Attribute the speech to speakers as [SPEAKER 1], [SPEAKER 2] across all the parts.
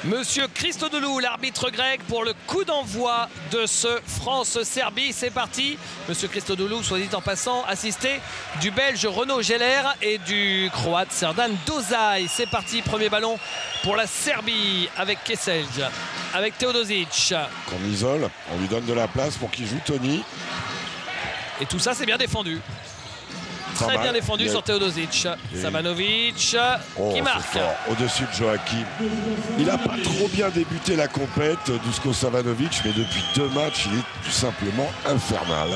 [SPEAKER 1] Monsieur Christodoulou, l'arbitre grec, pour le coup d'envoi de ce France-Serbie. C'est parti. Monsieur Christodoulou, soit dit en passant, assisté du Belge Renaud Geller et du Croate Serdan Dozaj. C'est parti, premier ballon pour la Serbie avec Keselj, avec Teodosic.
[SPEAKER 2] Qu'on isole, on lui donne de la place pour qu'il joue Tony.
[SPEAKER 1] Et tout ça, c'est bien défendu. Très bien défendu sur Teodosic. Savanovic qui marque.
[SPEAKER 2] Au-dessus de Joachim. Il n'a pas trop bien débuté la compète, Dusko Savanovic, mais depuis 2 matchs, il est tout simplement infernal.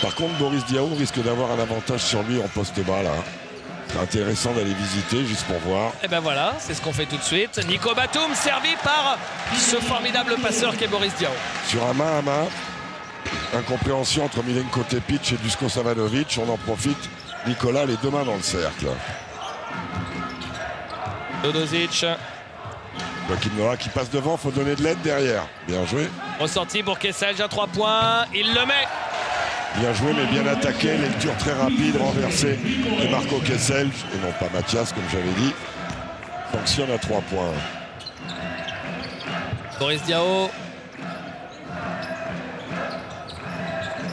[SPEAKER 2] Par contre, Boris Diaw risque d'avoir un avantage sur lui en poste-bas là. C'est intéressant d'aller visiter juste pour voir. Et
[SPEAKER 1] ben voilà, c'est ce qu'on fait tout de suite. Nico Batum servi par ce formidable passeur qu'est Boris Diaw.
[SPEAKER 2] Sur un main à main. Incompréhension entre Milenko Tepic et Dusko Savanovic. On en profite. Nicolas, les 2 mains dans le cercle.
[SPEAKER 1] Teodosic.
[SPEAKER 2] Joachim Noah qui passe devant. Faut donner de l'aide derrière. Bien joué.
[SPEAKER 1] Ressorti pour Keselj à 3 points. Il le met.
[SPEAKER 2] Bien joué, mais bien attaqué. Lecture très rapide, renversée. Et Marco Keselj, et non pas Mathias, comme j'avais dit, fonctionne à 3 points.
[SPEAKER 1] Boris Diaw.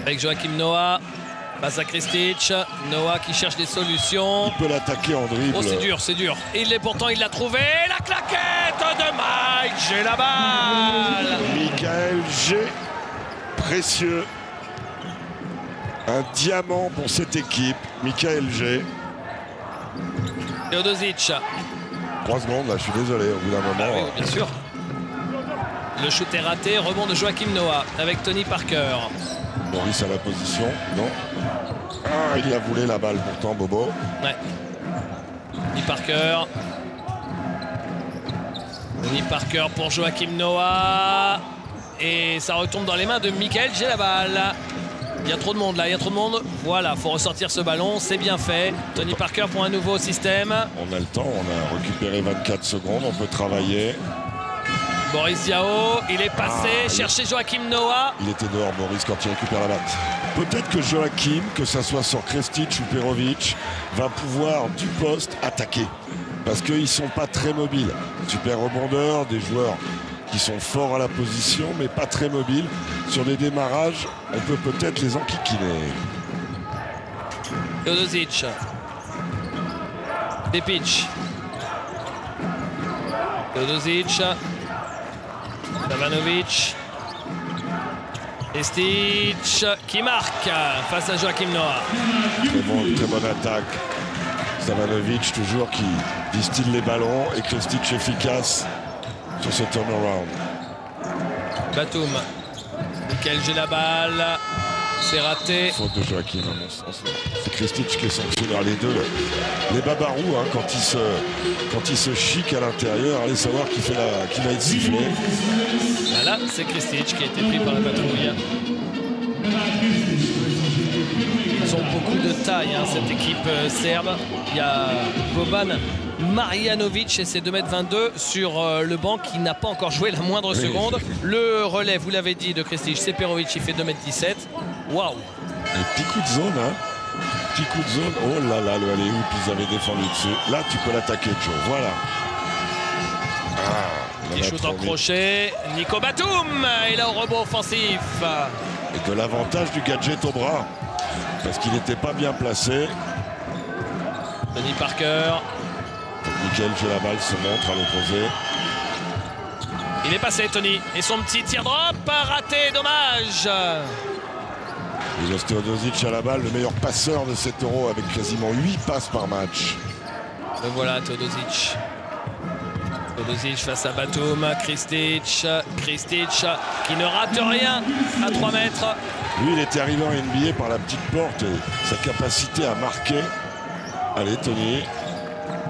[SPEAKER 1] Avec Joachim Noah, face à Kristic. Noah qui cherche des solutions.
[SPEAKER 2] Il peut l'attaquer en dribble.
[SPEAKER 1] Oh, c'est dur, c'est dur. Et il l'a trouvé. La claquette de Mike G. La balle.
[SPEAKER 2] Michael G. Précieux. Un diamant pour cette équipe. Michael G.
[SPEAKER 1] Teodosic.
[SPEAKER 2] 3 secondes, là, je suis désolé, au bout d'un moment.
[SPEAKER 1] Ah oui, bien sûr. Le shoot est raté. Rebond de Joachim Noah avec Tony Parker.
[SPEAKER 2] Boris à la position, non. Ah, il a voulu la balle pourtant, Bobo.
[SPEAKER 1] Ouais. Tony Parker. Tony Parker pour Joachim Noah. Et ça retombe dans les mains de Michael G. La balle. Il y a trop de monde là, il y a trop de monde. Voilà, faut ressortir ce ballon, c'est bien fait. Tony Parker pour un nouveau système.
[SPEAKER 2] On a le temps, on a récupéré 24 secondes, on peut travailler.
[SPEAKER 1] Boris Diaw, il est passé, chercher Joachim Noah.
[SPEAKER 2] Il était dehors, Boris, quand il récupère la balle. Peut-être que Joachim, que ça soit sur Kristic ou Perovic, va pouvoir du poste attaquer. Parce qu'ils ne sont pas très mobiles. Super rebondeurs, des joueurs qui sont forts à la position, mais pas très mobiles. Sur des démarrages, on peut peut-être les enquiquiner.
[SPEAKER 1] Teodosic. Tepic. Teodosic. Savanovic. Kristic qui marque face à Joachim Noah.
[SPEAKER 2] Très bonne attaque. Savanovic toujours qui distille les ballons et Kristic efficace sur ce turnaround.
[SPEAKER 1] Batum. Michael G. la balle. C'est raté.
[SPEAKER 2] Faute de Joachim à mon sens. C'est Kristic qui est sanctionné. Les deux, les babarous, hein, quand ils se chiquent à l'intérieur, allez savoir qui va être sifflé.
[SPEAKER 1] Voilà, c'est Kristic qui a été pris par la patrouille. Ils ont beaucoup de taille, hein, cette équipe serbe. Il y a Boban Marjanovic et ses 2,22 m sur le banc qui n'a pas encore joué la moindre seconde. Le relais, vous l'avez dit, de Kristic, c'est Perovic, il fait 2,17 m. Waouh!
[SPEAKER 2] Un petit coup de zone, hein? Petit coup de zone. Oh là là, le alley-oop, ils avaient défendu dessus. Là, tu peux l'attaquer, Joe. Voilà.
[SPEAKER 1] Petit shoot en crochet. Nico Batum. Et là, au rebond offensif.
[SPEAKER 2] Et de l'avantage du gadget au bras. Parce qu'il n'était pas bien placé.
[SPEAKER 1] Tony Parker.
[SPEAKER 2] Michael G. la balle se montre à l'opposé.
[SPEAKER 1] Il est passé, Tony. Et son petit tir drop raté, dommage.
[SPEAKER 2] Milos Teodosic à la balle, le meilleur passeur de cet Euro avec quasiment 8 passes par match.
[SPEAKER 1] Et voilà, Teodosic. Teodosic face à Batum. Kristic qui ne rate rien à 3 mètres.
[SPEAKER 2] Lui, il était arrivé en NBA par la petite porte et sa capacité à marquer. Allez, Tony.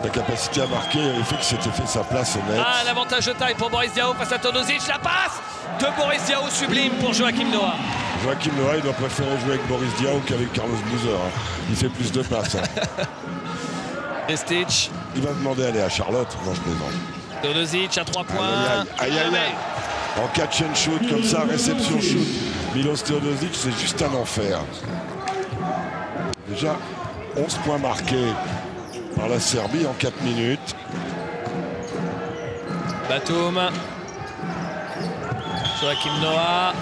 [SPEAKER 2] La capacité à marquer avait fait qu'il s'était fait sa place au net.
[SPEAKER 1] Ah, l'avantage de taille pour Boris Diaw face à Teodosic. La passe de Boris Diaw sublime pour Joachim Noah.
[SPEAKER 2] Joachim Noah, il doit préférer jouer avec Boris Diaw qu'avec Carlos Boozer. Hein. Il fait plus de passes. Hein.
[SPEAKER 1] Kristic.
[SPEAKER 2] Il va demander d'aller à Charlotte. Non, je plaisante.
[SPEAKER 1] Teodosic à 3 points.
[SPEAKER 2] Aïe. En catch and shoot, comme ça, réception shoot. Milos Teodosic, c'est juste un enfer. Déjà, 11 points marqués par la Serbie en 4 minutes.
[SPEAKER 1] Batum. Joachim Noah.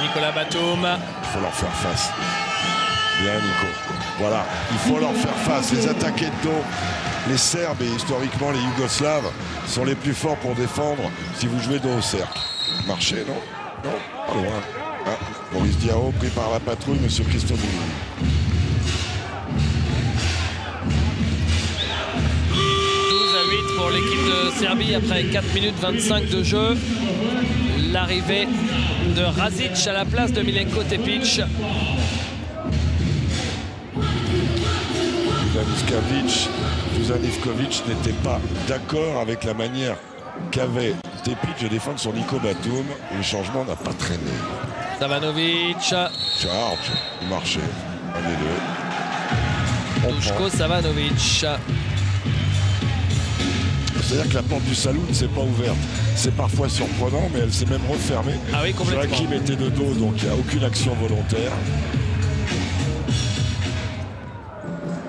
[SPEAKER 1] Nicolas Batum.
[SPEAKER 2] Il faut leur faire face. Bien Nico. Voilà, il faut leur faire face. Les attaquer de dos. Les Serbes et historiquement les Yougoslaves sont les plus forts pour défendre si vous jouez dos au cercle. Marché, non? Non, pas loin. Ah, Boris Diaw pris par la patrouille, monsieur Christodoulou.
[SPEAKER 1] 12-8 pour l'équipe de Serbie après 4 minutes 25 de jeu. L'arrivée de Razic à la place de Milenko Tepic.
[SPEAKER 2] Dusan Ivkovic n'était pas d'accord avec la manière qu'avait Tepic de défendre sur Nico Batum. Le changement n'a pas traîné.
[SPEAKER 1] Savanovic.
[SPEAKER 2] Charge, il marchait. Un des deux.
[SPEAKER 1] Duško Savanovic.
[SPEAKER 2] C'est-à-dire que la porte du saloon ne s'est pas ouverte. C'est parfois surprenant, mais elle s'est même refermée.
[SPEAKER 1] Ah oui, complètement.
[SPEAKER 2] Joachim était de dos, donc il n'y a aucune action volontaire.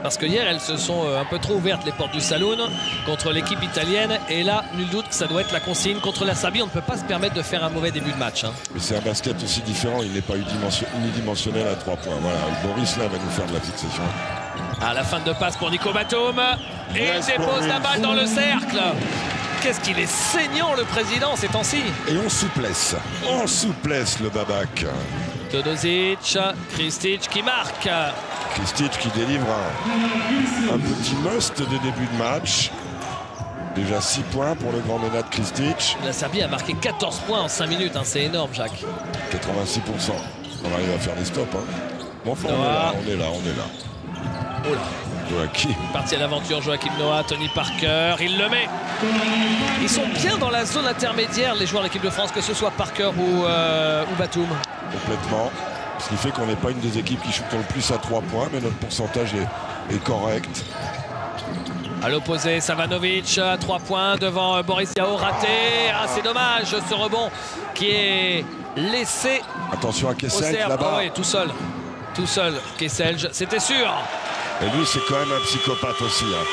[SPEAKER 1] Parce que hier, elles se sont un peu trop ouvertes, les portes du saloon, contre l'équipe italienne. Et là, nul doute que ça doit être la consigne. Contre la Serbie, on ne peut pas se permettre de faire un mauvais début de match.
[SPEAKER 2] Mais c'est un basket aussi différent. Il n'est pas unidimensionnel à 3 points. Voilà, Boris là va nous faire de la fixation.
[SPEAKER 1] À la fin de passe pour Nico Batum. Et il dépose la balle dans le cercle. Qu'est-ce qu'il est saignant, le président, ces temps-ci.
[SPEAKER 2] Et on souplesse. On souplesse le Babac.
[SPEAKER 1] Teodosic, Kristic qui marque.
[SPEAKER 2] Kristic qui délivre un petit must de début de match. Déjà 6 points pour le grand Nenad Kristic.
[SPEAKER 1] La Serbie a marqué 14 points en 5 minutes. Hein. C'est énorme, Jacques.
[SPEAKER 2] 86%. On arrive à faire des stops. Hein. Bon, enfin, on est là.
[SPEAKER 1] Oh là.
[SPEAKER 2] Joachim.
[SPEAKER 1] Parti à l'aventure, Joachim Noah, Tony Parker, il le met. Ils sont bien dans la zone intermédiaire, les joueurs de l'équipe de France, que ce soit Parker ou Batum.
[SPEAKER 2] Complètement. Ce qui fait qu'on n'est pas une des équipes qui shootons le plus à 3 points, mais notre pourcentage est correct.
[SPEAKER 1] À l'opposé, Savanovic à 3 points devant Boris Diaw, raté. Ah, c'est dommage, ce rebond qui est laissé.
[SPEAKER 2] Attention à Kessel là-bas.
[SPEAKER 1] Ah oui, tout seul, Kessel, c'était sûr.
[SPEAKER 2] Et lui, c'est quand même un psychopathe aussi. Hein.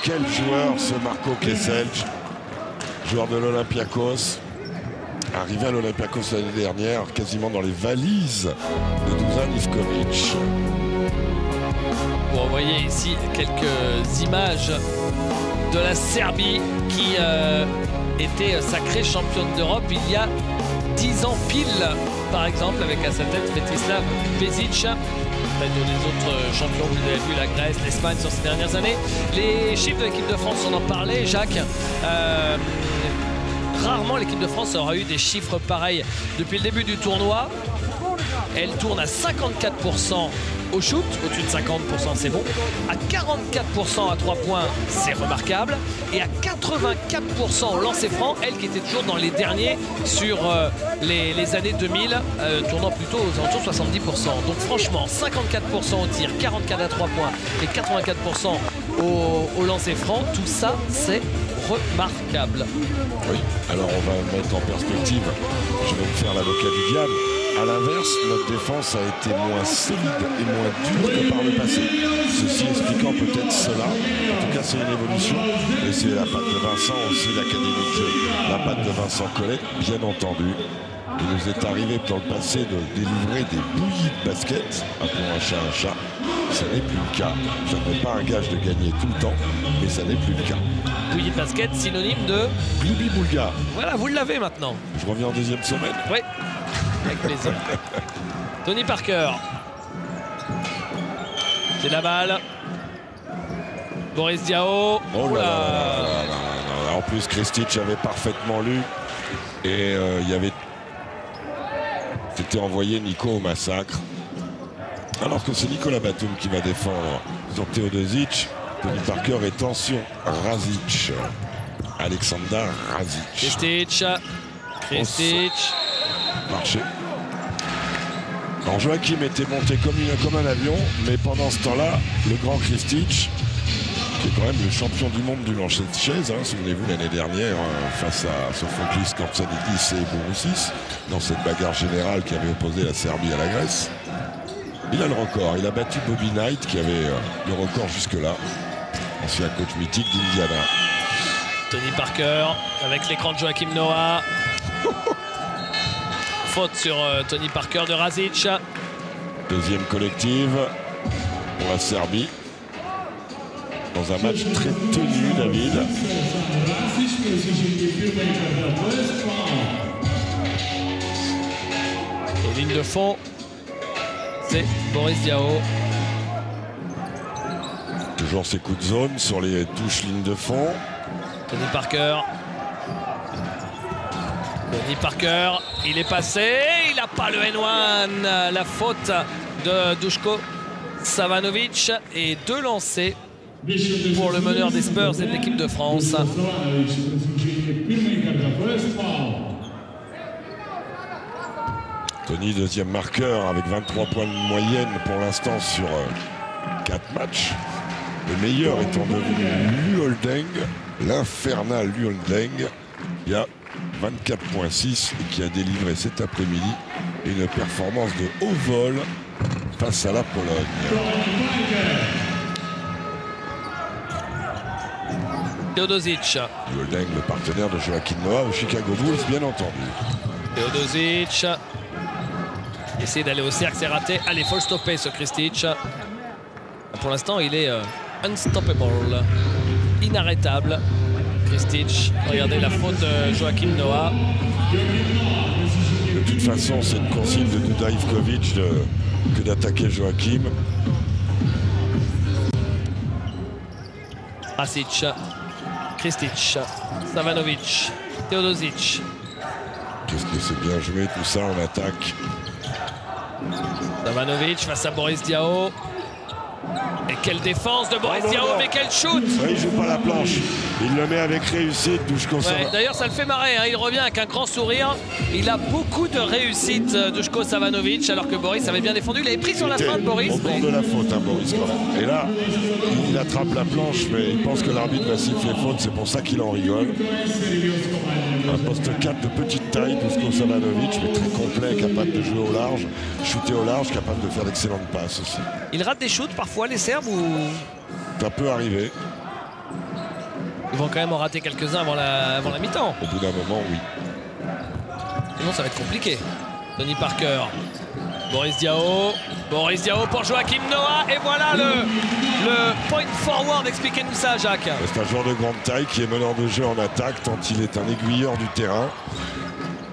[SPEAKER 2] Quel joueur, ce Marco Kessel, joueur de l'Olympiakos. Arrivé à l'Olympiakos l'année dernière, quasiment dans les valises de Dusan Ivkovic.
[SPEAKER 1] Vous voyez ici quelques images de la Serbie qui était sacrée championne d'Europe il y a 10 ans pile, par exemple, avec à sa tête Svetislav Pešić. Les autres champions, vous avez vu la Grèce, l'Espagne sur ces dernières années. Les chiffres de l'équipe de France, on en parlait, Jacques. Rarement l'équipe de France aura eu des chiffres pareils depuis le début du tournoi. Elle tourne à 54% au shoot, au-dessus de 50% c'est bon. À 44% à 3 points, c'est remarquable. Et à 84% au lancer franc, elle qui était toujours dans les derniers sur les années 2000, tournant plutôt aux alentours de 70%. Donc franchement, 54% au tir, 44 à 3 points et 84% au lancer franc, tout ça c'est remarquable.
[SPEAKER 2] Oui, alors on va mettre en perspective, je vais me faire l'avocat du diable. A l'inverse, notre défense a été moins solide et moins dure que par le passé. Ceci expliquant peut-être cela. En tout cas, c'est une évolution. Et c'est la patte de Vincent aussi, l'académie de jeu. La patte de Vincent Collet, bien entendu. Il nous est arrivé dans le passé de délivrer des bouillies de basket, appelons un chat. Ça n'est plus le cas. Ce n'est pas un gage de gagner tout le temps, mais ça n'est plus le cas.
[SPEAKER 1] Bouillie de basket, synonyme de
[SPEAKER 2] Gloubi Boulga.
[SPEAKER 1] Voilà, vous l'avez maintenant.
[SPEAKER 2] Je reviens en deuxième semaine.
[SPEAKER 1] Oui, avec plaisir. Tony Parker. C'est la balle. Boris Diaw.
[SPEAKER 2] Oh là là. En plus, Kristic avait parfaitement lu. Et il y avait... C'était envoyé Nico au massacre. Alors que c'est Nicolas Batum qui va défendre sur Teodosic. Tony Parker et tension. Razic. Aleksandar Razic.
[SPEAKER 1] Kristic.
[SPEAKER 2] Marché. Alors Joachim était monté comme un avion, mais pendant ce temps-là, le grand Kristic, qui est quand même le champion du monde du lancer de chaise, hein, souvenez-vous l'année dernière, face à Sofoklis Kortsanidis et Bourroussis, dans cette bagarre générale qui avait opposé la Serbie à la Grèce. Il a le record, il a battu Bobby Knight qui avait le record jusque-là, ancien coach mythique d'Indiana.
[SPEAKER 1] Tony Parker avec l'écran de Joachim Noah. Faute sur Tony Parker de Razic.
[SPEAKER 2] Deuxième collective pour la Serbie. Dans un match très tenu, David.
[SPEAKER 1] Et ligne de fond, c'est Boris Diaw.
[SPEAKER 2] Toujours ses coups de zone sur les touches ligne de fond.
[SPEAKER 1] Tony Parker. Tony Parker, il est passé, il n'a pas le N1, la faute de Duško Savanovic et 2 lancers pour le meneur des Spurs et de l'équipe de France.
[SPEAKER 2] Tony, deuxième marqueur avec 23 points de moyenne pour l'instant sur 4 matchs. Le meilleur étant devenu Lu Holdeng, l'infernal Lu Holdeng. Il y a 24,6 et qui a délivré cet après-midi une performance de haut vol face à la Pologne.
[SPEAKER 1] Teodosic.
[SPEAKER 2] Lu Holdeng, le partenaire de Joachim Noah au Chicago Bulls, bien entendu.
[SPEAKER 1] Teodosic. Essayer d'aller au cercle, c'est raté. Allez, faut le stopper ce Kristic. Pour l'instant, il est unstoppable, inarrêtable. Kristic, regardez la faute de Joachim Noah.
[SPEAKER 2] De toute façon, c'est une consigne de Duda Ivkovic que d'attaquer Joachim.
[SPEAKER 1] Razic, Kristic, Savanovic, Teodosic.
[SPEAKER 2] Qu'est-ce que c'est bien joué tout ça en attaque.
[SPEAKER 1] Savanovic face à Boris Diaw. Et quelle défense de Boris Diaw, mais quel shoot!
[SPEAKER 2] Ouais, il joue pas la planche. Il le met avec réussite, Duško Savanovic.
[SPEAKER 1] D'ailleurs, ça le fait marrer, hein. Il revient avec un grand sourire. Il a beaucoup de réussite, Duško Savanovic, alors que Boris avait bien défendu. Il avait pris sur la fin de Boris.
[SPEAKER 2] Au bord de la faute, hein, Boris, quand même. Et là, il attrape la planche, mais il pense que l'arbitre va siffler faute. C'est pour ça qu'il en rigole. Un poste 4 de petite taille, Duško Savanovic, mais très complet, capable de jouer au large, shooter au large, capable de faire d'excellentes passes aussi.
[SPEAKER 1] Il rate des shoots parfois, les Serbes, ou
[SPEAKER 2] Ça peut arriver.
[SPEAKER 1] ils vont quand même en rater quelques-uns avant la mi-temps.
[SPEAKER 2] Au bout d'un moment, oui.
[SPEAKER 1] Sinon, ça va être compliqué. Tony Parker. Boris Diaw. Boris Diaw pour Joachim Noah. Et voilà le point forward. Expliquez-nous ça, Jacques.
[SPEAKER 2] C'est un joueur de grande taille qui est meneur de jeu en attaque tant il est un aiguilleur du terrain.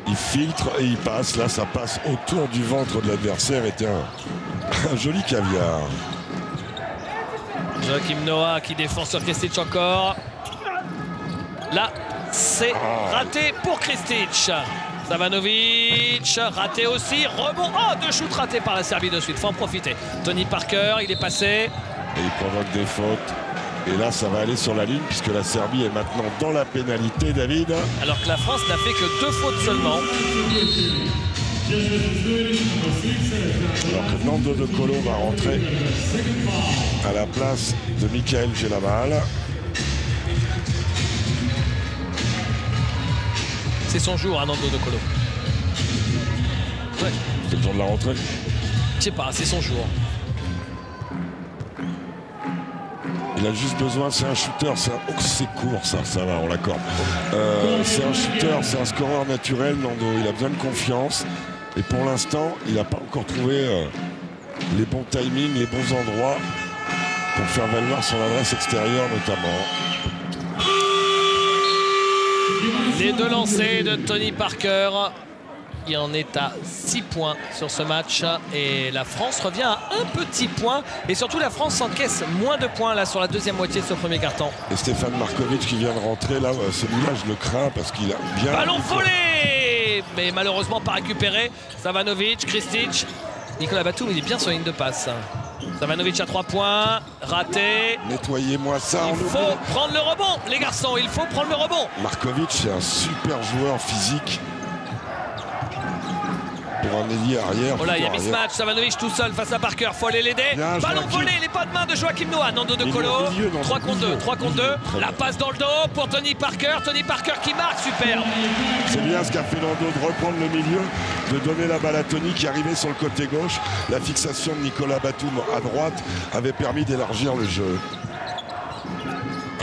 [SPEAKER 2] Il filtre et il passe. Là, ça passe autour du ventre de l'adversaire. Était un joli caviar.
[SPEAKER 1] Joachim Noah qui défend sur Kristic encore. Là, c'est raté pour Kristic. Savanovic, raté aussi. Rebond. Oh, 2 shoots ratés par la Serbie de suite. Faut en profiter. Tony Parker, il est passé.
[SPEAKER 2] Et il provoque des fautes. Et là, ça va aller sur la ligne puisque la Serbie est maintenant dans la pénalité, David.
[SPEAKER 1] Alors que la France n'a fait que 2 fautes seulement.
[SPEAKER 2] Alors que Nando De Colo va rentrer à la place de Michael Gelamal.
[SPEAKER 1] C'est son jour, hein, Nando De Colo. Ouais.
[SPEAKER 2] C'est le jour de la rentrée.
[SPEAKER 1] Je sais pas, c'est son jour.
[SPEAKER 2] Il a juste besoin, c'est un shooter, oh, c'est court ça va, on l'accorde. C'est un shooter, c'est un scoreur naturel, Nando. Il a besoin de confiance. Et pour l'instant, il n'a pas encore trouvé les bons timings, les bons endroits pour faire valoir son adresse extérieure notamment.
[SPEAKER 1] Les 2 lancers de Tony Parker. Il en est à 6 points sur ce match. Et la France revient à un petit point. Et surtout, la France encaisse moins de points là sur la deuxième moitié de ce premier quart-temps.
[SPEAKER 2] Et Stéphane Markovic qui vient de rentrer là, celui-là je le crains parce qu'il a bien...
[SPEAKER 1] Ballon volé, mais malheureusement pas récupéré. Savanovic, Kristic. Nicolas Batum, il est bien sur la ligne de passe. Savanovic à 3 points, raté.
[SPEAKER 2] Nettoyez-moi ça.
[SPEAKER 1] Il faut prendre le rebond, les garçons, il faut prendre le rebond.
[SPEAKER 2] Markovic, c'est un super joueur physique. Pour un ailier arrière.
[SPEAKER 1] Oh là, il y a mismatch. Savanovic tout seul face à Parker. Faut aller l'aider. Ballon volé, les pas de main de Joachim Noah. Nando De Colo. 3 contre 2. 3 contre 2. La passe dans le dos pour Tony Parker. Tony Parker qui marque. Superbe.
[SPEAKER 2] C'est bien ce qu'a fait Nando de reprendre le milieu, de donner la balle à Tony qui arrivait sur le côté gauche. La fixation de Nicolas Batum à droite avait permis d'élargir le jeu.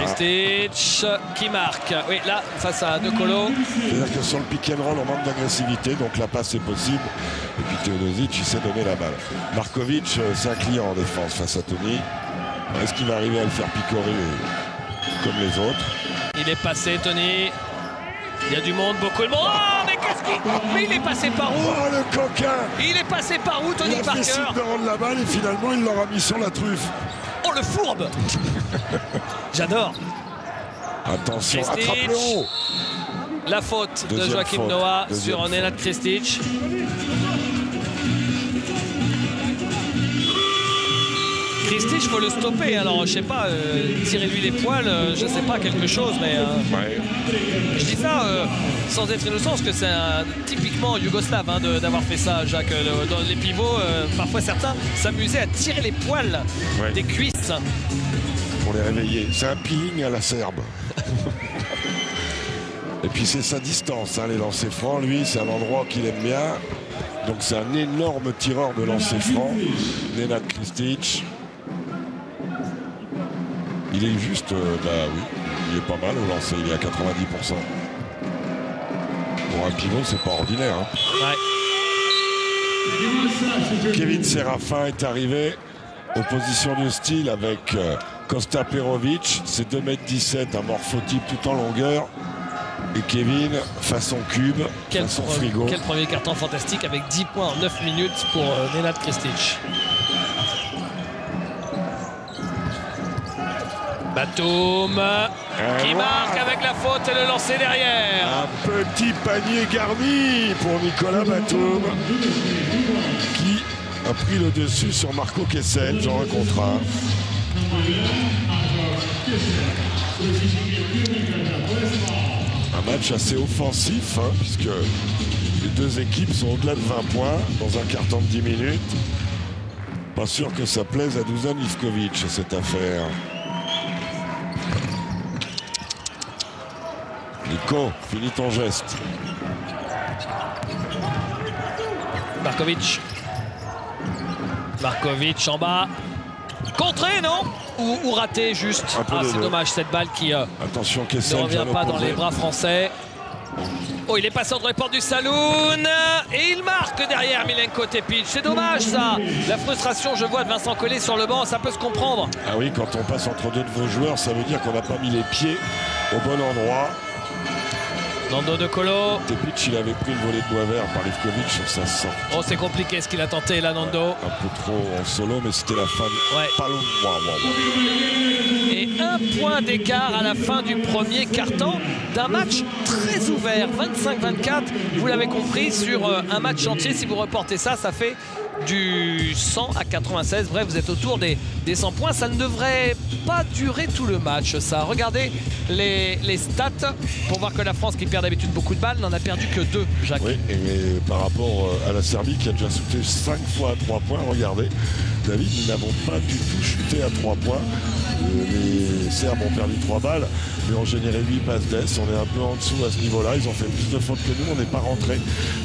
[SPEAKER 1] Kristic qui marque. Oui, là, face à De Colo.
[SPEAKER 2] C'est-à-dire que sur le pick and roll, on manque d'agressivité, donc la passe est possible. Et puis Teodosic, il sait donner la balle. Markovic, c'est un client en défense face à Tony. Est-ce qu'il va arriver à le faire picorer comme les autres?
[SPEAKER 1] Il est passé, Tony. Il y a du monde, beaucoup de monde. Oh, mais qu'est-ce qu'il... Mais il est passé par où?
[SPEAKER 2] Oh, le coquin!
[SPEAKER 1] Il est passé par où, Tony Parker?
[SPEAKER 2] Il a fait signe de rendre la balle et finalement, il l'aura mis sur la truffe.
[SPEAKER 1] Oh, le fourbe! J'adore.
[SPEAKER 2] Attention,
[SPEAKER 1] Kristic.
[SPEAKER 2] attrape-le haut.
[SPEAKER 1] La faute de
[SPEAKER 2] Deuxième
[SPEAKER 1] Joachim
[SPEAKER 2] faute.
[SPEAKER 1] Noah
[SPEAKER 2] Deuxième
[SPEAKER 1] sur Nenad Kristic. Kristic, il faut le stopper. Alors, je sais pas, tirez-lui les poils, je sais pas, quelque chose, mais...
[SPEAKER 2] Ouais.
[SPEAKER 1] Je dis ça sans être innocent, parce que c'est typiquement yougoslave hein, d'avoir fait ça, Jacques. Dans les pivots, parfois certains s'amusaient à tirer les poils des cuisses.
[SPEAKER 2] Pour les réveiller. C'est un peeling à la Serbe. Et puis c'est sa distance, hein, les lancers francs. Lui, c'est un endroit qu'il aime bien. Donc c'est un énorme tireur de lancers francs. Nenad Kristic. Il est juste, oui, il est pas mal au lancer, il est à 90%. Pour un pivot, c'est pas ordinaire. Hein.
[SPEAKER 1] Ouais.
[SPEAKER 2] Kevin Séraphin est arrivé en position de style avec Kosta Perovic. C'est 2,17 m, un morphotype tout en longueur. Et Kevin, façon cube, façon frigo.
[SPEAKER 1] Quel premier carton fantastique avec 10 points en 9 minutes pour Nenad Kristic. Batum qui marque avec la faute et le lancer derrière.
[SPEAKER 2] Un petit panier garni pour Nicolas Batum qui a pris le dessus sur Marco Kessel, j'en rencontre un. Un match assez offensif hein, puisque les deux équipes sont au-delà de 20 points dans un carton de 10 minutes. Pas sûr que ça plaise à Dusan Ivkovic cette affaire. Nico, finis ton geste.
[SPEAKER 1] Markovic. Markovic en bas. Contré, non? Ou raté, juste. Ah, c'est dommage, cette balle qui
[SPEAKER 2] attention,
[SPEAKER 1] ne revient pas dans les bras français. Oh, il est passé entre les portes du saloon. Et il marque derrière Milenko Tepic. C'est dommage, ça. La frustration, je vois, de Vincent Collet sur le banc, ça peut se comprendre.
[SPEAKER 2] Ah oui, quand on passe entre deux de vos joueurs, ça veut dire qu'on n'a pas mis les pieds au bon endroit.
[SPEAKER 1] Nando De Colo.
[SPEAKER 2] Tepic, il avait pris le volet de bois vert par Ivkovic sur sa sorte.
[SPEAKER 1] Oh, c'est compliqué ce qu'il a tenté là, Nando.
[SPEAKER 2] Un peu trop en solo, mais c'était la fin. Pas loin.
[SPEAKER 1] Et un point d'écart à la fin du premier quart-temps d'un match très ouvert. 25-24, vous l'avez compris, sur un match entier. Si vous reportez ça, ça fait du 100 à 96. Bref, vous êtes autour des 100 points. Ça ne devrait pas durer tout le match, ça. Regardez les stats pour voir que la France, qui perd d'habitude beaucoup de balles, n'en a perdu que 2, Jacques.
[SPEAKER 2] Oui, et par rapport à la Serbie qui a déjà shooté 5 fois à 3 points, regardez, David, nous n'avons pas du tout shooté à 3 points. Les Serbes ont perdu 3 balles, mais ont généré 8 passes d'ess. On est un peu en dessous à ce niveau-là. Ils ont fait plus de fautes que nous. On n'est pas rentré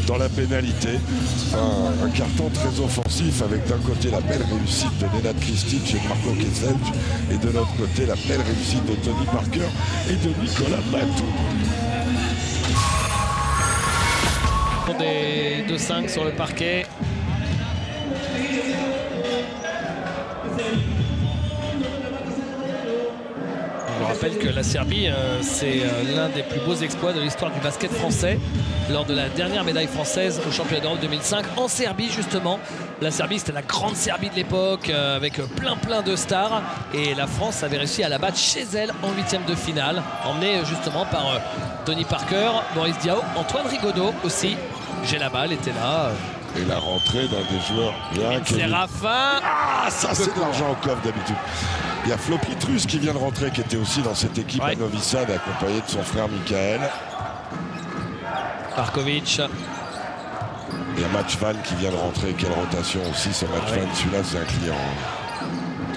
[SPEAKER 2] dans la pénalité. Un carton très offensif avec d'un côté la belle réussite de Nenad Kristic et de Marco Kessel et de l'autre côté la belle réussite de Tony Parker et de Nicolas Batum.
[SPEAKER 1] Des 2-5 sur le parquet. Je vous rappelle que la Serbie, c'est l'un des plus beaux exploits de l'histoire du basket français. Lors de la dernière médaille française au championnat d'Europe 2005 en Serbie, justement. La Serbie, c'était la grande Serbie de l'époque avec plein de stars. Et la France avait réussi à la battre chez elle en 8e de finale, emmenée justement par Tony Parker, Boris Diaw, Antoine Rigaudot aussi. J'ai la balle, était là.
[SPEAKER 2] Et la rentrée d'un des joueurs bien.
[SPEAKER 1] Séraphin.
[SPEAKER 2] Ah, ça c'est de l'argent au coffre d'habitude. Il y a Flo Pietrus qui vient de rentrer, qui était aussi dans cette équipe à Novi Sad, accompagné de son frère Michael.
[SPEAKER 1] Markovic.
[SPEAKER 2] Il y a Match Van qui vient de rentrer. Quelle rotation aussi, ce Match Van. Celui-là, c'est un client.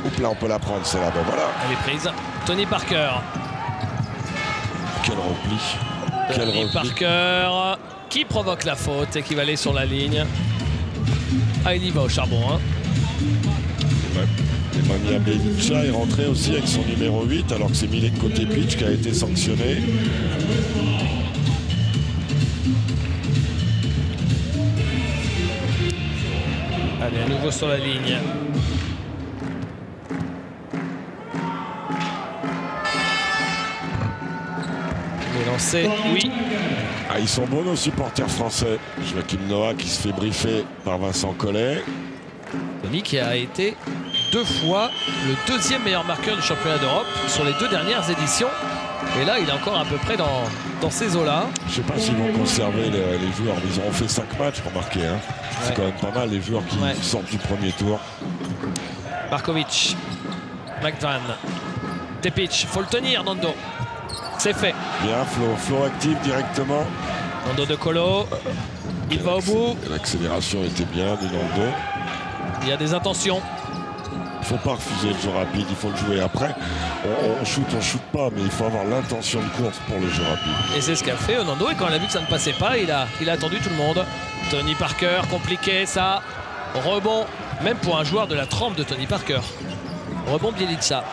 [SPEAKER 2] Oups là, on peut la prendre, c'est là. Ben voilà.
[SPEAKER 1] Elle est prise. Tony Parker.
[SPEAKER 2] Quel repli.
[SPEAKER 1] Tony Parker qui provoque la faute et qui va aller sur la ligne. Ah, il y va au charbon. Hein.
[SPEAKER 2] Ouais. Et Mania Bjelica est rentré aussi avec son numéro 8 alors que c'est Milenko Tepic qui a été sanctionné.
[SPEAKER 1] Allez, à nouveau sur la ligne. Il est lancé, oui.
[SPEAKER 2] Ah, ils sont bons nos supporters français. Joachim Noah qui se fait briefer par Vincent Collet.
[SPEAKER 1] Tony qui a été 2 fois le 2e meilleur marqueur du championnat d'Europe sur les 2 dernières éditions. Et là, il est encore à peu près dans ces eaux-là.
[SPEAKER 2] Je ne sais pas s'ils vont conserver les joueurs. Ils ont fait 5 matchs, remarquez. Hein. C'est quand même pas mal les joueurs qui sortent du premier tour.
[SPEAKER 1] Markovic, McVan, Tepic, faut le tenir, Nando. C'est fait.
[SPEAKER 2] Bien, Flo active directement.
[SPEAKER 1] Nando De Colo, il va au bout.
[SPEAKER 2] L'accélération était bien de Nando.
[SPEAKER 1] Il y a des intentions.
[SPEAKER 2] Il ne faut pas refuser le jeu rapide, il faut le jouer. Après, on shoot pas, mais il faut avoir l'intention de course pour le jeu rapide.
[SPEAKER 1] Et c'est ce qu'a fait Nando. Et quand il a vu que ça ne passait pas, il a attendu tout le monde. Tony Parker, compliqué ça. Rebond, même pour un joueur de la trempe de Tony Parker. Rebond Bjelica.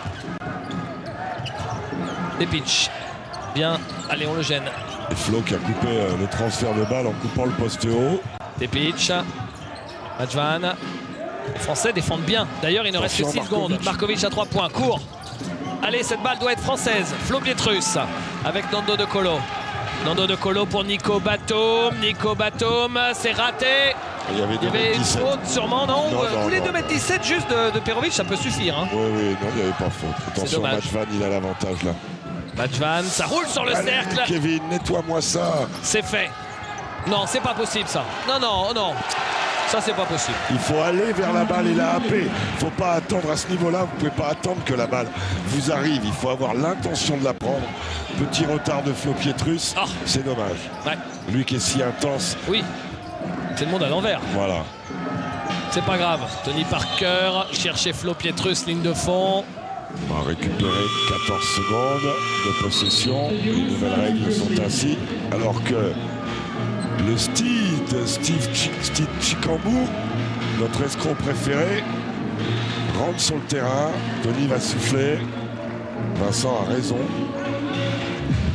[SPEAKER 1] Tepic. Bien, allez, on le gêne.
[SPEAKER 2] Et Flo qui a coupé le transfert de balle en coupant le poste haut.
[SPEAKER 1] Tepic. Majvan. Les Français défendent bien. D'ailleurs, il ne reste que 6 secondes. Markovic à 3 points. Court. Allez, cette balle doit être française. Flo Pietrus avec Nando De Colo. Nando De Colo pour Nico Batum. Nico Batum, c'est raté.
[SPEAKER 2] Il y avait
[SPEAKER 1] une faute sûrement, non, tous les 2m17 juste de Perovic, ça peut suffire. Hein.
[SPEAKER 2] Oui, non, il n'y avait pas faute. Attention, Majvan, il a l'avantage là.
[SPEAKER 1] Majvan, ça roule sur le cercle.
[SPEAKER 2] Kevin, nettoie-moi ça.
[SPEAKER 1] C'est fait. Non, c'est pas possible ça. Non. Ça, c'est pas possible.
[SPEAKER 2] Il faut aller vers la balle et la happer. Il ne faut pas attendre à ce niveau-là. Vous ne pouvez pas attendre que la balle vous arrive. Il faut avoir l'intention de la prendre. Petit retard de Flo Pietrus. Oh. C'est dommage.
[SPEAKER 1] Ouais.
[SPEAKER 2] Lui qui est si intense.
[SPEAKER 1] Oui. C'est le monde à l'envers.
[SPEAKER 2] Voilà.
[SPEAKER 1] C'est pas grave. Tony Parker chercher Flo Pietrus, ligne de fond.
[SPEAKER 2] On va récupérer 14 secondes de possession. Les nouvelles règles sont ainsi. Alors que le Steve Chicambou, notre escroc préféré, rentre sur le terrain. Tony va souffler. Vincent a raison.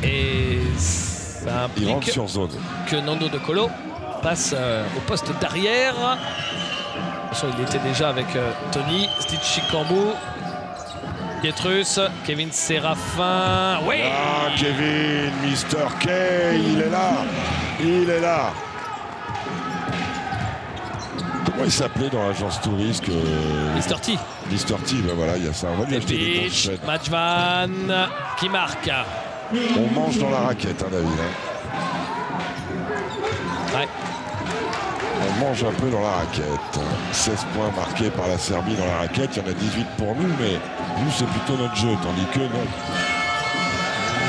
[SPEAKER 1] Et ça implique
[SPEAKER 2] il rentre sur zone.
[SPEAKER 1] Que Nando De Colo passe au poste d'arrière. Il était déjà avec Tony, Steve Chicambou, Pietrus, Kevin Séraphin. Oui.
[SPEAKER 2] Ah, Kevin, Mr. K, il est là. Il est là. Comment il s'appelait dans l'agence touriste
[SPEAKER 1] Mr. T.
[SPEAKER 2] Mr. T, ben voilà, il y a ça. On va lui acheter des pochettes.
[SPEAKER 1] Majvan qui marque.
[SPEAKER 2] On mange dans la raquette, hein, David.
[SPEAKER 1] Ouais.
[SPEAKER 2] On mange un peu dans la raquette. 16 points marqués par la Serbie dans la raquette. Il y en a 18 pour nous, mais nous, c'est plutôt notre jeu, tandis que non.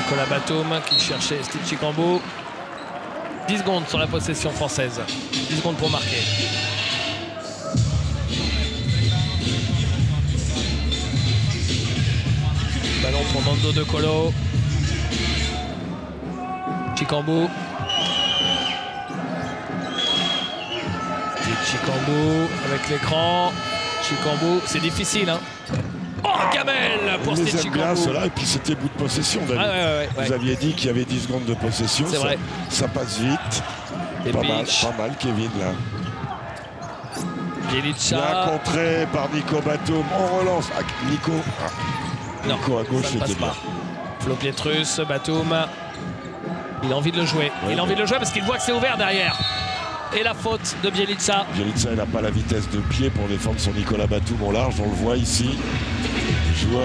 [SPEAKER 1] Nicolas Batum qui cherchait Steve Chicambou. 10 secondes sur la possession française. 10 secondes pour marquer. Ballon pour Nando De Colo. Chicambou. Chicambou avec l'écran. Chicambou, c'est difficile. Hein. Oh, Gamel pour Steve Chicambou.
[SPEAKER 2] Cela, et puis c'était bout de possession, David.
[SPEAKER 1] Ouais.
[SPEAKER 2] Vous aviez dit qu'il y avait 10 secondes de possession.
[SPEAKER 1] C'est vrai.
[SPEAKER 2] Ça passe vite. Pas mal, Kevin, là.
[SPEAKER 1] Bjelica.
[SPEAKER 2] Bien contré par Nico Batum. On relance. Ah, Nico.
[SPEAKER 1] Non,
[SPEAKER 2] Nico à gauche, c'était bien.
[SPEAKER 1] Flo Pietrus, Batum. Il a envie de le jouer. Il a envie de le jouer parce qu'il voit que c'est ouvert derrière. Et la faute de Bjelica.
[SPEAKER 2] Bjelica, il n'a pas la vitesse de pied pour défendre son Nicolas Batum au large. On le voit ici. Joueur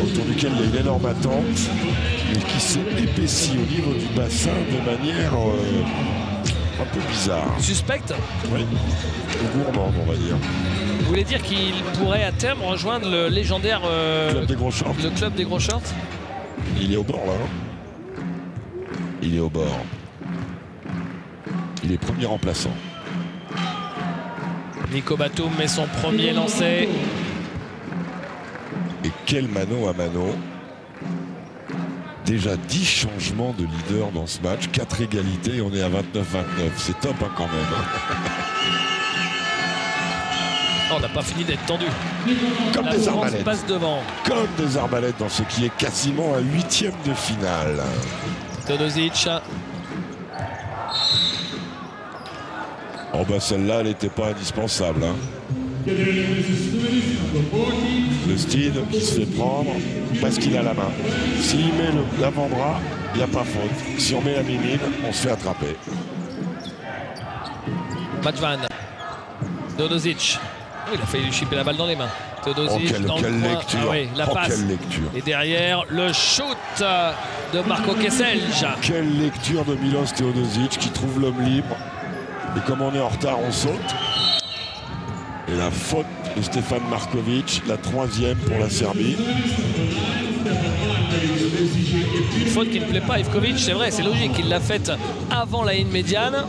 [SPEAKER 2] autour duquel il y a une énorme attente, mais qui s'est épaissi au niveau du bassin de manière un peu bizarre.
[SPEAKER 1] Suspecte.
[SPEAKER 2] Oui. Gourmande, on va dire.
[SPEAKER 1] Vous voulez dire qu'il pourrait à terme rejoindre le légendaire
[SPEAKER 2] club des gros shorts.
[SPEAKER 1] Le club des gros shorts.
[SPEAKER 2] Il est au bord là. Il est au bord. Il est premier remplaçant.
[SPEAKER 1] Nico Batum met son premier lancé.
[SPEAKER 2] Et quel mano à mano. Déjà 10 changements de leader dans ce match. 4 égalités et on est à 29-29. C'est top hein, quand même.
[SPEAKER 1] Oh, on n'a pas fini d'être tendu.
[SPEAKER 2] Comme
[SPEAKER 1] La
[SPEAKER 2] des
[SPEAKER 1] France
[SPEAKER 2] arbalètes.
[SPEAKER 1] passe devant.
[SPEAKER 2] Comme des arbalètes dans ce qui est quasiment un 8e de finale.
[SPEAKER 1] Teodosic.
[SPEAKER 2] Oh bah celle-là, elle n'était pas indispensable. Hein. Le Steed qui se fait prendre parce qu'il a la main. S'il met l'avant-bras, il n'y a pas faute. Si on met la mimine, on se fait attraper.
[SPEAKER 1] Majvan. Teodosic. Oh, il a failli lui chipper la balle dans les mains. Teodosic dans
[SPEAKER 2] quelle
[SPEAKER 1] le coin.
[SPEAKER 2] lecture.
[SPEAKER 1] Ah oui, la passe.
[SPEAKER 2] Quelle lecture.
[SPEAKER 1] Et derrière, le shoot de Marco Kesselj.
[SPEAKER 2] Quelle lecture de Milos Teodosic qui trouve l'homme libre. Et comme on est en retard, on saute. Et la faute de Stefan Markovic, la 3e pour la Serbie.
[SPEAKER 1] Une faute qui ne plaît pas à Ivkovic, c'est vrai, c'est logique. Il l'a faite avant la ligne médiane.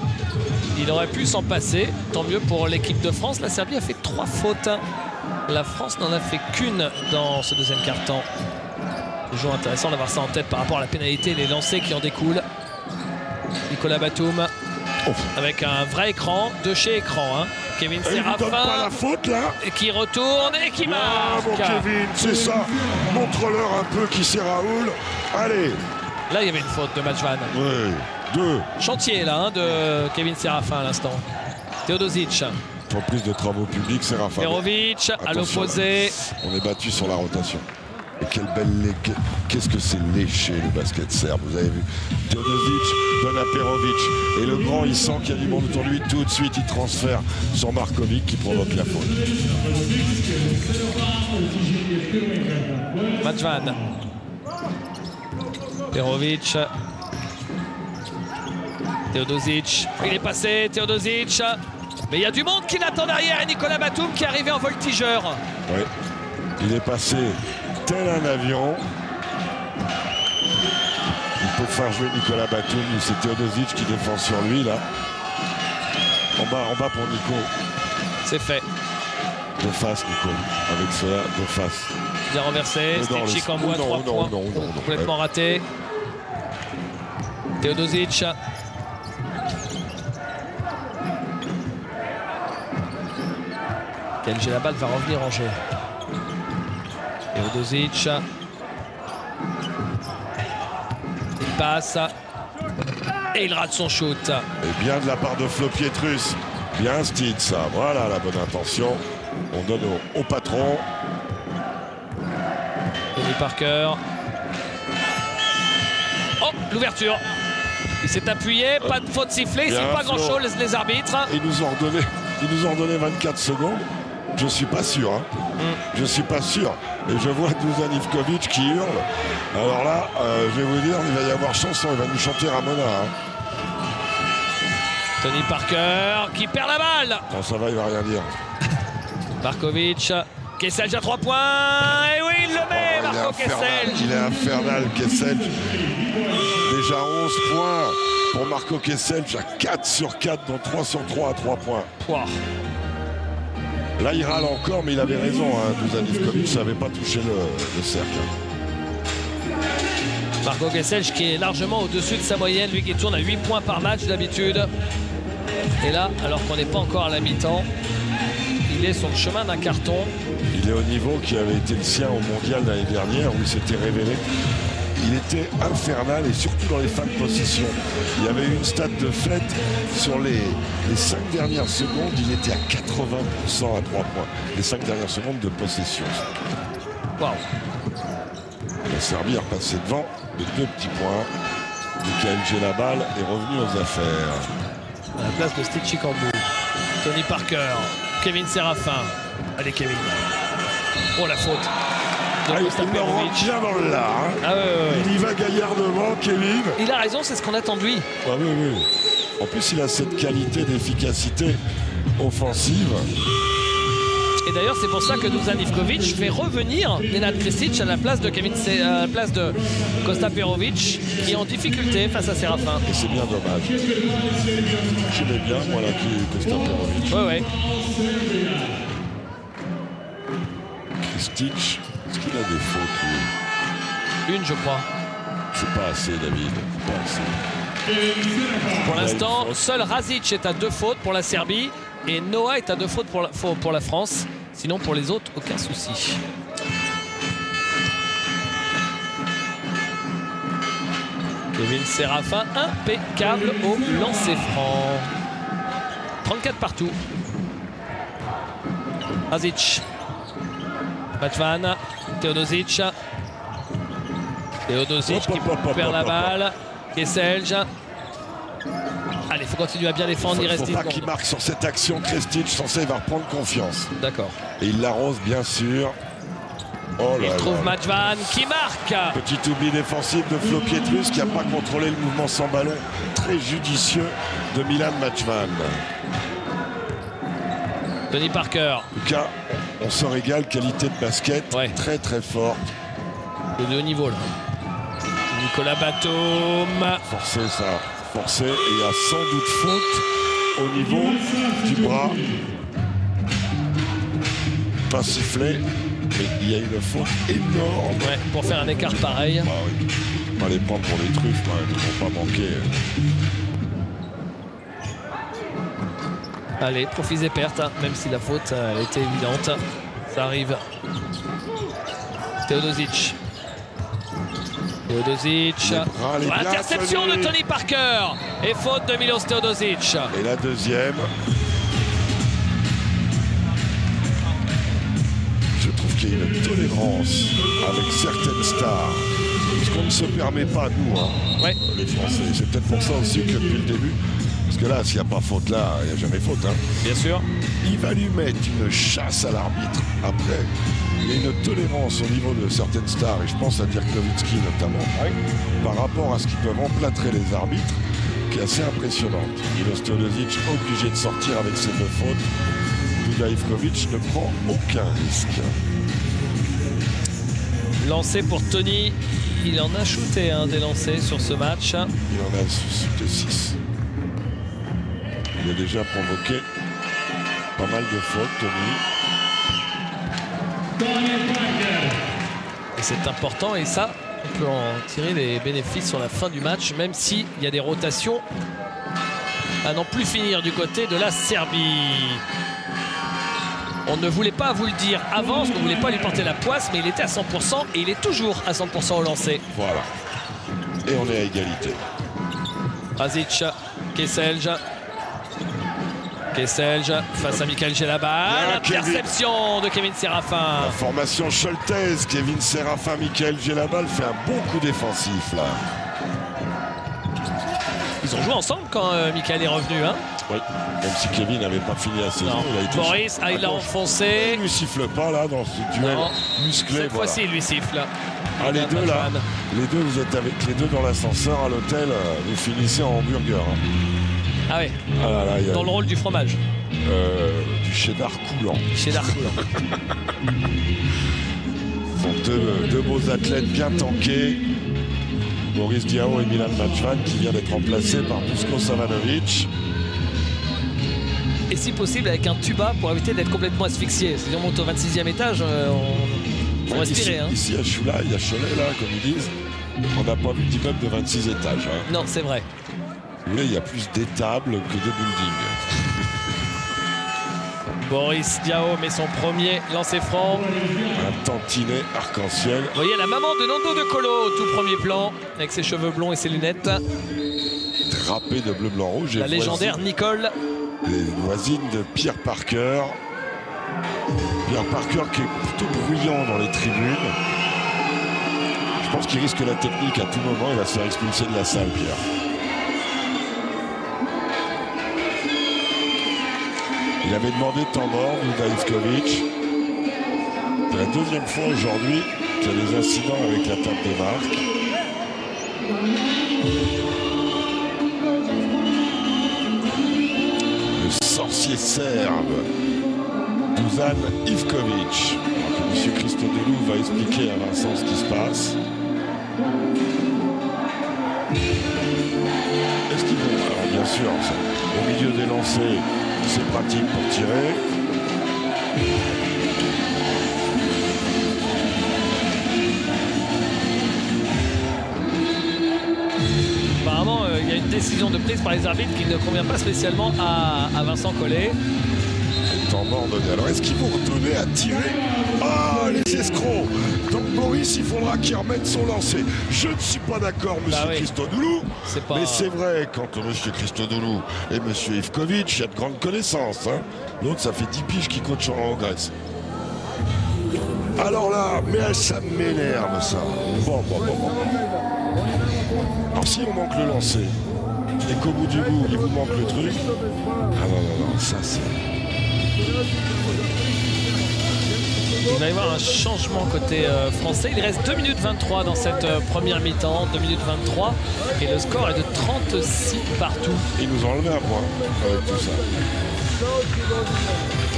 [SPEAKER 1] Il aurait pu s'en passer. Tant mieux pour l'équipe de France. La Serbie a fait 3 fautes. La France n'en a fait qu'une dans ce deuxième quart-temps. Toujours intéressant d'avoir ça en tête par rapport à la pénalité et les lancers qui en découlent. Nicolas Batum. Avec un vrai écran, de chez écran. Hein. Kevin
[SPEAKER 2] Séraphin. Il ne donne pas la faute là.
[SPEAKER 1] Qui retourne et qui marque.
[SPEAKER 2] Bon Kevin, c'est ça. Montre-leur un peu qui c'est Raoul. Allez.
[SPEAKER 1] Là, il y avait une faute de Majvan.
[SPEAKER 2] Oui, 2.
[SPEAKER 1] Chantier là hein, de Kevin Séraphin à l'instant. Teodosic.
[SPEAKER 2] Pour plus de travaux publics, Séraphin.
[SPEAKER 1] Perovic à l'opposé.
[SPEAKER 2] On est battu sur la rotation. Et quelle belle... Qu'est-ce que c'est léché le basket serbe, vous avez vu. Teodosic donne à Perovic. Et le grand, il sent qu'il y a du monde autour de lui. Tout de suite, il transfère sur Markovic qui provoque la faute.
[SPEAKER 1] Majvan. Perovic. Teodosic. Il est passé, Teodosic. Mais il y a du monde qui l'attend derrière. Et Nicolas Batum qui est arrivé en voltigeur.
[SPEAKER 2] Oui. Il est passé tel un avion. Il peut faire jouer Nicolas Batum. C'est Teodosic qui défend sur lui là. En bas pour Nico.
[SPEAKER 1] C'est fait.
[SPEAKER 2] De face Nico. Avec cela, de face.
[SPEAKER 1] Bien renversé. Stichik en bois, 3 points. Complètement raté. Teodosic. La balle va revenir en jeu. Teodosic. Il passe. Et il rate son shoot.
[SPEAKER 2] Et bien de la part de Flo Pietrus. Bien Steed ça. Voilà la bonne intention. On donne au patron.
[SPEAKER 1] Tony Parker. Oh, l'ouverture. Il s'est appuyé. Pas de faute sifflée. C'est pas grand-chose les arbitres.
[SPEAKER 2] Ils nous ont redonné 24 secondes. Je suis pas sûr. Hein. Je suis pas sûr. Et je vois Dusan Ivkovic qui hurle. Alors là, je vais vous dire, il va y avoir chanson. Il va nous chanter Ramona. Hein.
[SPEAKER 1] Tony Parker qui perd la balle.
[SPEAKER 2] Non, ça va, il va rien dire.
[SPEAKER 1] Markovic. Kesselj à 3 points. Et oui, il le met, Marco Kesselj.
[SPEAKER 2] Il est infernal, Kesselj. Déjà 11 points pour Marco Kesselj à 4 sur 4, dont 3 sur 3 à 3 points.
[SPEAKER 1] Wow.
[SPEAKER 2] Là, il râle encore, mais il avait raison. Hein. Dusan Ivkovic n'avait pas touché le cercle.
[SPEAKER 1] Marco Kesselj qui est largement au-dessus de sa moyenne, lui qui tourne à 8 points par match d'habitude. Et là, alors qu'on n'est pas encore à la mi-temps, il est sur le chemin d'un carton.
[SPEAKER 2] Il est au niveau qui avait été le sien au mondial l'année dernière, où il s'était révélé. Il était infernal et surtout dans les fins de possession. Il y avait eu une stat de fête sur les 5 dernières secondes. Il était à 80% à 3 points. Les 5 dernières secondes de possession.
[SPEAKER 1] Waouh.
[SPEAKER 2] La Serbie a repassé devant de 2 petits points. Michael Gelabal est revenu aux affaires.
[SPEAKER 1] À la place de Stichik en bout. Tony Parker. Kevin Séraphin. Allez Kevin. Oh la faute.
[SPEAKER 2] Il rentre bien dans le lard. Hein.
[SPEAKER 1] Ah ouais.
[SPEAKER 2] Il y va gaillardement, Kevin.
[SPEAKER 1] Il a raison, c'est ce qu'on attend de lui.
[SPEAKER 2] Ah oui. En plus, il a cette qualité d'efficacité offensive.
[SPEAKER 1] Et d'ailleurs, c'est pour ça que Dusan Ivkovic fait revenir Nenad Krstić à la place de Kosta Perovic, qui est en difficulté face à Séraphin.
[SPEAKER 2] Et c'est bien dommage. J'aimais bien, moi, là, Kosta Perovic.
[SPEAKER 1] Ouais.
[SPEAKER 2] Krstić, est-ce qu'il a des fautes, lui?
[SPEAKER 1] Une, je crois.
[SPEAKER 2] C'est pas assez, David. Pas assez.
[SPEAKER 1] Pour l'instant, seul Razic est à 2 fautes pour la Serbie. Et Noah est à 2 fautes pour la France. Sinon, pour les autres, aucun souci. Kevin Séraphin, impeccable au lancer franc. 34 partout. Azic. Majvan. Teodosic. Teodosic qui perd la balle. Kesselj. Allez, il faut continuer à bien défendre. Il reste 10
[SPEAKER 2] secondes.
[SPEAKER 1] secondes.
[SPEAKER 2] Qu'il marque sur cette action. Krstić, censé va reprendre confiance.
[SPEAKER 1] D'accord.
[SPEAKER 2] Et il l'arrose, bien sûr. Oh là
[SPEAKER 1] il
[SPEAKER 2] là.
[SPEAKER 1] trouve Majvan qui marque.
[SPEAKER 2] Petit oubli défensif de Flo Pietrus qui n'a pas contrôlé le mouvement sans ballon. Très judicieux de Milan Majvan.
[SPEAKER 1] Tony Parker.
[SPEAKER 2] En tout cas, on se régale. Qualité de basket très très forte.
[SPEAKER 1] De haut niveau là. Nicolas Batum.
[SPEAKER 2] Forcé ça. Forcé. Et il y a sans doute faute au niveau du bras. Pas sifflé. Mais il y a une faute énorme.
[SPEAKER 1] Ouais, pour faire un écart pareil.
[SPEAKER 2] Ah oui. On va les prendre pour les truffes, ils ne vont pas manquer.
[SPEAKER 1] Allez, profitez perte, hein, même si la faute était évidente. Ça arrive. Teodosic. Teodosic. Interception de Tony Parker. Et faute de Milos Teodosic.
[SPEAKER 2] Et la deuxième. Je trouve qu'il y a une tolérance avec certaines stars. Ce qu'on ne se permet pas, nous, hein, les Français. C'est peut-être pour ça aussi que depuis le début, parce que là, s'il n'y a pas faute là, il n'y a jamais faute. Hein.
[SPEAKER 1] Bien sûr.
[SPEAKER 2] Il va lui mettre une chasse à l'arbitre après. Il y a une tolérance au niveau de certaines stars, et je pense à Dirk Nowitzki notamment, par rapport à ce qu'ils peuvent emplâtrer les arbitres, qui est assez impressionnante. Milos Teodosic obligé de sortir avec ses 2 fautes. Duda Ivkovic ne prend aucun risque.
[SPEAKER 1] Lancé pour Tony. Il en a shooté des lancers sur ce match.
[SPEAKER 2] Il en a shooté 6. Il a déjà provoqué pas mal de fautes, Tony.
[SPEAKER 1] Et c'est important, et ça, on peut en tirer les bénéfices sur la fin du match, même s'il y a des rotations à n'en plus finir du côté de la Serbie. On ne voulait pas vous le dire avant, parce qu'on ne voulait pas lui porter la poisse, mais il était à 100% et il est toujours à 100% au lancer.
[SPEAKER 2] Voilà. Et on est à égalité.
[SPEAKER 1] Azic, Kesselj. Kesselj face à Michael Gelabal. Interception de Kevin Séraphin.
[SPEAKER 2] La formation Scholtez, Kevin Séraphin, Michael Gelabal fait un bon coup défensif là.
[SPEAKER 1] Ils ont joué ensemble quand Michael est revenu. Hein.
[SPEAKER 2] Oui, même si Kevin n'avait pas fini la saison.
[SPEAKER 1] Il a été Boris, il a enfoncé.
[SPEAKER 2] Il lui siffle pas là dans ce duel musclé.
[SPEAKER 1] Cette fois-ci, il lui siffle.
[SPEAKER 2] Ah, les deux là, les deux, vous êtes avec les deux dans l'ascenseur à l'hôtel, vous finissez en hamburger. Hein.
[SPEAKER 1] Ah oui,
[SPEAKER 2] ah là,
[SPEAKER 1] dans le rôle du fromage.
[SPEAKER 2] Du cheddar coulant.
[SPEAKER 1] Cheddar coulant.
[SPEAKER 2] Ce sont deux beaux athlètes bien tankés. Boris Diaw et Milan Majvan qui vient d'être remplacé par Duško Savanović.
[SPEAKER 1] Et si possible avec un tuba pour éviter d'être complètement asphyxié. Si on monte au 26e étage, on faut respirer.
[SPEAKER 2] Ici à Choula, il y a Cholet là, comme ils disent. On n'a pas vu d'immeuble de 26 étages. Hein.
[SPEAKER 1] Non, c'est vrai.
[SPEAKER 2] Vous voulez, il y a plus d'étables que de buildings.
[SPEAKER 1] Boris Diaw met son premier lancer franc.
[SPEAKER 2] Un tantinet arc-en-ciel.
[SPEAKER 1] Vous voyez la maman de Nando De Colo au tout premier plan, avec ses cheveux blonds et ses lunettes.
[SPEAKER 2] Drapé de bleu, blanc, rouge.
[SPEAKER 1] La légendaire Nicole.
[SPEAKER 2] Les voisines de Pierre Parker. Pierre Parker qui est plutôt bruyant dans les tribunes. Je pense qu'il risque la technique à tout moment. Il va se faire expulser de la salle, Pierre. Il avait demandé temps mort, Duda Ivkovic. C'est la deuxième fois aujourd'hui qu'il y a des incidents avec la table des marques. Le sorcier serbe, Dusan Ivkovic. M. Christodoulou va expliquer à Vincent ce qui se passe. Est-ce qu'ils vont? Alors bien sûr, au milieu des lancers, c'est pratique pour tirer.
[SPEAKER 1] Apparemment, il y a une décision de prise par les arbitres qui ne convient pas spécialement à Vincent Collet.
[SPEAKER 2] temps mort donné. Alors est-ce qu'ils vont retourner à tirer? Ah, les escrocs! Donc Boris, il faudra qu'il remette son lancer. Je ne suis pas d'accord, monsieur Christodoulou. Mais c'est vrai, quand monsieur Christodoulou et monsieur Ivkovic, il y a de grandes connaissances. Hein. L'autre, ça fait 10 piges qu'il coach en Grèce. Alors là, mais ça m'énerve, ça. Bon. Alors si on manque le lancer, et qu'au bout du bout, il vous manque le truc. Ah non, ça c'est...
[SPEAKER 1] Il va y avoir un changement côté français. Il reste 2 minutes 23 dans cette première mi-temps, 2 minutes 23. Et le score est de 36 partout.
[SPEAKER 2] Ils nous ont enlevé un point avec tout ça.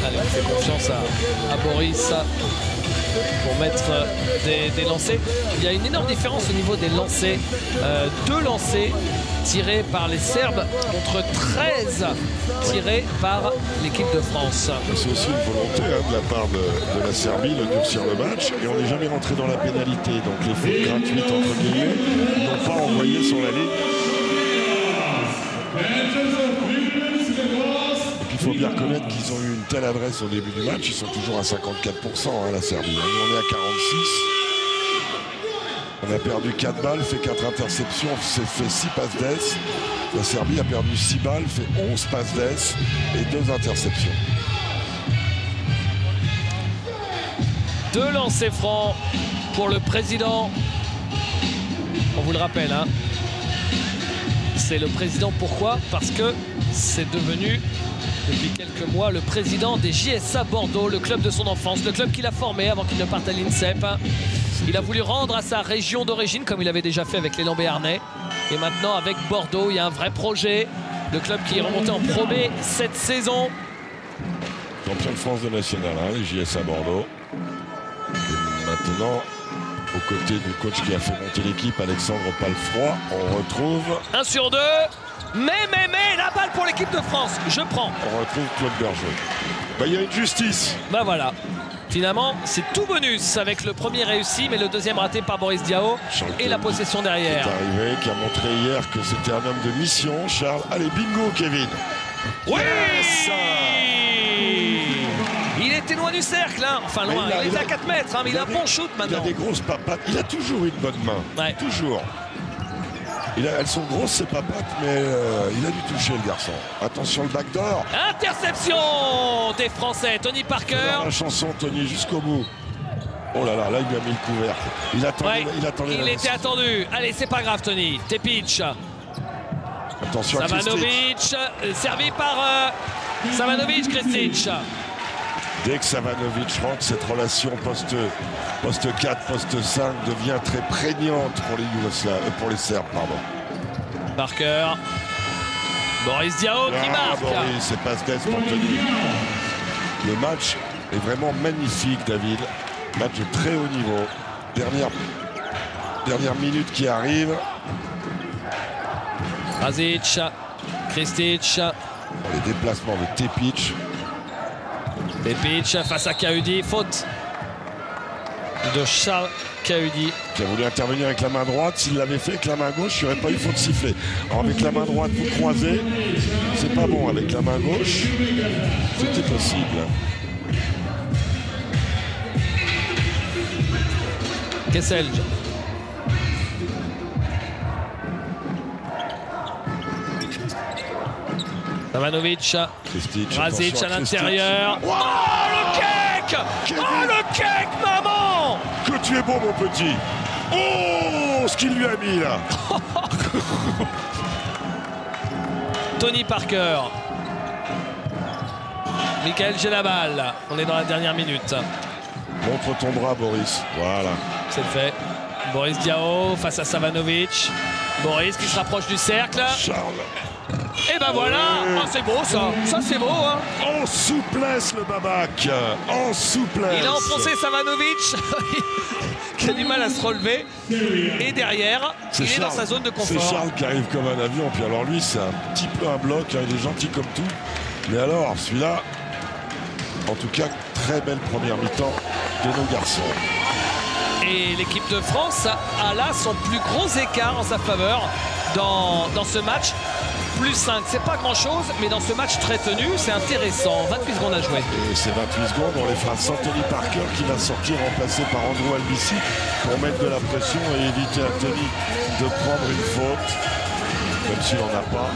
[SPEAKER 1] Allez, on fait confiance à Boris pour mettre des lancers. Il y a une énorme différence au niveau des lancers. 2 lancers tirés par les Serbes contre 13 tirés par l'équipe de France.
[SPEAKER 2] C'est aussi une volonté de la part de la Serbie de durcir le match. Et on n'est jamais rentré dans la pénalité. Donc les fautes gratuites, entre guillemets, n'ont pas envoyé sur la ligne. Il faut bien reconnaître qu'ils ont eu une telle adresse au début du match. Ils sont toujours à 54%, la Serbie. On est à 46. On a perdu 4 balles, fait 4 interceptions, fait 6 passes d'ess. La Serbie a perdu 6 balles, fait 11 passes d'ess et 2 interceptions.
[SPEAKER 1] 2 lancers francs pour le président. On vous le rappelle, hein. C'est le président, pourquoi? Parce que c'est devenu depuis quelques mois le président des JSA Bordeaux, le club de son enfance, le club qu'il a formé avant qu'il ne parte à l'INSEP. Il a voulu rendre à sa région d'origine, comme il avait déjà fait avec l'élan béarnais. Et maintenant, avec Bordeaux, il y a un vrai projet. Le club qui est remonté en Pro B cette saison.
[SPEAKER 2] Champion de France de national, les JSA Bordeaux. Et maintenant, aux côtés du coach qui a fait monter l'équipe, Alexandre Palfroy, on retrouve...
[SPEAKER 1] 1 sur 2. Mais, la balle pour l'équipe de France. Je prends.
[SPEAKER 2] On retrouve Claude Berger. Il y a une justice.
[SPEAKER 1] Voilà. Finalement, c'est tout bonus avec le premier réussi, mais le deuxième raté par Boris Diaw. Et la possession derrière.
[SPEAKER 2] Qui est arrivé, qui a montré hier que c'était un homme de mission, Charles. Allez, bingo, Kevin.
[SPEAKER 1] Oui, il était loin du cercle, hein. Enfin loin, il était à 4 mètres, hein, mais il a un bon shoot maintenant.
[SPEAKER 2] Il a des grosses papates, il a toujours une bonne main. Toujours. Elles sont grosses ces papates, mais il a dû toucher le garçon. Attention le backdoor.
[SPEAKER 1] Interception des Français, Tony Parker.
[SPEAKER 2] La chanson Tony jusqu'au bout. Oh là, il lui a mis le couvercle. Il attendait.
[SPEAKER 1] Il était attendu. Allez, c'est pas grave Tony. Tepic.
[SPEAKER 2] Attention à
[SPEAKER 1] Savanovic, servi par Savanovic, Kristic.
[SPEAKER 2] Dès que Savanovic rentre, cette relation poste 4, poste 5 devient très prégnante pour les Serbes.
[SPEAKER 1] Parker. Boris Diaw qui marque.
[SPEAKER 2] Boris, c'est passe d'ess pour Tony. Le match est vraiment magnifique, David. Match de très haut niveau. Dernière minute qui arrive.
[SPEAKER 1] Razic, Kristic.
[SPEAKER 2] Les déplacements de Tepic.
[SPEAKER 1] Tepic face à Kaudi, faute de Charles Kaudi.
[SPEAKER 2] Qui a voulu intervenir avec la main droite. S'il l'avait fait avec la main gauche, il n'y aurait pas eu faute sifflée. Alors avec la main droite, vous croisez, c'est pas bon. Avec la main gauche, c'était possible.
[SPEAKER 1] Kessel. Savanovic, Razic à l'intérieur. Oh le cake! Oh le cake, maman!
[SPEAKER 2] Que tu es beau mon petit! Oh ce qu'il lui a mis là!
[SPEAKER 1] Tony Parker. Michael Gelabal. On est dans la dernière minute.
[SPEAKER 2] Montre ton bras Boris. Voilà.
[SPEAKER 1] C'est fait. Boris Diaw face à Savanovic. Boris qui se rapproche du cercle.
[SPEAKER 2] Charles.
[SPEAKER 1] Et ben voilà, c'est beau ça, c'est beau hein.
[SPEAKER 2] En souplesse le Babac, en souplesse.
[SPEAKER 1] Il a enfoncé Savanovic qui a du mal à se relever. Et derrière, il est dans sa zone de confort.
[SPEAKER 2] C'est Charles qui arrive comme un avion, puis alors lui c'est un petit peu un bloc, il est gentil comme tout. Mais alors celui-là, en tout cas, très belle première mi-temps de nos garçons.
[SPEAKER 1] Et l'équipe de France a là son plus gros écart en sa faveur dans ce match. Plus 5, c'est pas grand chose, mais dans ce match très tenu, c'est intéressant. 28 secondes à jouer.
[SPEAKER 2] Et c'est 28 secondes, on les fera sans Tony Parker qui va sortir remplacé par Andrew Albici pour mettre de la pression et éviter à Tony de prendre une faute. Même s'il n'en a pas.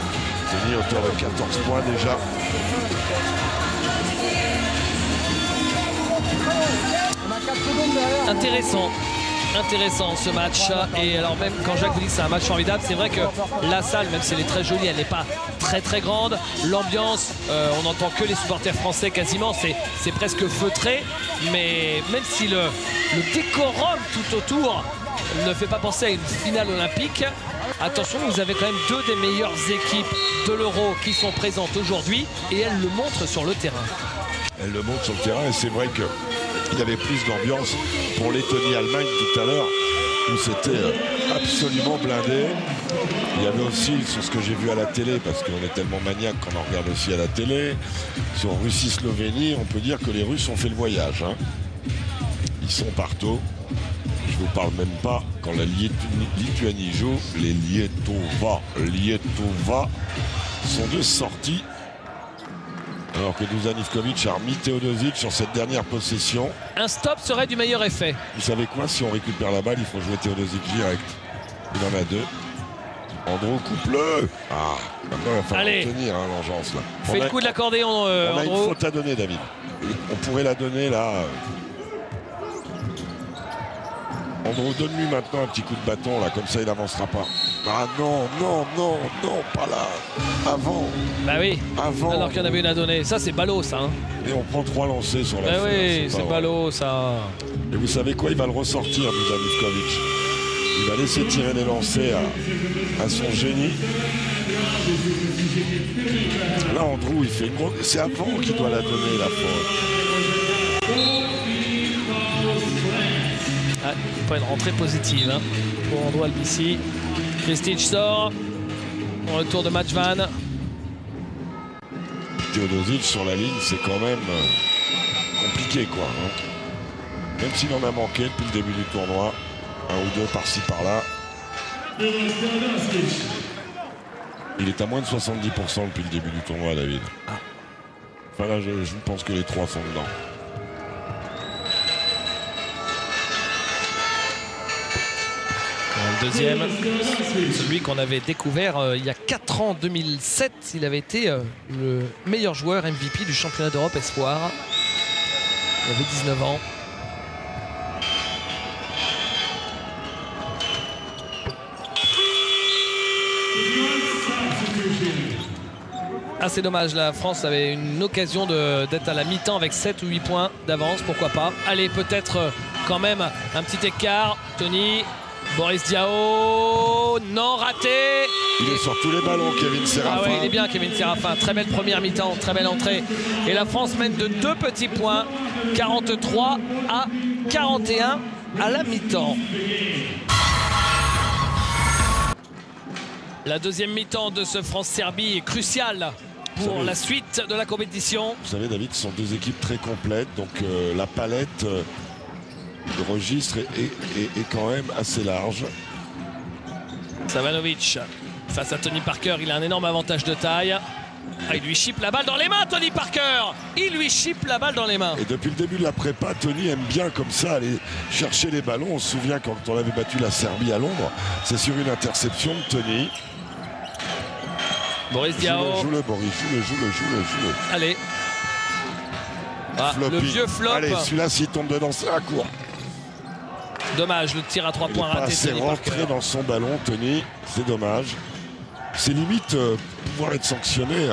[SPEAKER 2] Tony auteur de 14 points déjà. Intéressant ce match. Et alors même quand Jacques vous dit que c'est un match formidable, c'est vrai que la salle, même si elle est très jolie, elle n'est pas très grande. L'ambiance, on n'entend que les supporters français quasiment, c'est presque feutré. Mais même si le décorum tout autour ne fait pas penser à une finale olympique, attention, vous avez quand même deux des meilleures équipes de l'Euro qui sont présentes aujourd'hui et elles le montrent sur le terrain. Elles le montrent sur le terrain et c'est vrai que il y avait plus d'ambiance pour Lettonie-Allemagne tout à l'heure où c'était absolument blindé. Il y avait aussi, sur ce que j'ai vu à la télé, parce qu'on est tellement maniaque qu'on en regarde aussi à la télé, sur Russie-Slovénie, on peut dire que les Russes ont fait le voyage. Hein. Ils sont partout. Je ne vous parle même pas quand la Lituanie joue. Les Lietuvas sont de sortie. Alors que Dusan Ivkovic a remis Teodosic sur cette dernière possession.
[SPEAKER 1] Un stop serait du meilleur effet.
[SPEAKER 2] Vous savez quoi? Si on récupère la balle, il faut jouer Teodosic direct. Il en a deux. Andrew, coupe-le. Ah, maintenant il va falloir tenir l'engeance là.
[SPEAKER 1] Fais le coup de l'accordéon,
[SPEAKER 2] on a une
[SPEAKER 1] Andrew.
[SPEAKER 2] faute à donner, David. On pourrait la donner là. Andrew, donne-lui maintenant un petit coup de bâton là, comme ça il n'avancera pas. Ah non, pas là. Avant.
[SPEAKER 1] Bah oui.
[SPEAKER 2] Avant.
[SPEAKER 1] Alors qu'il y en avait une à donner. Ça c'est ballot ça. Hein.
[SPEAKER 2] Et on prend 3 lancers sur la fin.
[SPEAKER 1] Oui, c'est ballot ça.
[SPEAKER 2] Et vous savez quoi? Il va le ressortir, Dusan Ivkovic. Il va laisser tirer les lancers à son génie. Là, Andrew, il fait une grosse... C'est avant qu'il doit la donner, la faute.
[SPEAKER 1] Ah, pas une rentrée positive hein, pour Andrew Albici. Krstić sort. Pour le tour de Matchvan.
[SPEAKER 2] Teodosic sur la ligne, c'est quand même compliqué, quoi. Hein. Même s'il en a manqué depuis le début du tournoi. Un ou deux par-ci par-là. Il est à moins de 70% depuis le début du tournoi, David. Enfin là, je pense que les 3 sont dedans.
[SPEAKER 1] Le deuxième, celui qu'on avait découvert il y a 4 ans, 2007. Il avait été le meilleur joueur MVP du championnat d'Europe Espoir. Il avait 19 ans. Ah, c'est dommage, la France avait une occasion d'être à la mi-temps avec 7 ou 8 points d'avance, pourquoi pas. Allez, peut-être quand même un petit écart. Tony, Boris Diaw, non, raté.
[SPEAKER 2] Il est sur tous les ballons, Kevin Séraphin.
[SPEAKER 1] Ah ouais, il est bien, Kevin Séraphin. Très belle première mi-temps, très belle entrée. Et la France mène de 2 petits points, 43 à 41 à la mi-temps. La deuxième mi-temps de ce France-Serbie est cruciale pour la suite de la compétition.
[SPEAKER 2] Vous savez, David, ce sont deux équipes très complètes, donc la palette de registre est quand même assez large.
[SPEAKER 1] Savanovic face à Tony Parker, il a un énorme avantage de taille. Ah, il lui chipe la balle dans les mains, Tony Parker. Il lui chipe la balle dans les mains.
[SPEAKER 2] Et depuis le début de la prépa, Tony aime bien comme ça aller chercher les ballons. On se souvient quand on avait battu la Serbie à Londres, c'est sur une interception de Tony.
[SPEAKER 1] Boris Diaw.
[SPEAKER 2] Joue-le, Boris, joue-le.
[SPEAKER 1] Allez. Ah, le vieux flop.
[SPEAKER 2] Allez, celui-là, s'il tombe dedans, c'est à court.
[SPEAKER 1] Dommage, le tir à 3 points raté.
[SPEAKER 2] C'est rentré dans son ballon, Tony. C'est dommage. C'est limite pouvoir être sanctionné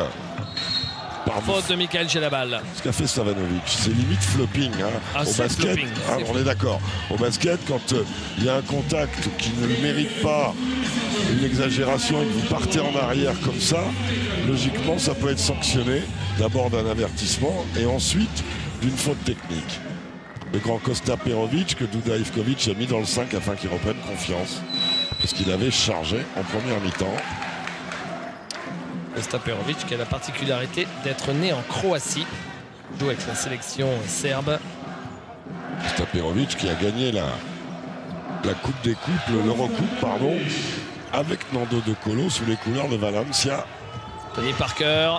[SPEAKER 2] par
[SPEAKER 1] faute de Michael Gelabal.
[SPEAKER 2] Ce qu'a fait Savanovic, c'est limite flopping. Hein. Au basket, on est d'accord. Au basket, quand il y a un contact qui ne le mérite pas, une exagération et que vous partez en arrière comme ça, logiquement, ça peut être sanctionné. D'abord d'un avertissement et ensuite d'une faute technique. Le grand Kosta Perovic que Duda Ivkovic a mis dans le 5 afin qu'il reprenne confiance. Parce qu'il avait chargé en première mi-temps.
[SPEAKER 1] Kosta Perovic qui a la particularité d'être né en Croatie. Joue avec la sélection serbe.
[SPEAKER 2] Kosta Perovic qui a gagné la Coupe des Coupes, l'Eurocoupe, pardon, avec Nando De Colo sous les couleurs de Valencia.
[SPEAKER 1] Tony Parker.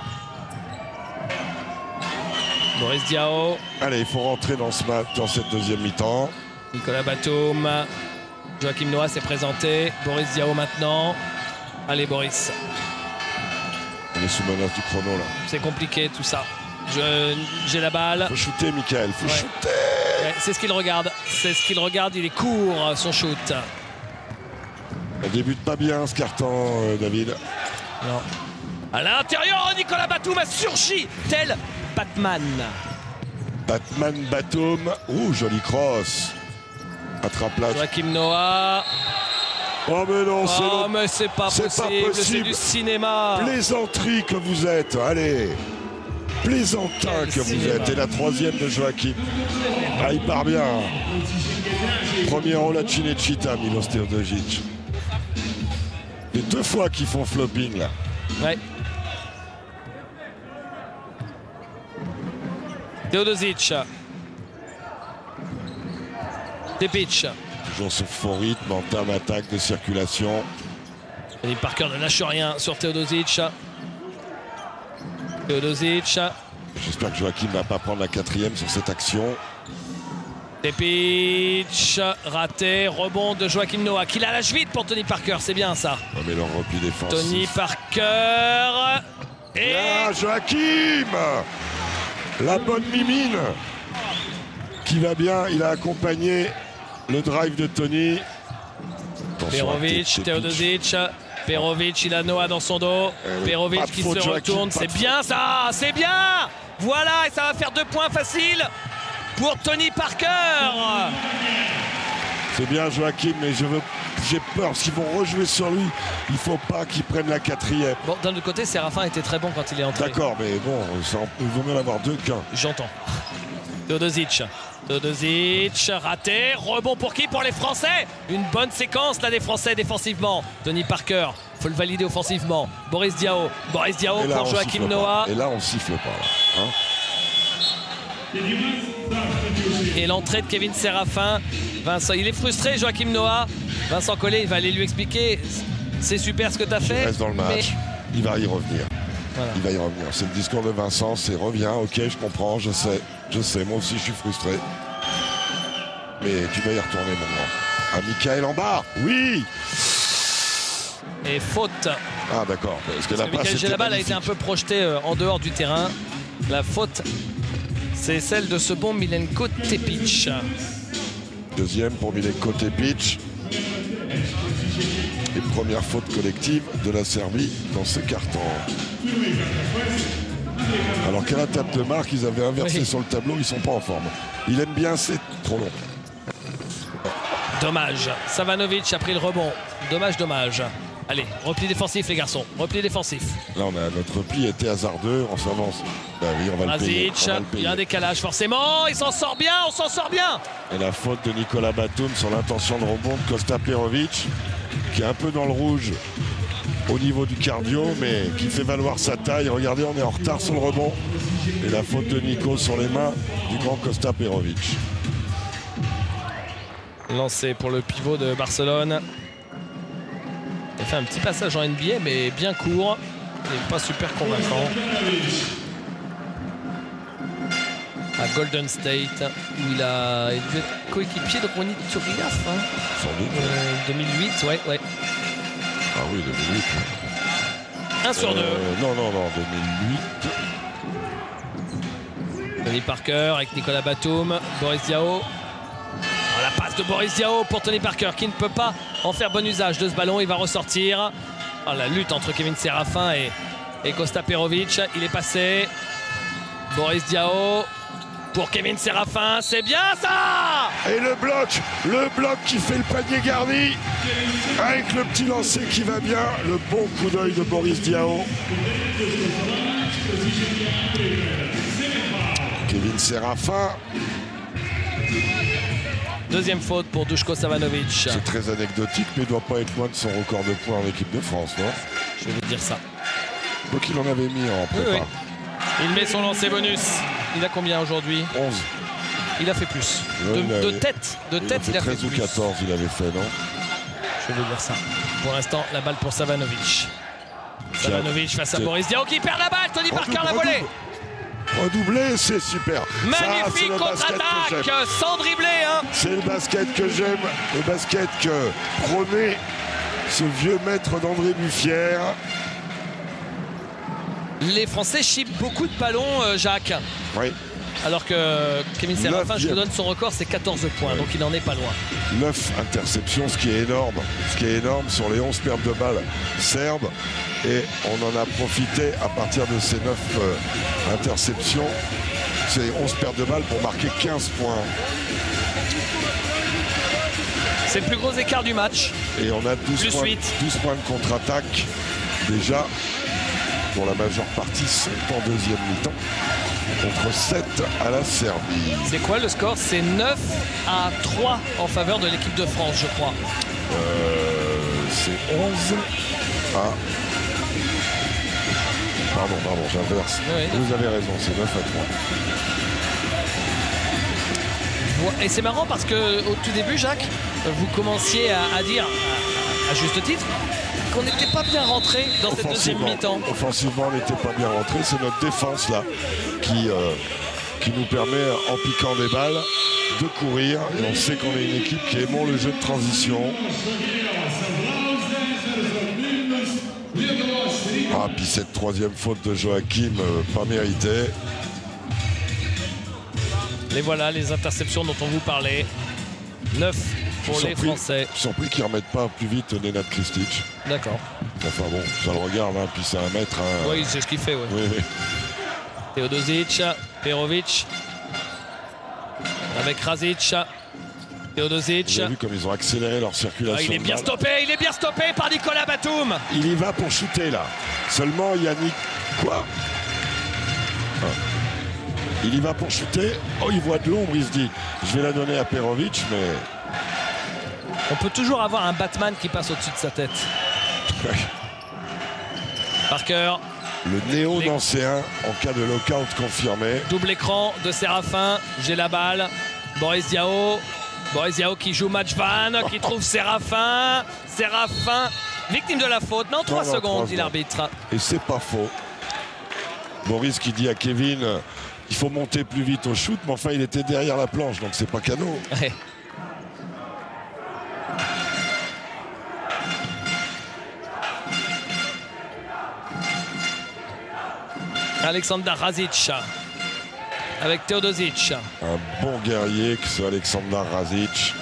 [SPEAKER 1] Boris Diaw.
[SPEAKER 2] Allez, il faut rentrer dans ce match, dans cette deuxième mi-temps.
[SPEAKER 1] Nicolas Batum. Joachim Noah s'est présenté. Boris Diaw maintenant. Allez Boris.
[SPEAKER 2] On est sous menace du chrono là.
[SPEAKER 1] C'est compliqué tout ça. J'ai la balle.
[SPEAKER 2] Faut shooter, Michael, faut shooter.
[SPEAKER 1] Ouais, c'est ce qu'il regarde. C'est ce qu'il regarde. Il est court, son shoot.
[SPEAKER 2] On débute pas bien ce carton, David.
[SPEAKER 1] Non. À l'intérieur, Nicolas Batum a surgi tel Batman.
[SPEAKER 2] Batman Batum. Ouh, joli cross. Attrape-la.
[SPEAKER 1] Joachim Noah.
[SPEAKER 2] Oh mais non,
[SPEAKER 1] c'est pas possible. C'est du cinéma.
[SPEAKER 2] Plaisanterie que vous êtes. Allez. Plaisantin que vous êtes. Et la troisième de Joachim. Ah, il part bien. Premier rôle à Cinecittà, Milos Teodosic. Les deux fois qu'ils font flopping là.
[SPEAKER 1] Ouais. Teodosic. Tepic.
[SPEAKER 2] Toujours ce faux rythme en termes d'attaque, de circulation.
[SPEAKER 1] Tony Parker ne lâche rien sur Teodosic. Teodosic.
[SPEAKER 2] J'espère que Joachim ne va pas prendre la quatrième sur cette action.
[SPEAKER 1] Tepic, raté, rebond de Joachim Noah qui la lâche vite pour Tony Parker, c'est bien ça.
[SPEAKER 2] Oh, mais leur repli défensif.
[SPEAKER 1] Tony Parker et
[SPEAKER 2] là, Joachim, la bonne mimine qui va bien, il a accompagné le drive de Tony.
[SPEAKER 1] Perovic, Teodosic. Perovic, il a Noah dans son dos. Perovic qui se retourne, c'est bien ça, c'est bien. Voilà, et ça va faire 2 points faciles pour Tony Parker.
[SPEAKER 2] C'est bien Joachim, mais j'ai peur parce qu'ils vont rejouer sur lui. Il ne faut pas qu'ils prennent la quatrième.
[SPEAKER 1] Bon, d'un autre côté, Séraphin était très bon quand il est entré.
[SPEAKER 2] D'accord, mais bon, il vaut mieux en avoir 2 qu'un.
[SPEAKER 1] J'entends. Teodosic. Teodosic, raté, rebond pour qui? Pour les Français. Une bonne séquence là des Français défensivement. Tony Parker, faut le valider offensivement. Boris Diaw pour Joachim Noah.
[SPEAKER 2] Et là on siffle pas là, hein.
[SPEAKER 1] Et l'entrée de Kevin Séraphin. Vincent, il est frustré Joachim Noah. Vincent Collet, il va aller lui expliquer. C'est super ce que tu as fait.
[SPEAKER 2] Il reste dans le match, il va y revenir. Voilà. Il va y revenir. C'est le discours de Vincent, c'est reviens, ok, je comprends, je sais, moi aussi je suis frustré. Mais tu vas y retourner mon grand. Ah, Michael en bas, oui.
[SPEAKER 1] Et faute.
[SPEAKER 2] Ah d'accord, parce que la passe
[SPEAKER 1] Michael Gelabal a été un peu projeté en dehors du terrain. La faute, c'est celle de ce bon Milenko Tepic.
[SPEAKER 2] Deuxième pour Milenko Tepic. Et première faute collective de la Serbie dans ce carton. Alors qu'à la table de marque, ils avaient inversé sur le tableau, ils sont pas en forme. Il aime bien, c'est trop long.
[SPEAKER 1] Dommage. Savanovic a pris le rebond. Dommage. Allez, repli défensif les garçons. Repli défensif.
[SPEAKER 2] Là, notre repli était hasardeux, on s'avance. Bah oui, on va le payer.
[SPEAKER 1] Il y a un décalage forcément. Il s'en sort bien, on s'en sort bien.
[SPEAKER 2] Et la faute de Nicolas Batum sur l'intention de rebond de Kosta Perovic, qui est un peu dans le rouge au niveau du cardio, mais qui fait valoir sa taille. Regardez, on est en retard sur le rebond. Et la faute de Nico sur les mains du grand Kosta Perovic.
[SPEAKER 1] Lancé pour le pivot de Barcelone. Il a fait un petit passage en NBA, mais bien court. Il n'est pas super convaincant. À Golden State, où il a dû être coéquipier de Ronny Turiaf. Hein.
[SPEAKER 2] Sans doute.
[SPEAKER 1] 2008, ouais.
[SPEAKER 2] Ah oui, 2008.
[SPEAKER 1] 1 sur 2.
[SPEAKER 2] Non, 2008.
[SPEAKER 1] Tony Parker avec Nicolas Batum, Boris Diaw. La passe de Boris Diaw pour Tony Parker qui ne peut pas en faire bon usage de ce ballon. Il va ressortir. La lutte entre Kevin Séraphin et Kosta Perovic. Il est passé. Boris Diaw pour Kevin Séraphin. C'est bien ça!
[SPEAKER 2] Et le bloc qui fait le panier garni. Avec le petit lancer qui va bien. Le bon coup d'œil de Boris Diaw. Kevin Séraphin.
[SPEAKER 1] Deuxième faute pour Duško Savanovic.
[SPEAKER 2] C'est très anecdotique, mais il ne doit pas être loin de son record de points en équipe de France, non?
[SPEAKER 1] Je vais vous dire ça.
[SPEAKER 2] Donc il en avait mis en prépa.
[SPEAKER 1] Oui. Il met son lancer bonus. Il a combien aujourd'hui?
[SPEAKER 2] 11.
[SPEAKER 1] Il a fait plus. De tête, il a fait
[SPEAKER 2] 13 ou
[SPEAKER 1] plus.
[SPEAKER 2] 14, il avait fait, non?
[SPEAKER 1] Je vais vous dire ça. Pour l'instant, la balle pour Savanovic. Stevanovic face à Boris Diaw qui perd la balle. Tony Parker la volée.
[SPEAKER 2] Redoublé, c'est super.
[SPEAKER 1] Magnifique contre-attaque sans dribbler. Hein.
[SPEAKER 2] C'est le basket que j'aime, le basket que prônait ce vieux maître d'André Buffière.
[SPEAKER 1] Les Français chipent beaucoup de ballons, Jacques.
[SPEAKER 2] Oui.
[SPEAKER 1] Alors que Kevin Serafin, je vous donne son record, c'est 14 points, donc il n'en est pas loin. 9
[SPEAKER 2] interceptions, ce qui est énorme. Ce qui est énorme sur les 11 pertes de balles serbes. Et on en a profité à partir de ces 9 interceptions, ces 11 pertes de balles pour marquer 15 points.
[SPEAKER 1] C'est le plus gros écart du match.
[SPEAKER 2] Et on a 12 points de contre-attaque déjà. Pour la majeure partie, sont en deuxième mi-temps. Contre 7 à la Serbie.
[SPEAKER 1] C'est quoi le score? C'est 9-3 en faveur de l'équipe de France, je crois.
[SPEAKER 2] C'est 11 à... Pardon, j'inverse. Oui. Vous avez raison, c'est 9-3.
[SPEAKER 1] Et c'est marrant parce qu'au tout début, Jacques, vous commenciez à dire, à juste titre, qu'on n'était pas bien rentré dans cette deuxième mi-temps.
[SPEAKER 2] Offensivement, on n'était pas bien rentré. C'est notre défense là qui nous permet, en piquant des balles, de courir. Et on sait qu'on est une équipe qui aime le jeu de transition. Ah, puis cette troisième faute de Joachim, pas méritée.
[SPEAKER 1] Et voilà les interceptions dont on vous parlait. 9 pour les Français.
[SPEAKER 2] Je suis surpris qu'ils ne remettent pas plus vite Nenad Kristic.
[SPEAKER 1] D'accord.
[SPEAKER 2] Enfin bon, ça le regarde, hein, puis c'est un maître. Hein.
[SPEAKER 1] Oui, c'est ce qu'il fait. Ouais.
[SPEAKER 2] Oui.
[SPEAKER 1] Teodosic, Perovic, avec Razic. Teodosic.
[SPEAKER 2] Vous avez vu comme ils ont accéléré leur circulation.
[SPEAKER 1] Il est bien stoppé par Nicolas Batum.
[SPEAKER 2] Il y va pour shooter là. Seulement Yannick. Quoi? Il y va pour shooter. Oh, il voit de l'ombre, il se dit je vais la donner à Perovic, mais...
[SPEAKER 1] On peut toujours avoir un Batman qui passe au-dessus de sa tête. Parker.
[SPEAKER 2] Le néo-nancéen en cas de lockout confirmé.
[SPEAKER 1] Double écran de Serafin. J'ai la balle. Boris Diaw. Boris Diaw qui joue match van, qui trouve Serafin. Serafin, victime de la faute. Non, 3 secondes, dit l'arbitre.
[SPEAKER 2] Et c'est pas faux. Boris qui dit à Kevin, il faut monter plus vite au shoot, mais enfin il était derrière la planche, donc c'est pas cadeau.
[SPEAKER 1] Ouais. Alexander Razic avec Teodosic.
[SPEAKER 2] Un bon guerrier que ce Alexander Razic.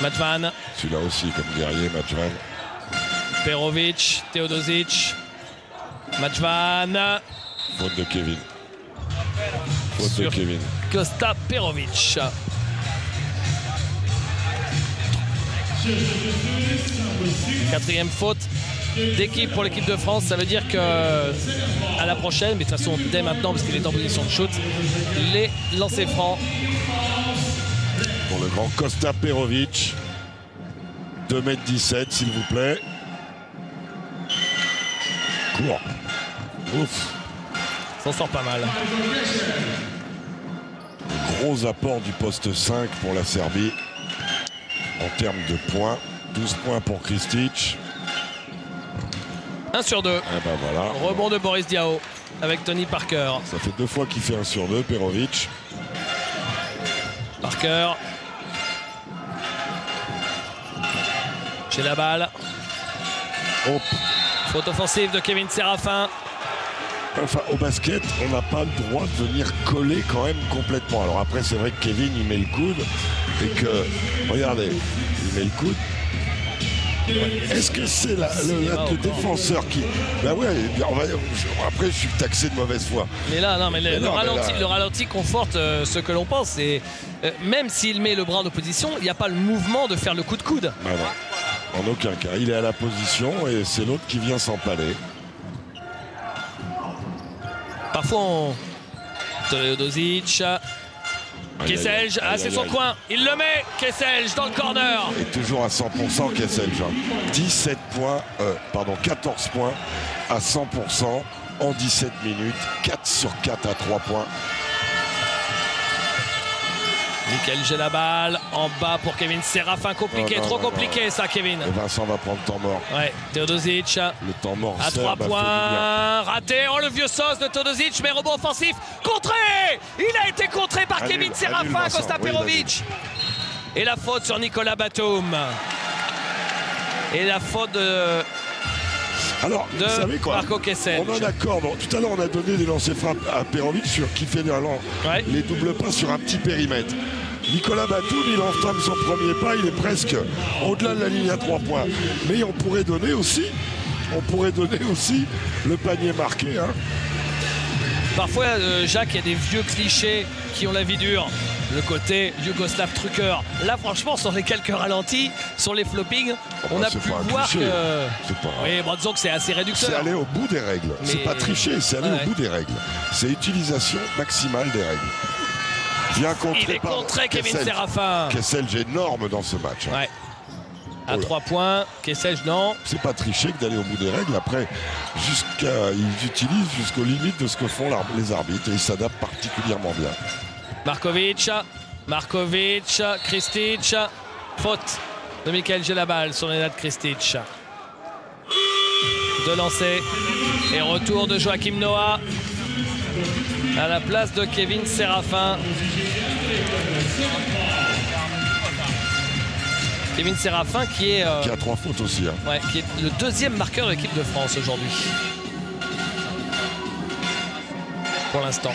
[SPEAKER 1] Matvan.
[SPEAKER 2] Celui-là aussi comme guerrier, Matvan.
[SPEAKER 1] Perovic, Teodosic. Matvan.
[SPEAKER 2] Faute de Kevin. Faute de Kevin.
[SPEAKER 1] Kosta Perovic. Quatrième faute d'équipe pour l'équipe de France. Ça veut dire que à la prochaine, mais de toute façon dès maintenant parce qu'il est en position de shoot, les lancers francs.
[SPEAKER 2] Pour le grand Kosta Perovic. 2,17 m s'il vous plaît. Court. Ouf.
[SPEAKER 1] S'en sort pas mal.
[SPEAKER 2] Gros apport du poste 5 pour la Serbie. En termes de points. 12 points pour Kristic.
[SPEAKER 1] 1 sur 2.
[SPEAKER 2] Et ben voilà.
[SPEAKER 1] Rebond de Boris Diaw avec Tony Parker.
[SPEAKER 2] Ça fait 2 fois qu'il fait 1 sur 2, Perovic.
[SPEAKER 1] Parker. J'ai la balle.
[SPEAKER 2] Oh.
[SPEAKER 1] Faute offensive de Kevin Serafin.
[SPEAKER 2] Enfin, au basket, on n'a pas le droit de venir coller quand même complètement. Alors après, c'est vrai que Kevin, il met le coude et que, regardez, il met le coude. Est-ce que c'est le défenseur qui... Ben ouais, après je suis taxé de mauvaise foi.
[SPEAKER 1] Mais là, non, mais le ralenti conforte ce que l'on pense. Et même s'il met le bras en opposition, il n'y a pas le mouvement de faire le coup de coude.
[SPEAKER 2] Ben non, en aucun cas. Il est à la position et c'est l'autre qui vient s'empaler.
[SPEAKER 1] Parfois on... Teodosic... Kesselj, c'est son coin, il le met, Kesselj dans le corner.
[SPEAKER 2] Et toujours à 100% Kesselj. 14 points à 100% en 17 minutes, 4 sur 4 à 3 points.
[SPEAKER 1] Michael Gelabal en bas pour Kevin Séraphin. Compliqué, trop compliqué ça, Kevin.
[SPEAKER 2] Et Vincent va prendre temps mort.
[SPEAKER 1] Ouais, Teodosic.
[SPEAKER 2] Le temps mort
[SPEAKER 1] à 3 points. Raté. Oh, le vieux sauce de Teodosic, mais rebond offensif. Contré. Il a été contré par Kevin Séraphin, Kosta Perovic. Et la faute sur Nicolas Batum. Et la faute de.
[SPEAKER 2] Alors, vous savez quoi,
[SPEAKER 1] Marco Kessel.
[SPEAKER 2] On en accorde. Tout à l'heure, on a donné des lancers frappes à Perovic qui fait les doubles pas sur un petit périmètre. Nicolas Batum, il entame son premier pas, il est presque au-delà de la ligne à 3 points. Mais on pourrait donner aussi le panier marqué. Hein.
[SPEAKER 1] Parfois, Jacques, il y a des vieux clichés qui ont la vie dure. Le côté Yougoslav truqueur. Là, franchement, sur les quelques ralentis, sur les floppings, on a pu voir que. Oui, bon, disons que c'est assez réducteur.
[SPEAKER 2] C'est aller au bout des règles. Mais... c'est pas tricher, c'est aller au bout des règles. C'est utilisation maximale des règles. Bien contré.
[SPEAKER 1] Il est contré, Kevin Séraphin.
[SPEAKER 2] Kesselj énorme dans ce match. Hein.
[SPEAKER 1] Ouais. À 3 points, Kesselj non.
[SPEAKER 2] C'est pas tricher que d'aller au bout des règles. Après, ils utilisent jusqu'aux limites de ce que font les arbitres et ils s'adaptent particulièrement bien.
[SPEAKER 1] Markovic, Kristic, faute de Michael Gelabal sur Nenad Kristic. De lancer et retour de Joachim Noah à la place de Kevin Séraphin. Kevin Séraphin qui a
[SPEAKER 2] 3 fautes aussi. Hein.
[SPEAKER 1] Ouais, qui est le deuxième marqueur de l'équipe de France aujourd'hui. Pour l'instant.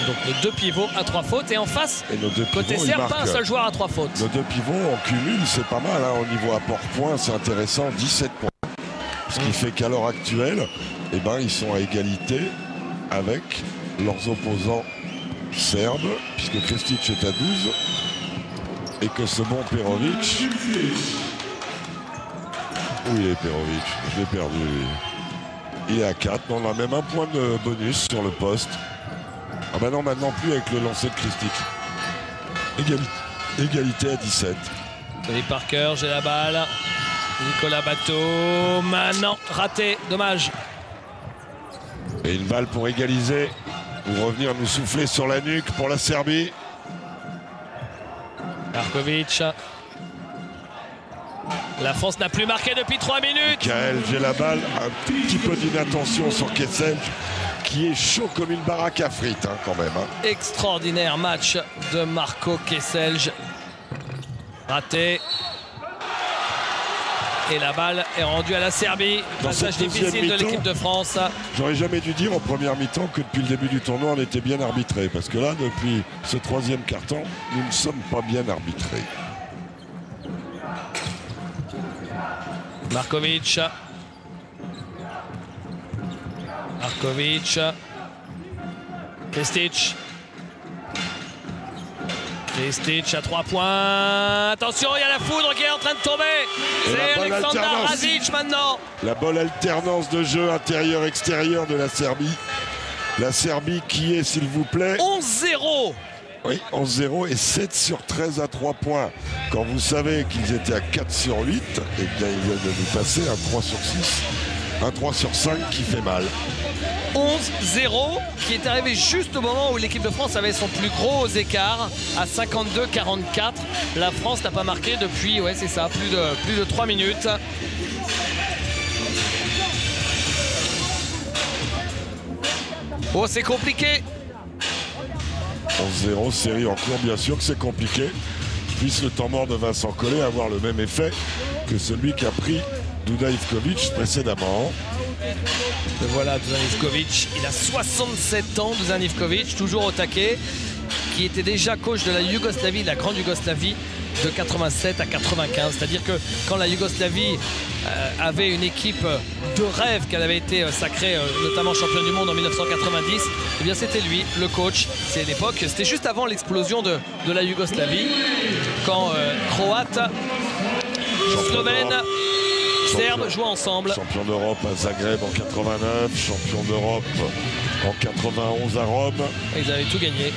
[SPEAKER 1] Donc nos 2 pivots à 3 fautes et en face,
[SPEAKER 2] et nos 2
[SPEAKER 1] côté serbe, pas un seul joueur à 3 fautes.
[SPEAKER 2] Nos 2 pivots en cumul, c'est pas mal. Hein, au niveau apport-points, c'est intéressant, 17 points. Ce qui fait qu'à l'heure actuelle, eh ben, ils sont à égalité avec leurs opposants serbes, puisque Kristic est à 12 et que ce bon Perovic. Où il est Perovic? Je l'ai perdu. Il est à 4. On a même un point de bonus sur le poste. Ah ben non, maintenant plus avec le lancer de Kristic. Égalité à 17.
[SPEAKER 1] Tony Parker, j'ai la balle. Nicolas Batum. Non, raté, dommage.
[SPEAKER 2] Et une balle pour égaliser. Pour revenir nous souffler sur la nuque pour la Serbie.
[SPEAKER 1] Markovic. La France n'a plus marqué depuis 3 minutes.
[SPEAKER 2] Michael Gelabal, un tout petit peu d'inattention sur Kesselj, qui est chaud comme une baraque à frites hein, quand même. Hein.
[SPEAKER 1] Extraordinaire match de Marco Kesselj. Raté. Et la balle est rendue à la Serbie. Passage difficile de l'équipe de France.
[SPEAKER 2] J'aurais jamais dû dire en première mi-temps que depuis le début du tournoi, on était bien arbitré. Parce que là, depuis ce 3e quart-temps, nous ne sommes pas bien arbitrés.
[SPEAKER 1] Markovic. Kristic. Kristic à 3 points. Attention, il y a la foudre qui est en train de tomber. C'est Alexander Razic maintenant.
[SPEAKER 2] La bonne alternance de jeu intérieur-extérieur de la Serbie. La Serbie qui est, s'il vous plaît...
[SPEAKER 1] 11-0.
[SPEAKER 2] Oui, 11-0 et 7 sur 13 à 3 points. Quand vous savez qu'ils étaient à 4 sur 8, eh bien, ils viennent de nous passer un 3 sur 6. Un 3 sur 5 qui fait mal.
[SPEAKER 1] 11-0 qui est arrivé juste au moment où l'équipe de France avait son plus gros écart à 52-44. La France n'a pas marqué depuis, ouais c'est ça, plus de 3 minutes. Oh c'est compliqué.
[SPEAKER 2] 11-0, série en cours, bien sûr que c'est compliqué. Puisse le temps mort de Vincent Collet avoir le même effet que celui qu'a pris Duda Ivkovic précédemment.
[SPEAKER 1] Et voilà Dusan Ivkovic, il a 67 ans, Dusan Ivkovic, toujours au taquet, qui était déjà coach de la Yougoslavie, de la grande Yougoslavie, de 87 à 95. C'est-à-dire que quand la Yougoslavie avait une équipe de rêve, qu'elle avait été sacrée notamment championne du monde en 1990, eh bien c'était lui, le coach. C'est l'époque, c'était juste avant l'explosion de la Yougoslavie, quand Croates, Slovènes, Serbes jouent ensemble.
[SPEAKER 2] Champion d'Europe à Zagreb en 89, champion d'Europe en 91 à Rome.
[SPEAKER 1] Ils avaient tout gagné.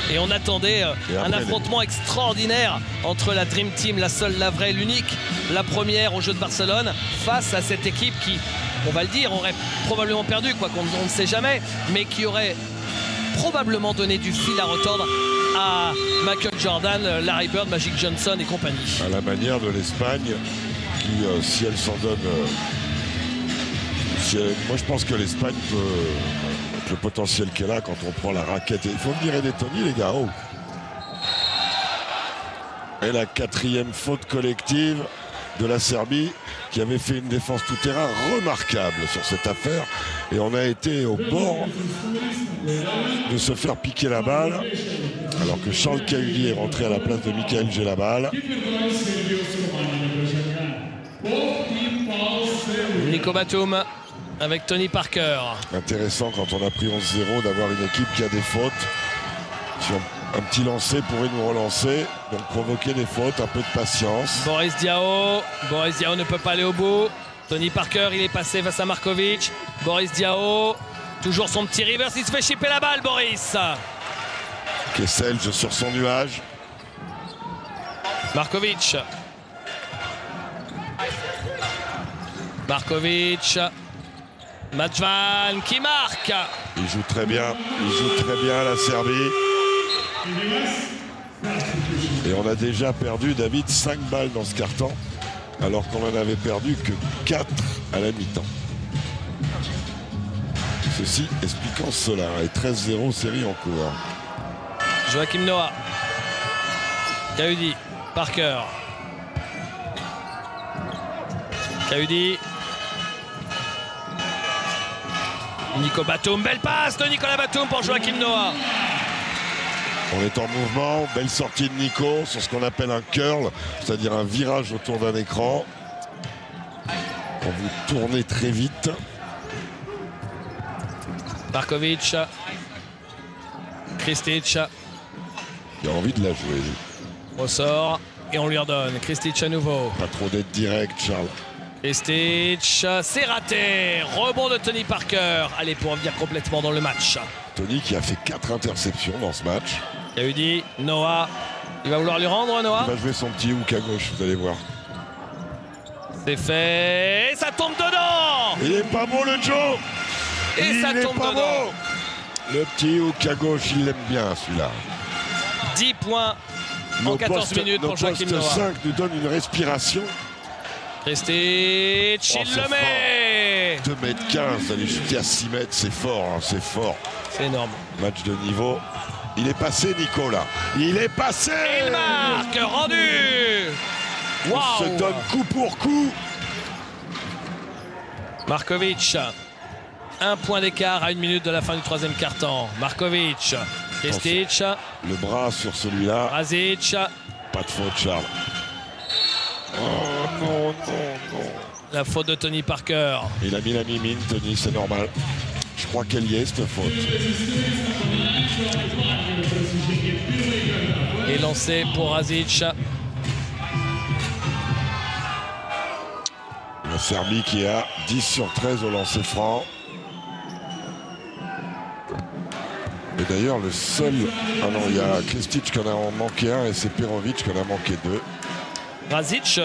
[SPEAKER 1] Et on attendait un affrontement extraordinaire entre la Dream Team, la seule, la vraie, l'unique, la première au Jeux de Barcelone, face à cette équipe qui, on va le dire, aurait probablement perdu, quoi qu'on ne sait jamais, mais qui aurait probablement donné du fil à retordre à Michael Jordan, Larry Bird, Magic Johnson et compagnie.
[SPEAKER 2] À la manière de l'Espagne qui, si elle s'en donne... moi je pense que l'Espagne peut, avec le potentiel qu'elle a quand on prend la raquette, et il faut venir aider Tony les gars. Oh. Et la 4e faute collective de la Serbie qui avait fait une défense tout terrain remarquable sur cette affaire, et on a été au bord de se faire piquer la balle alors que Charles Cahudi est rentré à la place de Michael Gelabal.
[SPEAKER 1] Nico Batum avec Tony Parker.
[SPEAKER 2] Intéressant quand on a pris 11-0 d'avoir une équipe qui a des fautes. Sur un petit lancer pourrait nous relancer, donc provoquer des fautes, un peu de patience.
[SPEAKER 1] Boris Diaw ne peut pas aller au bout. Tony Parker, il est passé face à Markovic. Boris Diaw, toujours son petit reverse, il se fait chipper la balle, Boris.
[SPEAKER 2] Kesselj sur son nuage.
[SPEAKER 1] Markovic. Matchvan qui marque.
[SPEAKER 2] Il joue très bien la Serbie. Et on a déjà perdu, David, 5 balles dans ce carton, alors qu'on en avait perdu que 4 à la mi-temps. Ceci expliquant cela. Et 13-0 série en cours.
[SPEAKER 1] Joachim Noah. Cahudi. Parker. Cahudi. Nico Batum. Belle passe de Nicolas Batum pour Joachim Noah.
[SPEAKER 2] On est en mouvement, belle sortie de Nico sur ce qu'on appelle un curl, c'est-à-dire un virage autour d'un écran. Quand vous tournez très vite.
[SPEAKER 1] Markovic. Kristic.
[SPEAKER 2] Il a envie de la jouer.
[SPEAKER 1] Ressort et on lui redonne. Kristic à nouveau.
[SPEAKER 2] Pas trop d'être direct, Charles.
[SPEAKER 1] Kristic, c'est raté. Rebond de Tony Parker. Allez, pour revenir complètement dans le match.
[SPEAKER 2] Tony qui a fait 4 interceptions dans ce match.
[SPEAKER 1] Cahudi, Noah. Il va vouloir lui rendre, Noah.
[SPEAKER 2] Il va jouer son petit hook à gauche, vous allez voir.
[SPEAKER 1] C'est fait. Et ça tombe dedans.
[SPEAKER 2] Il est pas beau le Joe.
[SPEAKER 1] Et ça tombe dedans.
[SPEAKER 2] Beau. Le petit hook à gauche, il l'aime bien celui-là.
[SPEAKER 1] 10 points en 14 minutes pour Joachim Noah.
[SPEAKER 2] 5 nous donne une respiration.
[SPEAKER 1] Kristic, il le met.
[SPEAKER 2] 2,15 m, aller shooter à 6 mètres, c'est fort, hein, c'est fort.
[SPEAKER 1] C'est énorme.
[SPEAKER 2] Match de niveau. Il est passé, Nico, là. Il est passé.
[SPEAKER 1] Il marque, rendu. Wow.
[SPEAKER 2] On se donne coup pour coup.
[SPEAKER 1] Markovic. 1 point d'écart à 1 minute de la fin du 3e quart-temps. Markovic. Kristic.
[SPEAKER 2] Le bras sur celui-là.
[SPEAKER 1] Razic.
[SPEAKER 2] Pas de faute, Charles. Oh non, non, non.
[SPEAKER 1] La faute de Tony Parker.
[SPEAKER 2] Il a mis la mimine, Tony, c'est normal. Je crois qu'elle y est, cette faute.
[SPEAKER 1] Et lancé pour Razic.
[SPEAKER 2] La Serbie qui a 10 sur 13 au lancer franc. Et d'ailleurs, le seul... Ah non, il y a Kristic qui en a manqué un et c'est Perovic qui en a manqué 2.
[SPEAKER 1] Razic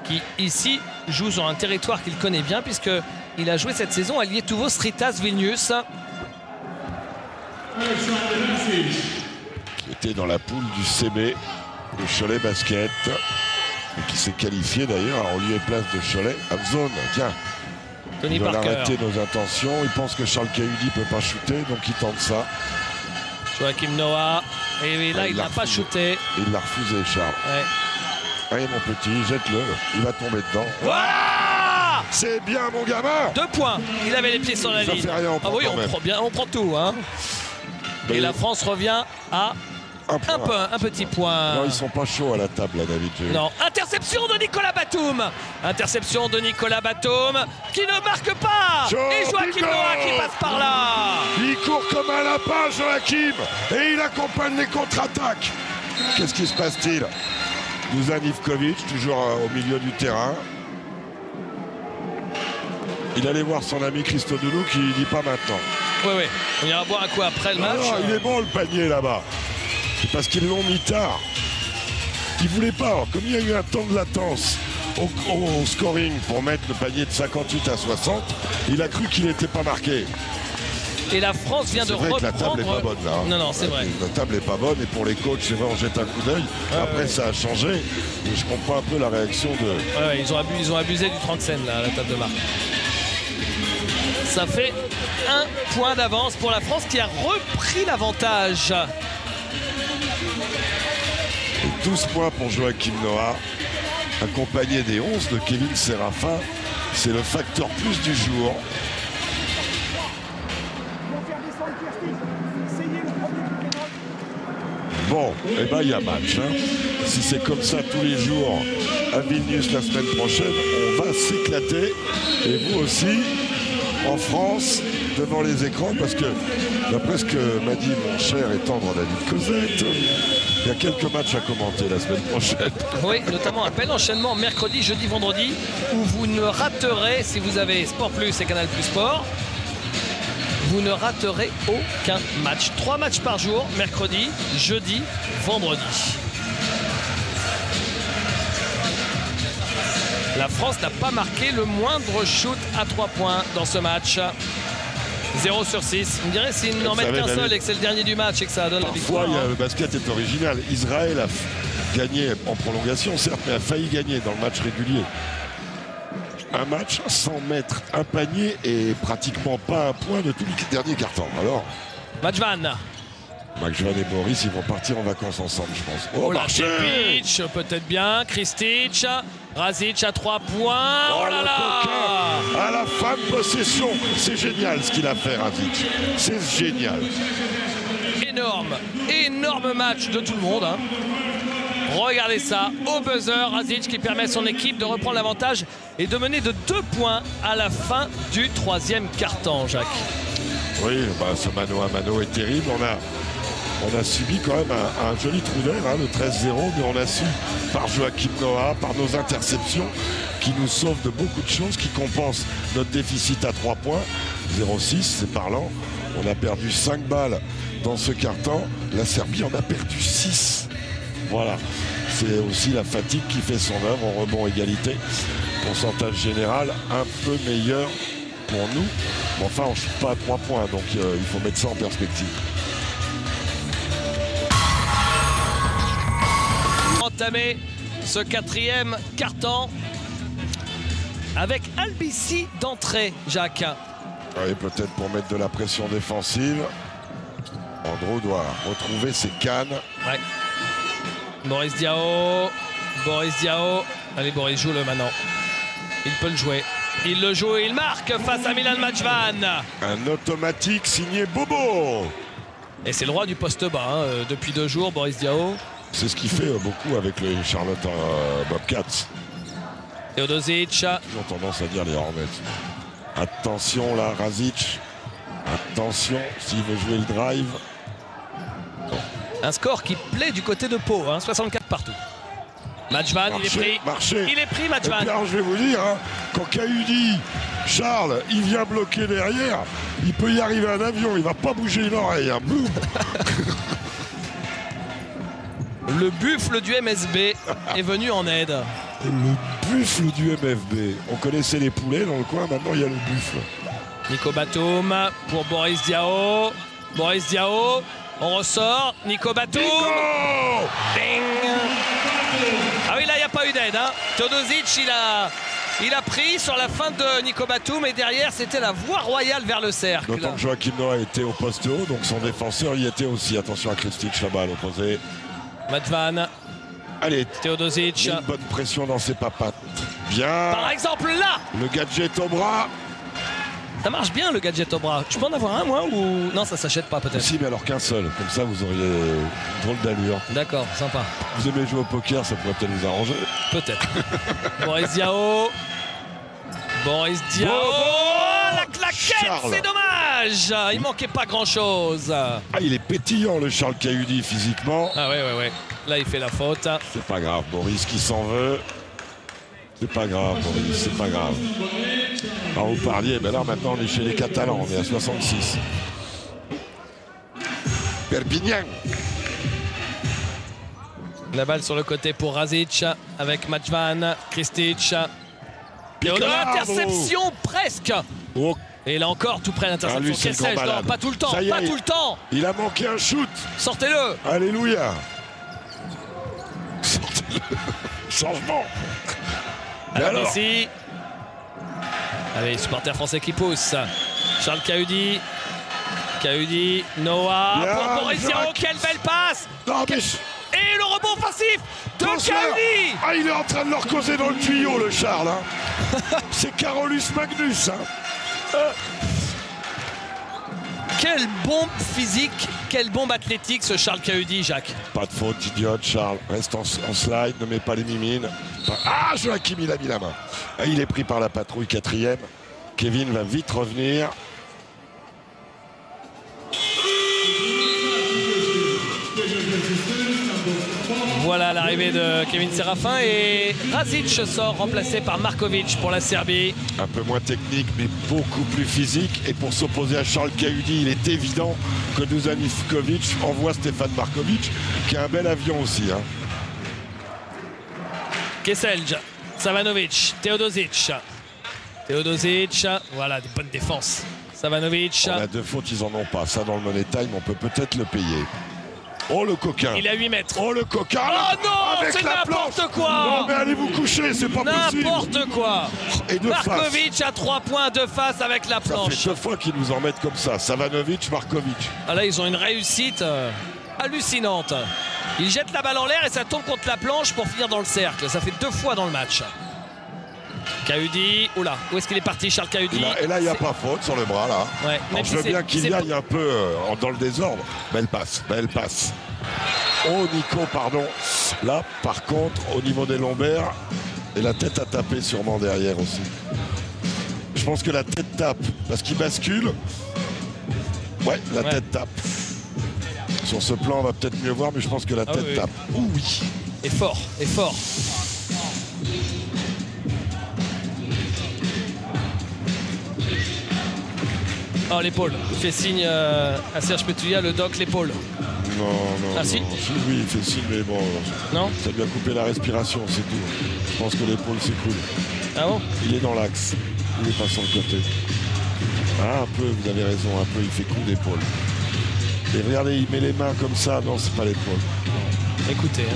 [SPEAKER 1] qui ici joue sur un territoire qu'il connaît bien puisqu'il a joué cette saison à Lietuvos Ritas Vilnius.
[SPEAKER 2] Qui était dans la poule du CB, le Cholet Basket. Et qui s'est qualifié d'ailleurs en lieu et place de Cholet. Hamzone, tiens.
[SPEAKER 1] Tony
[SPEAKER 2] il va
[SPEAKER 1] Parker.
[SPEAKER 2] arrêter nos intentions. Il pense que Charles Cahudi ne peut pas shooter, donc il tente ça.
[SPEAKER 1] Joachim Noah. Et là, il n'a pas shooté.
[SPEAKER 2] Il l'a refusé, Charles.
[SPEAKER 1] Ouais.
[SPEAKER 2] Allez, mon petit, jette-le. Il va tomber dedans.
[SPEAKER 1] Voilà.
[SPEAKER 2] C'est bien, mon gamin.
[SPEAKER 1] 2 points. Il avait les pieds sur la
[SPEAKER 2] Ça
[SPEAKER 1] ligne.
[SPEAKER 2] fait rien, on prend
[SPEAKER 1] oui,
[SPEAKER 2] quand
[SPEAKER 1] on
[SPEAKER 2] même.
[SPEAKER 1] prend bien, on prend tout. Hein.
[SPEAKER 2] Mais
[SPEAKER 1] et la France revient à un petit point.
[SPEAKER 2] Non, ils sont pas chauds à la table, là, David.
[SPEAKER 1] Non, interception de Nicolas Batum. Interception de Nicolas Batum qui ne marque pas. Et Joachim Noah qui passe par là.
[SPEAKER 2] Il court comme un lapin, Joachim. Et il accompagne les contre-attaques. Qu'est-ce qui se passe-t-il? Dusan Ivkovic, toujours au milieu du terrain. Il allait voir son ami Christodoulou qui ne dit pas maintenant.
[SPEAKER 1] Oui, oui. On ira boire un coup après le match.
[SPEAKER 2] Non, il est bon le panier là-bas. C'est parce qu'ils l'ont mis tard. Ils ne voulaient pas. Comme il y a eu un temps de latence au scoring pour mettre le panier de 58 à 60, il a cru qu'il n'était pas marqué.
[SPEAKER 1] Et la France vient de reprendre.
[SPEAKER 2] La table n'est pas bonne là.
[SPEAKER 1] Non, non, c'est vrai.
[SPEAKER 2] La table n'est pas bonne et pour les coachs, c'est vrai, on jette un coup d'œil. Après, ça a changé. Et je comprends un peu la réaction de.
[SPEAKER 1] Ouais, ils ont abusé du 30 cents là, à la table de marque. Ça fait un point d'avance pour la France qui a repris l'avantage.
[SPEAKER 2] Et 12 points pour Joachim Noah, accompagné des 11 de Kevin Séraphin. C'est le facteur plus du jour. Bon, eh ben il y a match. Hein. Si c'est comme ça tous les jours à Vilnius la semaine prochaine, on va s'éclater. Et vous aussi, en France, devant les écrans, parce que d'après ce que m'a dit mon cher et tendre David Cosette, il y a quelques matchs à commenter la semaine prochaine.
[SPEAKER 1] Oui, notamment un bel enchaînement mercredi, jeudi, vendredi, où vous ne raterez, si vous avez Sport Plus et Canal Plus Sport, vous ne raterez aucun match. 3 matchs par jour, mercredi, jeudi, vendredi. La France n'a pas marqué le moindre shoot à 3 points dans ce match. 0 sur 6. On dirait s'ils n'en mettent qu'un seul et que c'est le dernier du match et que ça donne la victoire.
[SPEAKER 2] Le basket est original. Israël a gagné en prolongation, certes, mais a failli gagner dans le match régulier. Un match sans mettre un panier et pratiquement pas un point de tous les derniers cartons. Alors,
[SPEAKER 1] Majvan.
[SPEAKER 2] Majvan et Boris, ils vont partir en vacances ensemble, je pense.
[SPEAKER 1] Oh, Pitch, peut-être bien. Kristic, Razic à 3 points. Oh là là!
[SPEAKER 2] À la fin de possession, c'est génial ce qu'il a fait, Razic. C'est génial.
[SPEAKER 1] Énorme match de tout le monde. Hein. Regardez ça, au buzzer, Razic qui permet à son équipe de reprendre l'avantage et de mener de 2 points à la fin du 3e quart-temps, Jacques.
[SPEAKER 2] Oui, bah, ce mano à mano est terrible. On a subi quand même un joli trou d'air, hein, le 13-0, mais on a su, par Joachim Noah, par nos interceptions, qui nous sauvent de beaucoup de choses, qui compensent notre déficit à 3 points. 0-6, c'est parlant. On a perdu 5 balles dans ce quart-temps. La Serbie en a perdu 6. Voilà, c'est aussi la fatigue qui fait son œuvre en rebond égalité. Pourcentage général un peu meilleur pour nous. Mais enfin, on ne shoot pas à 3 points, donc il faut mettre ça en perspective.
[SPEAKER 1] Entamer ce 4e quart-temps avec Albici d'entrée, Jacques.
[SPEAKER 2] Oui, peut-être pour mettre de la pression défensive. Andro doit retrouver ses cannes.
[SPEAKER 1] Ouais. Boris Diaw. Allez, Boris, joue-le maintenant. Il peut le jouer. Il le joue et il marque face à Milan Majvan.
[SPEAKER 2] Un automatique signé Bobo.
[SPEAKER 1] Et c'est le roi du poste bas hein, depuis 2 jours, Boris Diaw.
[SPEAKER 2] C'est ce qu'il fait beaucoup avec les Charlotte Bobcats.
[SPEAKER 1] Teodosic.
[SPEAKER 2] J'ai tendance à dire les Hornets. Attention là, Razic. Attention, s'il veut jouer le drive.
[SPEAKER 1] Bon. Un score qui plaît du côté de Pau, hein, 64 partout. Majvan, il est pris. Il est pris, Majvan.
[SPEAKER 2] Alors, je vais vous dire, hein, quand Kaudi, Charles, il vient bloquer derrière, il peut y arriver un avion, il va pas bouger une oreille. Hein. Boum.
[SPEAKER 1] Le buffle du MSB est venu en aide.
[SPEAKER 2] Le buffle du MFB. On connaissait les poulets dans le coin, maintenant il y a le buffle.
[SPEAKER 1] Nico Batum pour Boris Diaw. Boris Diaw, on ressort. Nico Batum. Bing. Ah oui, là, il n'y a pas eu d'aide. Hein. Teodosic, il a pris sur la fin de Nico Batum et derrière, c'était la voie royale vers le cercle.
[SPEAKER 2] D'autant que Joachim Noah était au poste haut, donc son défenseur y était aussi. Attention à Kristic là-bas à l'opposé.
[SPEAKER 1] Majvan.
[SPEAKER 2] Allez,
[SPEAKER 1] Teodosic.
[SPEAKER 2] Une bonne pression dans ses papates. Bien.
[SPEAKER 1] Par exemple, là.
[SPEAKER 2] Le gadget au bras.
[SPEAKER 1] Ça marche bien le gadget au bras. Je peux en avoir un moi ou non, ça s'achète pas peut-être.
[SPEAKER 2] Si, mais alors qu'un seul. Comme ça, vous auriez drôle d'allure.
[SPEAKER 1] D'accord, sympa.
[SPEAKER 2] Vous aimez jouer au poker, ça pourrait peut-être vous arranger.
[SPEAKER 1] Peut-être. Boris Diaw. Boris Diaw. Oh, la claquette, c'est dommage. Il manquait pas grand-chose.
[SPEAKER 2] Ah, il est pétillant le Charles Kaudi physiquement.
[SPEAKER 1] Ah ouais. Là, il fait la faute.
[SPEAKER 2] C'est pas grave, Boris qui s'en veut. C'est pas grave, Boris, c'est pas grave. Alors vous parliez, ben là maintenant on est chez les Catalans, on est à 66. Perpignan.
[SPEAKER 1] La balle sur le côté pour Razic avec Majvan, Kristic. Interception presque.
[SPEAKER 2] Oh,
[SPEAKER 1] Et là encore, tout près l'interception. Kessel, non, pas tout le temps, pas tout le temps.
[SPEAKER 2] Il a manqué un shoot.
[SPEAKER 1] Sortez-le.
[SPEAKER 2] Alléluia. Sortez-le. Changement.
[SPEAKER 1] Alors ici. Allez, supporters français qui poussent. Charles Cahudi. Cahudi, Noah. Pour Boris Diaw, quelle belle passe.
[SPEAKER 2] Non, mais...
[SPEAKER 1] Et le rebond offensif de Cahudi.
[SPEAKER 2] Ah, il est en train de leur causer dans le tuyau, le Charles. Hein. C'est Carolus Magnus. Hein.
[SPEAKER 1] Quelle bombe physique, quelle bombe athlétique ce Charles Cahudi, Jacques.
[SPEAKER 2] Pas de faute, idiote, Charles. Reste en slide, ne mets pas les mimines. Ah, Joachim, il a mis la main. Il est pris par la patrouille, 4e. Kevin va vite revenir.
[SPEAKER 1] Voilà l'arrivée de Kevin Séraphin et Razic sort remplacé par Markovic pour la Serbie.
[SPEAKER 2] Un peu moins technique mais beaucoup plus physique, et pour s'opposer à Charles Cahudi, il est évident que Dusan Ivkovic envoie Stefan Markovic qui a un bel avion aussi. Hein.
[SPEAKER 1] Kesselj, Savanovic, Teodosic. Teodosic, voilà des bonnes défenses. Savanovic.
[SPEAKER 2] On a 2 fautes, ils en ont pas. Ça dans le money time, on peut peut-être le payer. Oh le coquin.
[SPEAKER 1] Il est à 8 mètres.
[SPEAKER 2] Oh le coquin.
[SPEAKER 1] Oh non, c'est n'importe quoi.
[SPEAKER 2] Non mais allez vous coucher, c'est pas possible.
[SPEAKER 1] N'importe quoi.
[SPEAKER 2] Et de
[SPEAKER 1] Markovic
[SPEAKER 2] face.
[SPEAKER 1] À 3 points de face avec la planche.
[SPEAKER 2] Ça fait 2 fois qu'ils nous en mettent comme ça. Savanovic, Markovic.
[SPEAKER 1] Ah là ils ont une réussite hallucinante. Ils jettent la balle en l'air et ça tombe contre la planche pour finir dans le cercle. Ça fait 2 fois dans le match. Cahudi, oula, où est-ce qu'il est parti Charles Cahudi?
[SPEAKER 2] Et là il n'y a pas faute sur le bras là.
[SPEAKER 1] Ouais,
[SPEAKER 2] alors, je veux bien qu'il y aille un peu dans le désordre. Belle passe, belle passe. Oh Nico, pardon. Là par contre au niveau des lombaires, et la tête a tapé sûrement derrière aussi. Je pense que la tête tape parce qu'il bascule. Ouais, la tête tape. Sur ce plan on va peut-être mieux voir, mais je pense que la tête tape. Oh oui.
[SPEAKER 1] Et fort, et fort. Oh l'épaule, il fait signe à Serge Petoulia, le doc, l'épaule.
[SPEAKER 2] Non.
[SPEAKER 1] Ah si,
[SPEAKER 2] oui, il fait signe, mais bon,
[SPEAKER 1] non,
[SPEAKER 2] ça lui a coupé la respiration, c'est tout. Je pense que l'épaule s'écoule.
[SPEAKER 1] Ah bon?
[SPEAKER 2] Il est dans l'axe, il est pas sur le côté. Ah, un peu, vous avez raison, un peu, il fait coup d'épaule. Et regardez, il met les mains comme ça, non, c'est pas l'épaule.
[SPEAKER 1] Écoutez.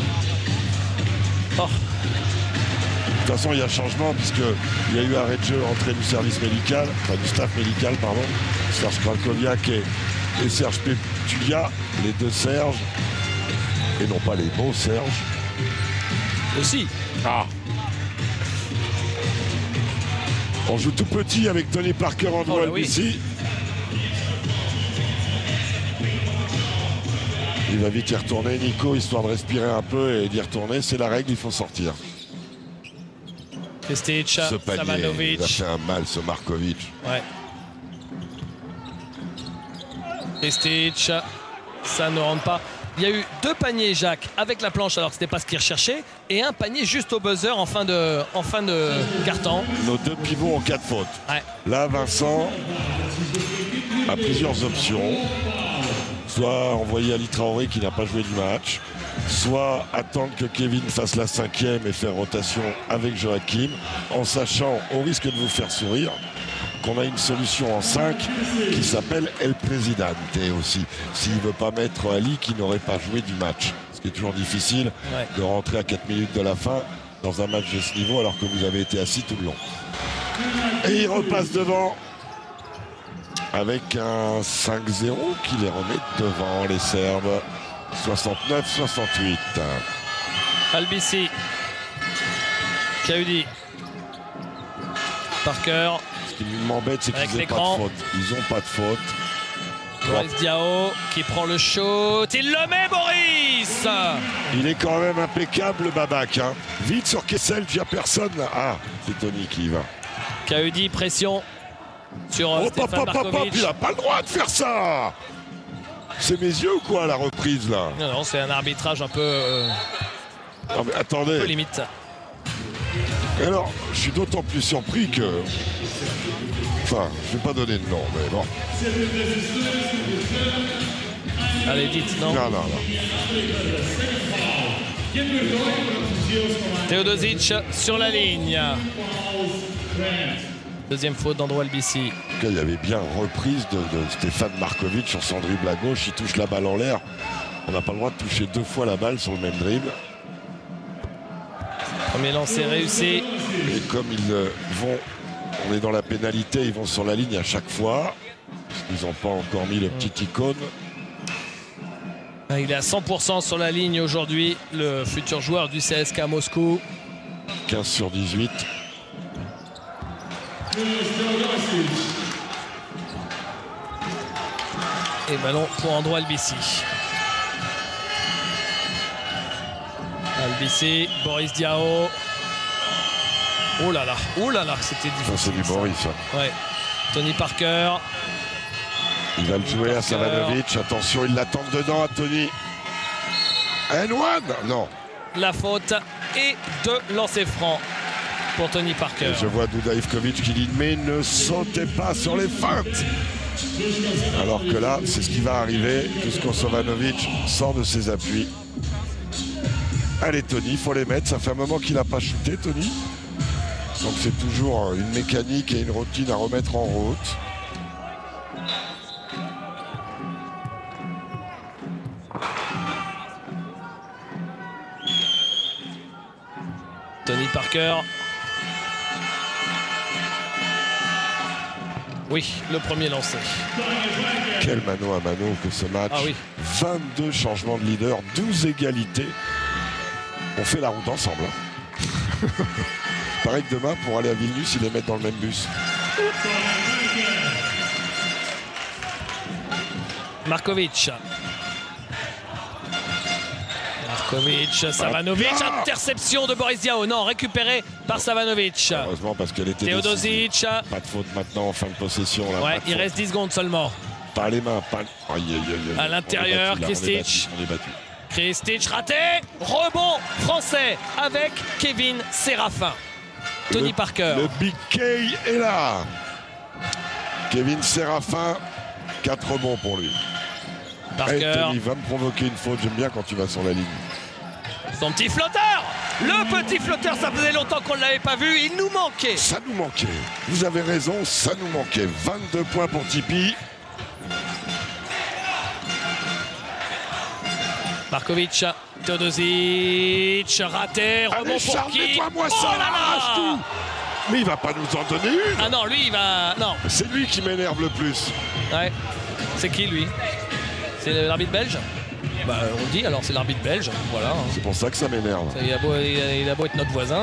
[SPEAKER 1] Oh.
[SPEAKER 2] De toute façon, il y a changement puisqu'il y a eu arrêt de jeu, entrée du service médical, enfin du staff médical, pardon. Serge Krakowiak et Serge Petoulia, les 2 Serge, et non pas les beaux Serge.
[SPEAKER 1] Aussi.
[SPEAKER 2] Ah. On joue tout petit avec Tony Parker en duel ici. Il va vite y retourner, Nico, histoire de respirer un peu et d'y retourner. C'est la règle, il faut sortir.
[SPEAKER 1] Kestic,
[SPEAKER 2] ce panier,
[SPEAKER 1] Savanovic.
[SPEAKER 2] il a fait un mal, ce Markovic.
[SPEAKER 1] Ouais. Kestic, ça ne rentre pas. Il y a eu 2 paniers, Jacques, avec la planche, alors que ce n'était pas ce qu'il recherchait, et un panier juste au buzzer en fin de quart-temps.
[SPEAKER 2] Nos 2 pivots ont 4 fautes.
[SPEAKER 1] Ouais.
[SPEAKER 2] Là, Vincent a plusieurs options. Soit envoyer Ali Traoré qui n'a pas joué du match, soit attendre que Kevin fasse la 5e et faire rotation avec Joachim, en sachant, au risque de vous faire sourire, qu'on a une solution en 5 qui s'appelle El Presidente aussi, s'il ne veut pas mettre Ali qui n'aurait pas joué du match. Ce qui est toujours difficile de rentrer à 4 minutes de la fin dans un match de ce niveau alors que vous avez été assis tout le long. Et il repasse devant avec un 5-0 qui les remet devant les Serbes. 69-68.
[SPEAKER 1] Albici. Cahudi. Parker.
[SPEAKER 2] Ce qui m'embête, c'est qu'ils n'ont pas de faute. Ils n'ont pas de faute.
[SPEAKER 1] Boris Diaw qui prend le shoot. Il le met, Boris.
[SPEAKER 2] Il est quand même impeccable, le Babac. Hein. Vite sur Kessel, il n'y a personne là. Ah, c'est Tony qui y va.
[SPEAKER 1] Cahudi, pression sur Stefan Markovic.
[SPEAKER 2] Il n'a pas le droit de faire ça. C'est mes yeux ou quoi, la reprise là?
[SPEAKER 1] Non, c'est un arbitrage un peu...
[SPEAKER 2] Ah, mais attendez.
[SPEAKER 1] Un peu limite.
[SPEAKER 2] Alors, je suis d'autant plus surpris que... Enfin, je ne vais pas donner de nom, mais bon.
[SPEAKER 1] Allez, dites, non?
[SPEAKER 2] Non.
[SPEAKER 1] Teodosic sur la ligne. Deuxième faute d'Andro Albici.
[SPEAKER 2] Il y avait bien reprise de Stefan Markovic sur son dribble à gauche. Il touche la balle en l'air. On n'a pas le droit de toucher 2 fois la balle sur le même dribble.
[SPEAKER 1] Premier lancer réussi.
[SPEAKER 2] Et comme ils vont, on est dans la pénalité, ils vont sur la ligne à chaque fois. Ils n'ont pas encore mis le petit icône.
[SPEAKER 1] Il est à 100% sur la ligne aujourd'hui, le futur joueur du CSKA Moscou.
[SPEAKER 2] 15 sur 18.
[SPEAKER 1] Et ballon pour Andro Albici. Albici, Boris Diaw. Oh là là, c'était difficile.
[SPEAKER 2] Ça, c'est du Boris.
[SPEAKER 1] Ça. Ouais. Tony Parker.
[SPEAKER 2] Il va le jouer à Savanovic. Attention, il l'attend dedans à Tony. N1 non.
[SPEAKER 1] La faute et 2 lancers francs pour Tony Parker.
[SPEAKER 2] Et je vois Duda Ivkovic qui dit mais ne sautez pas sur les feintes. Alors que là, c'est ce qui va arriver puisque Savanovic sort de ses appuis. Allez Tony, il faut les mettre. Ça fait un moment qu'il n'a pas shooté Tony. Donc c'est toujours une mécanique et une routine à remettre en route.
[SPEAKER 1] Tony Parker. Oui, le premier lancé.
[SPEAKER 2] Quel mano à mano que ce match.
[SPEAKER 1] Ah oui.
[SPEAKER 2] 22 changements de leader, 12 égalités. On fait la route ensemble. Hein. Pareil que demain, pour aller à Vilnius, ils les mettent dans le même bus.
[SPEAKER 1] Markovic. Savanovic, interception de Boris Diaw. Non, récupéré par Savanovic.
[SPEAKER 2] Heureusement parce qu'elle était
[SPEAKER 1] Teodosic.
[SPEAKER 2] Pas de faute maintenant en fin de possession. Là,
[SPEAKER 1] ouais, il reste 10 secondes seulement.
[SPEAKER 2] Pas les mains, pas...
[SPEAKER 1] À l'intérieur, Kristic.
[SPEAKER 2] On est battu.
[SPEAKER 1] Kristic raté. Rebond français avec Kevin Séraphin. Tony Parker.
[SPEAKER 2] Le Big K est là. Kevin Séraphin, 4 rebonds pour lui.
[SPEAKER 1] Parker.
[SPEAKER 2] Tony va me provoquer une faute. J'aime bien quand tu vas sur la ligne.
[SPEAKER 1] Son petit flotteur. Le petit flotteur, ça faisait longtemps qu'on ne l'avait pas vu. Il nous manquait.
[SPEAKER 2] Ça nous manquait. Vous avez raison, ça nous manquait. 22 points pour Tipeee.
[SPEAKER 1] Markovic, Teodosic, raté, rebond pour qui?
[SPEAKER 2] Moi
[SPEAKER 1] oh
[SPEAKER 2] ça,
[SPEAKER 1] là là
[SPEAKER 2] tout. Mais il va pas nous en donner une.
[SPEAKER 1] Ah non, lui il va... Non.
[SPEAKER 2] C'est lui qui m'énerve le plus.
[SPEAKER 1] Ouais. C'est qui lui? C'est l'arbitre belge? Bah on le dit, alors c'est l'arbitre belge, voilà.
[SPEAKER 2] C'est pour ça que ça m'énerve.
[SPEAKER 1] Il a beau être notre voisin,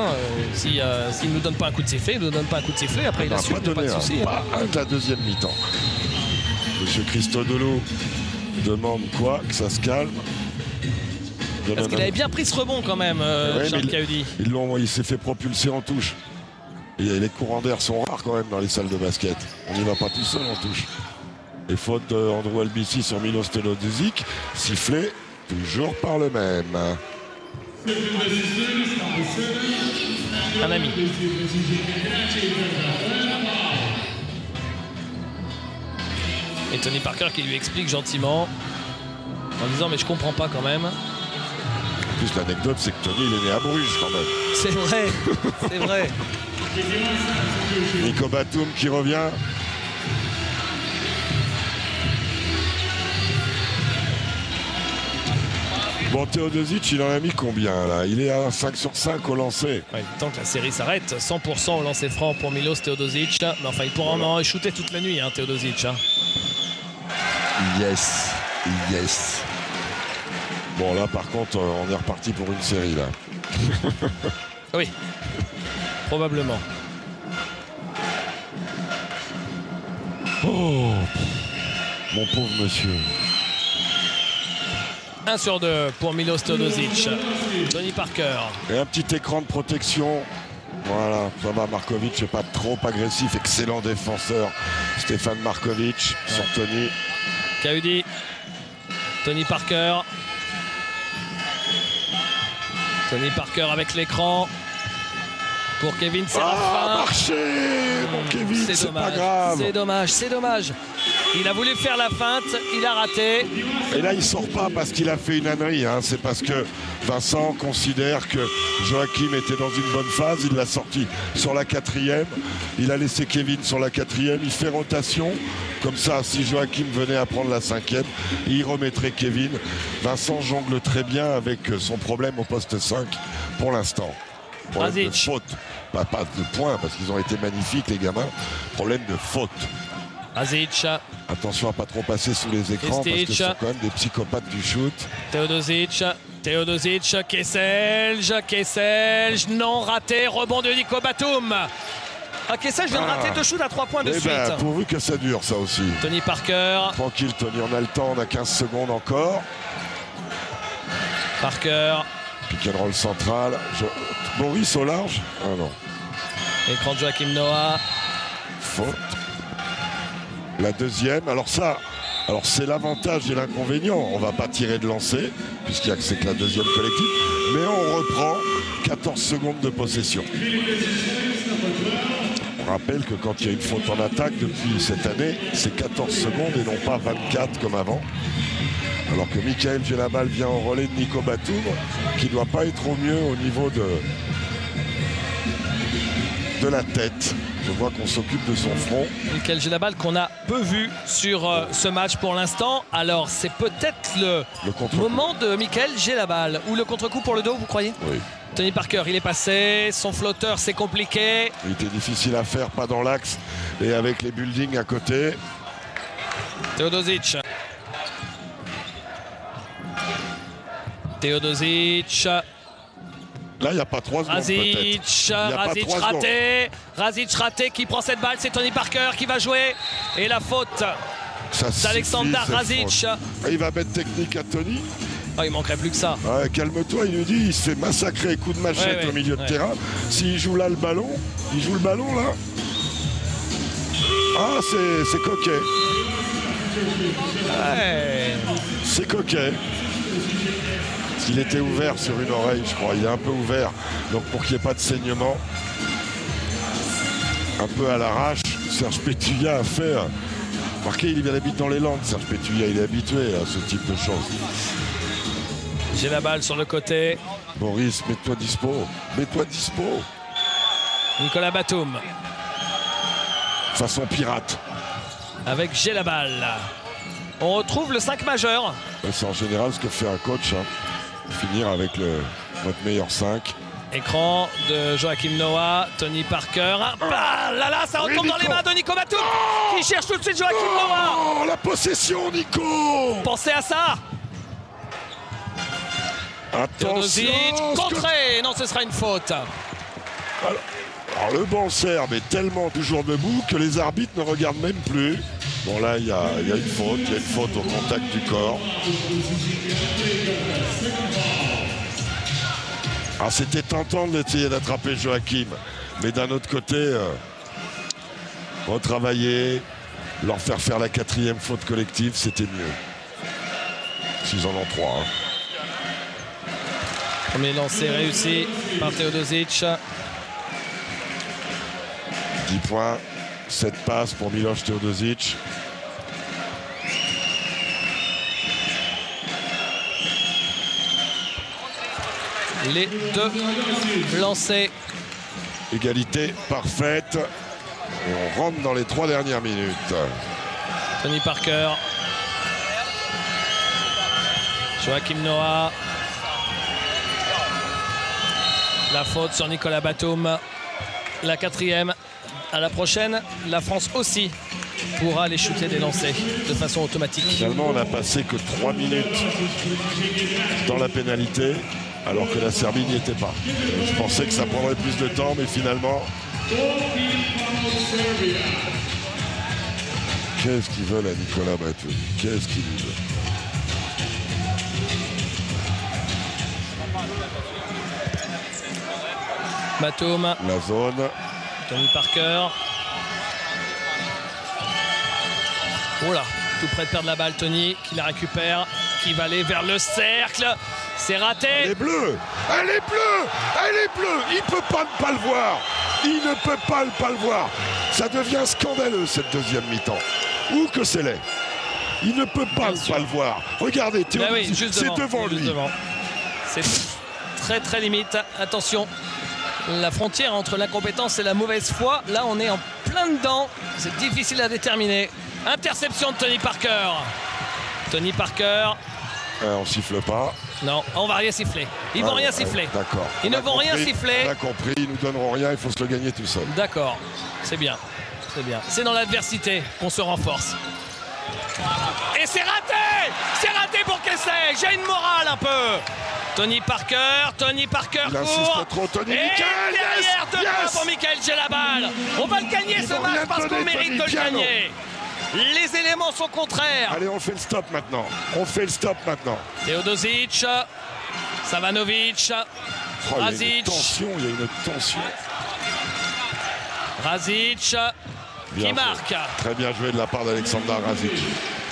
[SPEAKER 1] s'il ne nous donne pas un coup de sifflet, il ne nous donne pas un coup de sifflet, après il assume, pas de souci.
[SPEAKER 2] Pas un de la deuxième mi-temps. Monsieur Christodoulou demande quoi? Que ça se calme.
[SPEAKER 1] Parce qu'il avait bien pris ce rebond quand même, Charles Cahudy.
[SPEAKER 2] Il s'est fait propulser en touche. Et les courants d'air sont rares quand même dans les salles de basket. On n'y va pas tout seul en touche. Et faute d'Andro Albici sur Milos Teodosic, sifflé toujours par le même.
[SPEAKER 1] Un ami. Et Tony Parker qui lui explique gentiment en disant mais je comprends pas quand même.
[SPEAKER 2] En plus l'anecdote c'est que Tony il est né à Bruges quand même.
[SPEAKER 1] C'est vrai, c'est vrai.
[SPEAKER 2] Nico Batum qui revient. Bon, Teodosic, il en a mis combien là? Il est à 5 sur 5 au lancer.
[SPEAKER 1] Ouais, tant que la série s'arrête, 100% au lancer franc pour Milos Teodosic. Mais enfin, il pourra en shooter toute la nuit, hein, Teodosic. Hein.
[SPEAKER 2] Yes, yes. Bon, là, par contre, on est reparti pour une série, là.
[SPEAKER 1] Oui, probablement.
[SPEAKER 2] Oh, mon pauvre monsieur.
[SPEAKER 1] 1 sur 2 pour Milos Teodosic. Tony Parker.
[SPEAKER 2] Et un petit écran de protection. Voilà, ça va, Markovic n'est pas trop agressif. Excellent défenseur. Stefan Markovic sur Tony.
[SPEAKER 1] Cahudy. Tony Parker. Tony Parker avec l'écran. Pour Kevin, c'est la fin.
[SPEAKER 2] Marché, mon Kevin, c'est pas grave.
[SPEAKER 1] C'est dommage, c'est dommage. Il a voulu faire la feinte, il a raté.
[SPEAKER 2] Et là, il sort pas parce qu'il a fait une ânerie. Hein. C'est parce que Vincent considère que Joachim était dans une bonne phase. Il l'a sorti sur la 4e. Il a laissé Kevin sur la 4e. Il fait rotation. Comme ça, si Joachim venait à prendre la 5e, il remettrait Kevin. Vincent jongle très bien avec son problème au poste 5 pour l'instant. Problème de faute. Pas de points parce qu'ils ont été magnifiques, les gamins. Problème de faute.
[SPEAKER 1] Razic.
[SPEAKER 2] Attention à pas trop passer sous les écrans parce que ce sont quand même des psychopathes du shoot.
[SPEAKER 1] Teodosic, Kesselj, non raté, rebond de Nico Batum. Kesselj vient de rater 2 shoots à 3 points de suite.
[SPEAKER 2] Pourvu que ça dure, ça aussi.
[SPEAKER 1] Tony Parker.
[SPEAKER 2] Tranquille, Tony, on a le temps, on a 15 secondes encore.
[SPEAKER 1] Parker.
[SPEAKER 2] Pick and roll central. Boris au large. Ah non.
[SPEAKER 1] Écran de Joachim Noah.
[SPEAKER 2] Faute. La deuxième, alors c'est l'avantage et l'inconvénient. On va pas tirer de lancer, puisqu'il y a que c'est que la deuxième collective, mais on reprend 14 secondes de possession. On rappelle que quand il y a une faute en attaque depuis cette année, c'est 14 secondes et non pas 24 comme avant. Alors que Michael Gelabal vient en relais de Nico Batum, qui ne doit pas être au mieux au niveau de la tête. Je vois qu'on s'occupe de son front.
[SPEAKER 1] Michael Gelabal qu'on a peu vu sur ce match pour l'instant. Alors c'est peut-être le moment de Michael Gelabal. Ou le contre-coup pour le dos, vous croyez?
[SPEAKER 2] Oui.
[SPEAKER 1] Tony Parker, il est passé. Son flotteur, c'est compliqué.
[SPEAKER 2] Il était difficile à faire, pas dans l'axe. Et avec les buildings à côté.
[SPEAKER 1] Teodosic.
[SPEAKER 2] Là, il n'y a pas 3 secondes.
[SPEAKER 1] Razic raté. Qui prend cette balle? C'est Tony Parker qui va jouer. Et la faute d'Alexander Razic.
[SPEAKER 2] Il va mettre technique à Tony.
[SPEAKER 1] Oh, il manquerait plus que ça.
[SPEAKER 2] Ouais, calme-toi, il nous dit, il se fait massacrer, coup de machette au milieu de terrain. S'il joue là le ballon, il joue le ballon là. Ah, c'est coquet.
[SPEAKER 1] Ouais.
[SPEAKER 2] C'est coquet. Il était ouvert sur une oreille, je crois. Il est un peu ouvert. Donc pour qu'il n'y ait pas de saignement, un peu à l'arrache, Serge Pétuia a fait. Marqué, il habite dans les Landes, Serge Pétuia. Il est habitué à ce type de choses.
[SPEAKER 1] J'ai la balle sur le côté.
[SPEAKER 2] Boris, mets-toi dispo. Mets-toi dispo.
[SPEAKER 1] Nicolas Batum.
[SPEAKER 2] Façon pirate.
[SPEAKER 1] Avec Gelabal. On retrouve le 5 majeur.
[SPEAKER 2] C'est en général ce que fait un coach. Hein. Finir avec votre meilleur 5.
[SPEAKER 1] Écran de Joachim Noah, Tony Parker. Là, ça retombe dans les mains de Nico Batum qui cherche tout de suite Joachim Noah.
[SPEAKER 2] Oh, la possession, Nico.
[SPEAKER 1] Pensez à ça.
[SPEAKER 2] Attention.
[SPEAKER 1] Contré. Non, ce sera une faute.
[SPEAKER 2] Alors le banc serbe est tellement toujours debout que les arbitres ne regardent même plus. Bon là, il y a une faute. Il y a une faute au contact du corps. Alors c'était tentant d'essayer d'attraper Joachim. Mais d'un autre côté, retravailler, leur faire la 4e faute collective, c'était mieux. S'ils en ont 3. Hein.
[SPEAKER 1] Premier lancer réussi par Teodosic.
[SPEAKER 2] 10 points, 7 passes pour Miloš Teodosic.
[SPEAKER 1] Les 2 lancés.
[SPEAKER 2] Égalité parfaite. Et on rentre dans les 3 dernières minutes.
[SPEAKER 1] Tony Parker. Joachim Noah. La faute sur Nicolas Batum. La 4e. À la prochaine, la France aussi pourra aller shooter des lancers de façon automatique.
[SPEAKER 2] Finalement, on n'a passé que 3 minutes dans la pénalité, alors que la Serbie n'y était pas. Je pensais que ça prendrait plus de temps, mais finalement... Qu'est-ce qu'ils veulent à Nicolas Batum? Qu'est-ce qu'ils veulent?
[SPEAKER 1] Batum.
[SPEAKER 2] La zone.
[SPEAKER 1] Tony Parker. Oh là, tout près de perdre la balle, Tony qui la récupère, qui va aller vers le cercle. C'est raté.
[SPEAKER 2] Elle est bleue. Elle est bleue. Elle est bleue. Il ne peut pas ne pas le voir. Il ne peut pas ne pas le voir. Ça devient scandaleux cette deuxième mi-temps. Où que c'est laid. Il ne peut pas ne pas le voir. Regardez, Théo,
[SPEAKER 1] oui,
[SPEAKER 2] c'est devant lui.
[SPEAKER 1] C'est très très limite. Attention, la frontière entre l'incompétence et la mauvaise foi. Là, on est en plein dedans. C'est difficile à déterminer. Interception de Tony Parker. Tony Parker.
[SPEAKER 2] On siffle pas.
[SPEAKER 1] Non, on va rien siffler. Ils vont rien siffler.
[SPEAKER 2] D'accord.
[SPEAKER 1] Ils ne vont rien siffler.
[SPEAKER 2] On a compris, ils nous donneront rien, il faut se le gagner tout seul.
[SPEAKER 1] D'accord, c'est bien. C'est bien. C'est dans l'adversité qu'on se renforce. Et c'est raté. C'est raté pour Kessel. J'ai une morale un peu. Tony Parker
[SPEAKER 2] il
[SPEAKER 1] court.
[SPEAKER 2] insiste trop, Tony.
[SPEAKER 1] Et
[SPEAKER 2] Michael,
[SPEAKER 1] derrière,
[SPEAKER 2] yes, yes.
[SPEAKER 1] pour Michael, j'ai la balle. On va le gagner ce match parce qu'on mérite de le gagner. Les éléments sont contraires.
[SPEAKER 2] Allez, on fait le stop maintenant. On fait le stop maintenant.
[SPEAKER 1] Teodosic, Savanovic, Razic.
[SPEAKER 2] Il y a une tension.
[SPEAKER 1] Razic qui marque.
[SPEAKER 2] Très bien joué de la part d'Alexander Razic.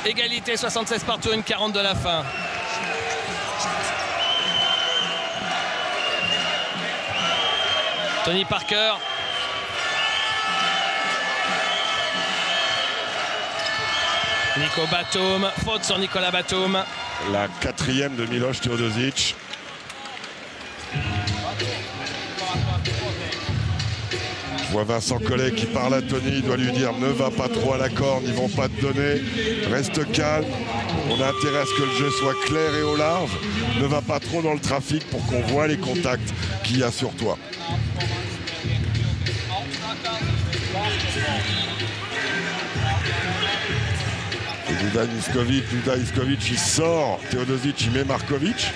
[SPEAKER 1] Égalité 76 partout, une 40 de la fin. Tony Parker. Nico Batum, faute sur Nicolas Batum.
[SPEAKER 2] La 4e de Miloš Teodosic. Je vois Vincent Collet qui parle à Tony, il doit lui dire ne va pas trop à la corne, ils vont pas te donner, reste calme, on a intérêt à ce que le jeu soit clair et au large, ne va pas trop dans le trafic pour qu'on voit les contacts qu'il y a sur toi. Et Duda Ivkovic, il sort, Teodosic, il met Markovic.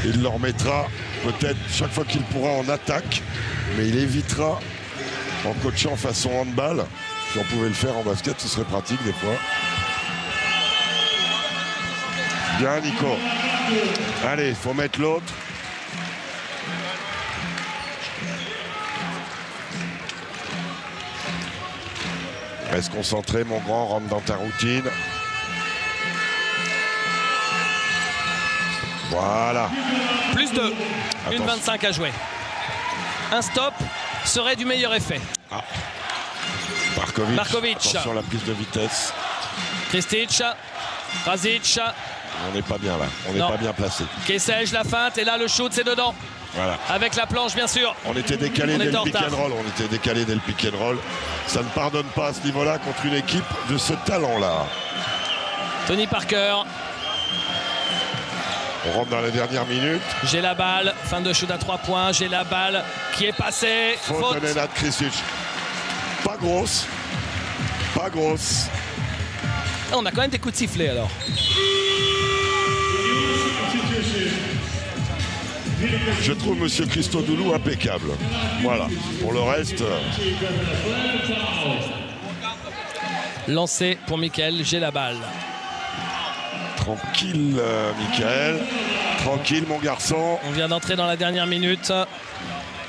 [SPEAKER 2] Il le remettra peut-être chaque fois qu'il pourra en attaque, mais il évitera en coachant façon handball. Si on pouvait le faire en basket, ce serait pratique des fois. Bien Nico. Allez, il faut mettre l'autre. Reste concentré, mon grand, rentre dans ta routine. Voilà.
[SPEAKER 1] Plus 2.
[SPEAKER 2] Attention.
[SPEAKER 1] 1,25 à jouer. Un stop serait du meilleur effet.
[SPEAKER 2] Ah. Markovic. Attention à la prise de vitesse.
[SPEAKER 1] Kristic. Razic.
[SPEAKER 2] On n'est pas bien là. On n'est pas bien placé.
[SPEAKER 1] Kessel, la feinte. Et là, le shoot, c'est dedans.
[SPEAKER 2] Voilà.
[SPEAKER 1] Avec la planche, bien sûr.
[SPEAKER 2] On était décalé dès le pick and roll. On était décalé dès le pick and roll. Ça ne pardonne pas à ce niveau-là contre une équipe de ce talent-là.
[SPEAKER 1] Tony Parker.
[SPEAKER 2] On rentre dans la dernière minute.
[SPEAKER 1] J'ai la balle. Fin de shoot à 3 points. J'ai la balle qui est passée.
[SPEAKER 2] Faute de Nenad Kristic. Pas grosse. Pas grosse.
[SPEAKER 1] On a quand même des coups de sifflet alors.
[SPEAKER 2] Je trouve M. Christodoulou impeccable. Voilà. Pour le reste...
[SPEAKER 1] Lancé pour Michael, j'ai la balle.
[SPEAKER 2] Tranquille, Michael. Tranquille, mon garçon.
[SPEAKER 1] On vient d'entrer dans la dernière minute.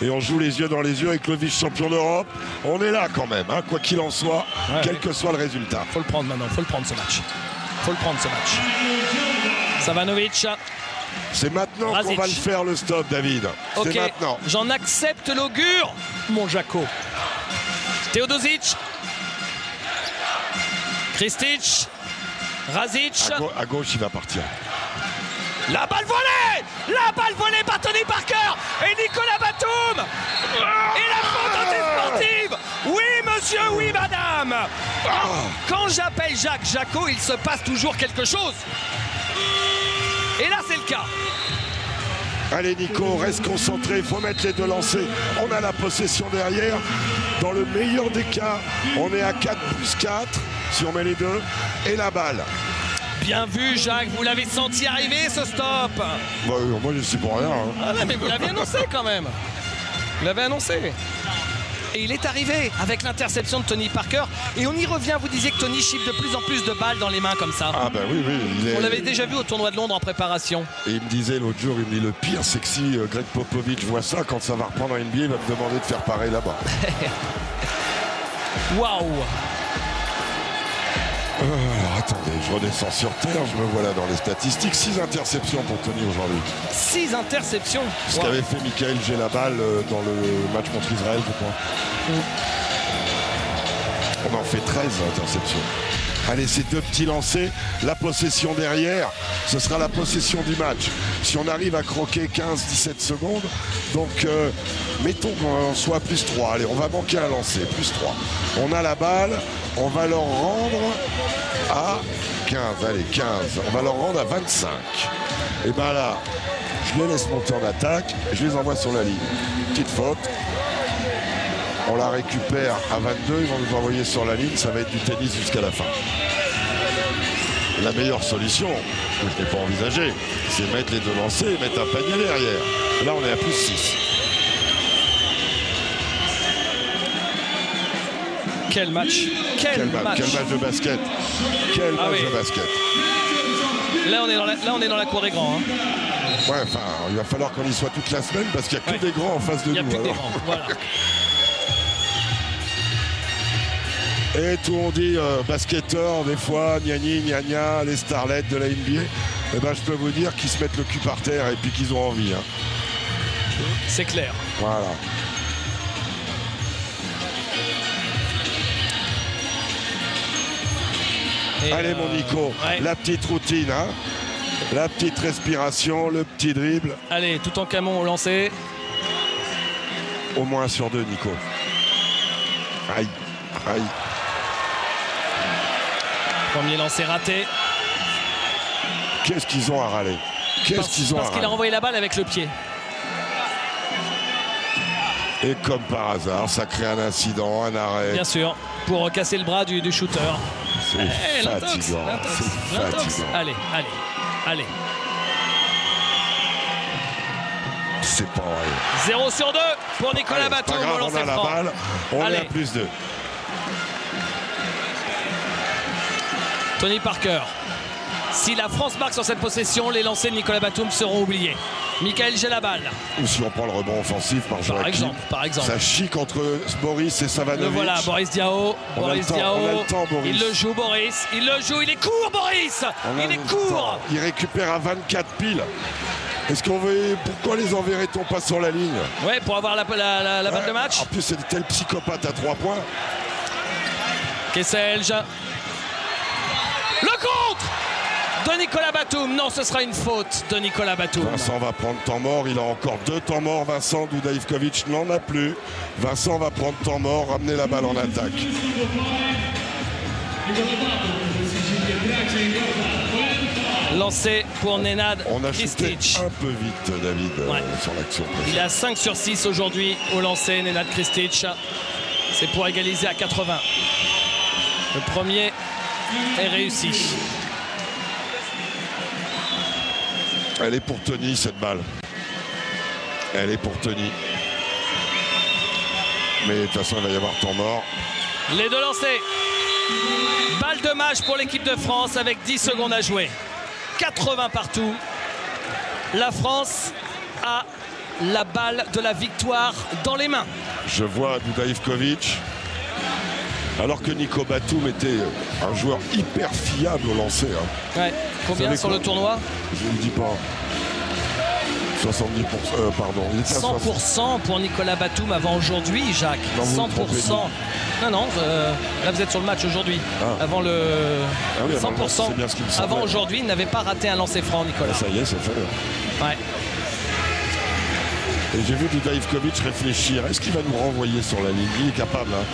[SPEAKER 2] Et on joue les yeux dans les yeux avec le vice-champion d'Europe. On est là quand même, hein, quoi qu'il en soit, quel que soit le résultat.
[SPEAKER 1] Faut le prendre maintenant, faut le prendre ce match. Faut le prendre ce match. Savanovic.
[SPEAKER 2] C'est maintenant qu'on va le faire, le stop, David.
[SPEAKER 1] Ok,
[SPEAKER 2] c'est maintenant.
[SPEAKER 1] J'en accepte l'augure, mon Jaco. Teodosic. Kristic. Razic.
[SPEAKER 2] À gauche, il va partir.
[SPEAKER 1] La balle volée! La balle volée par Tony Parker et Nicolas Batum! Et la faute antisportive! Oui, monsieur, oui, madame! Quand j'appelle Jacques Jacot, il se passe toujours quelque chose. Et là, c'est le cas.
[SPEAKER 2] Allez, Nico, reste concentré. Il faut mettre les deux lancers. On a la possession derrière. Dans le meilleur des cas, on est à 4+4 si on met les deux. Et la balle.
[SPEAKER 1] Bien vu, Jacques, vous l'avez senti arriver, ce stop.
[SPEAKER 2] Bah, moi, je suis pour rien. Hein.
[SPEAKER 1] Ah non, mais vous l'avez annoncé quand même. Vous l'avez annoncé. Et il est arrivé avec l'interception de Tony Parker. Et on y revient, vous disiez que Tony chiffre de plus en plus de balles dans les mains comme ça.
[SPEAKER 2] Ah bah oui, oui.
[SPEAKER 1] On l'avait déjà vu au tournoi de Londres en préparation.
[SPEAKER 2] Et il me disait l'autre jour, il me dit le pire c'est que si Greg Popovich voit ça, quand ça va reprendre en NBA, il va me demander de faire pareil là-bas.
[SPEAKER 1] Waouh.
[SPEAKER 2] Alors attendez, je redescends sur terre, je me vois là dans les statistiques. 6 interceptions pour Tony aujourd'hui.
[SPEAKER 1] 6 interceptions.
[SPEAKER 2] Ce qu'avait fait Michael Gelabal dans le match contre Israël, je crois. On en fait 13 interceptions. Allez, ces 2 petits lancers, la possession derrière, ce sera la possession du match. Si on arrive à croquer 15-17 secondes, donc mettons qu'on soit plus 3. Allez, on va manquer un lancer, plus 3. On a la balle, on va leur rendre à 15. Allez, 15. On va leur rendre à 25. Et bien là, je les laisse monter en attaque, je les envoie sur la ligne. Petite faute. On la récupère à 22, ils vont nous envoyer sur la ligne, ça va être du tennis jusqu'à la fin. La meilleure solution, que je n'ai pas envisagée, c'est mettre les 2 lancers et mettre un panier derrière. Là, on est à plus 6.
[SPEAKER 1] Quel match. Quel match
[SPEAKER 2] de basket. Quel match de basket.
[SPEAKER 1] Là, on est dans la cour des grands. Hein.
[SPEAKER 2] Ouais, enfin, il va falloir qu'on y soit toute la semaine parce qu'il n'y a que des grands en face de nous.
[SPEAKER 1] Il n'y a plus que des grands, voilà.
[SPEAKER 2] Et tout on dit basketteur, des fois, gnagni, gnagna, les starlets de la NBA. Eh ben, je peux vous dire qu'ils se mettent le cul par terre et puis qu'ils ont envie. Hein.
[SPEAKER 1] C'est clair.
[SPEAKER 2] Voilà. Et allez, mon Nico, la petite routine, hein. La petite respiration, le petit dribble.
[SPEAKER 1] Allez, tout en camon au lancer.
[SPEAKER 2] Au moins 1 sur 2, Nico. Aïe, aïe.
[SPEAKER 1] Premier lancé raté.
[SPEAKER 2] Qu'est-ce qu'ils ont à râler? Parce qu'il
[SPEAKER 1] a renvoyé la balle avec le pied.
[SPEAKER 2] Et comme par hasard, ça crée un incident, un arrêt.
[SPEAKER 1] Bien sûr, pour casser le bras du shooter.
[SPEAKER 2] C'est fatigant. C'est fatigant.
[SPEAKER 1] Allez, allez, allez.
[SPEAKER 2] C'est pas vrai.
[SPEAKER 1] 0 sur 2 pour Nicolas Batum au lancer franc.
[SPEAKER 2] On a la balle, on est à plus 2.
[SPEAKER 1] Tony Parker. Si la France marque sur cette possession, les lancers de Nicolas Batum seront oubliés. Michael Gelabal.
[SPEAKER 2] Ou si on prend le rebond offensif par Joachim.
[SPEAKER 1] Par exemple.
[SPEAKER 2] Ça chie contre Boris et Savanovic.
[SPEAKER 1] Le voilà, Boris Diaw.
[SPEAKER 2] On a le temps, Boris.
[SPEAKER 1] Il le joue, Boris. Il le joue. Il est court, Boris. Il est court.
[SPEAKER 2] Il récupère à 24 piles. Est-ce qu'on veut... Pourquoi les enverrait-on pas sur la ligne?
[SPEAKER 1] Ouais, pour avoir la balle de match.
[SPEAKER 2] En plus, c'est tel psychopathe à 3 points.
[SPEAKER 1] Kesselj. Le contre de Nicolas Batum. Non, ce sera une faute de Nicolas Batum.
[SPEAKER 2] Vincent va prendre temps mort. Il a encore 2 temps morts. Vincent Douda Ivkovic n'en a plus. Vincent va prendre temps mort, ramener la balle en attaque.
[SPEAKER 1] Lancé pour Nenad Kristic.
[SPEAKER 2] On a chuté un peu vite, David, sur l'action.
[SPEAKER 1] Il est à 5 sur 6 aujourd'hui au lancer, Nenad Kristic. C'est pour égaliser à 80. Le premier est réussi.
[SPEAKER 2] Elle est pour Tony, cette balle. Elle est pour Tony. Mais de toute façon, il va y avoir temps mort.
[SPEAKER 1] Les 2 lancés. Balle de match pour l'équipe de France avec 10 secondes à jouer. 80 partout. La France a la balle de la victoire dans les mains.
[SPEAKER 2] Je vois Douda Ivkovic. Alors que Nico Batum était un joueur hyper fiable au lancer. Hein.
[SPEAKER 1] Ouais. Combien sur le tournoi?
[SPEAKER 2] Je ne le dis pas. 70%, pardon. Il était
[SPEAKER 1] 100% pour Nicolas Batum avant aujourd'hui, Jacques. Non, 100%. Non, là vous êtes sur le match aujourd'hui. Avant le 100%.
[SPEAKER 2] Bien ce me
[SPEAKER 1] avant aujourd'hui, il n'avait pas raté un lancer franc, Nicolas.
[SPEAKER 2] Ça y est, c'est fait.
[SPEAKER 1] Ouais.
[SPEAKER 2] Et j'ai vu Douda Ivkovic réfléchir. Est-ce qu'il va nous renvoyer sur la ligne? Il est capable. Hein.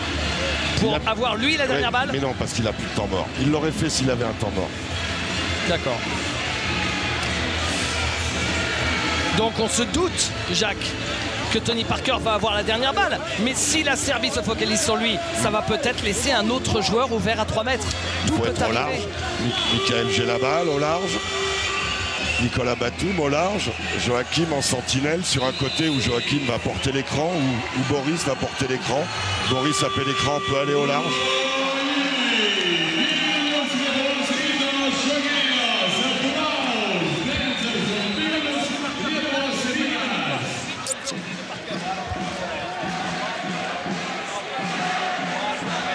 [SPEAKER 1] Pour avoir lui la dernière balle?
[SPEAKER 2] Mais non, parce qu'il a plus de temps mort. Il l'aurait fait s'il avait un temps mort.
[SPEAKER 1] D'accord. Donc on se doute, Jacques, que Tony Parker va avoir la dernière balle. Mais si la Serbie se focalise sur lui, ça va peut-être laisser un autre joueur ouvert à 3 mètres. Tout peut
[SPEAKER 2] arriver. Au large. Michael Gelabal au large. Nicolas Batum au large. Joachim en sentinelle sur un côté où Joachim va porter l'écran, où Boris va porter l'écran. Boris appelle l'écran, peut aller au large.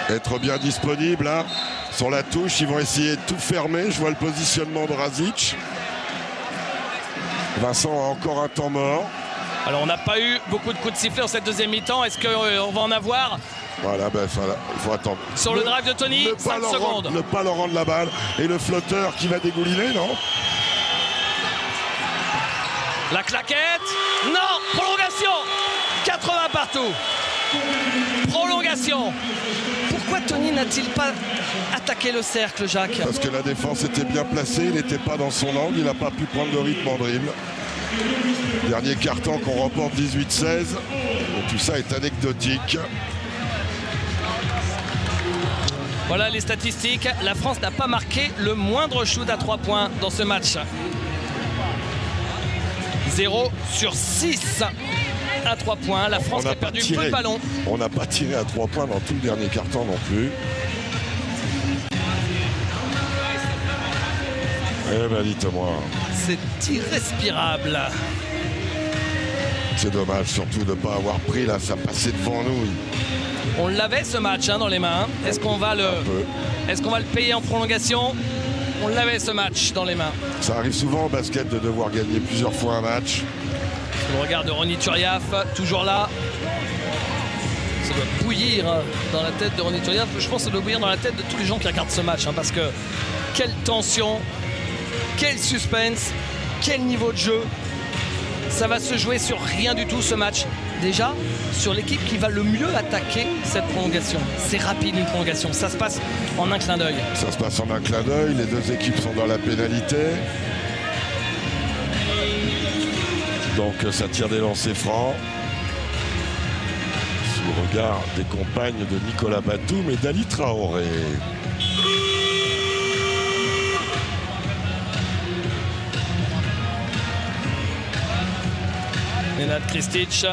[SPEAKER 2] être bien disponible hein. Sur la touche, ils vont essayer de tout fermer. Je vois le positionnement de Razic. Vincent a encore un temps mort.
[SPEAKER 1] Alors on n'a pas eu beaucoup de coups de sifflet en cette deuxième mi-temps. Est-ce qu'on va en avoir?
[SPEAKER 2] Voilà, ben, il faut attendre.
[SPEAKER 1] Sur le drive de Tony, 5 secondes.
[SPEAKER 2] Ne pas leur rendre la balle. Et le flotteur qui va dégouliner, non?
[SPEAKER 1] La claquette. Non, prolongation. 80 partout. Prolongation. Pourquoi Tony n'a-t-il pas attaqué le cercle, Jacques?
[SPEAKER 2] Parce que la défense était bien placée, il n'était pas dans son angle, il n'a pas pu prendre le rythme en dribble. Dernier carton qu'on remporte 18-16. Tout ça est anecdotique.
[SPEAKER 1] Voilà les statistiques. La France n'a pas marqué le moindre shoot à 3 points dans ce match. 0 sur 6 à 3 points. La France a perdu peu de ballons.
[SPEAKER 2] On n'a pas tiré à 3 points dans tout le dernier carton non plus. Eh ben dites-moi.
[SPEAKER 1] C'est irrespirable.
[SPEAKER 2] C'est dommage surtout de ne pas avoir pris là, ça passait devant nous.
[SPEAKER 1] On l'avait ce match hein, dans les mains. Est-ce qu'on va le payer en prolongation? On l'avait ce match dans les mains.
[SPEAKER 2] Ça arrive souvent au basket de devoir gagner plusieurs fois un match.
[SPEAKER 1] Le regard de Ronny Turiaf, toujours là. Ça doit bouillir dans la tête de Ronny Turiaf. Je pense que ça doit bouillir dans la tête de tous les gens qui regardent ce match. Hein, parce que quelle tension, quel suspense, quel niveau de jeu. Ça va se jouer sur rien du tout ce match. Déjà, sur l'équipe qui va le mieux attaquer cette prolongation. C'est rapide une prolongation, ça se passe en un clin d'œil.
[SPEAKER 2] Ça se passe en un clin d'œil, les deux équipes sont dans la pénalité. Donc ça tire des lancers francs. Sous le regard des compagnes de Nicolas Batum et d'Ali Traoré.
[SPEAKER 1] Nenad Kristic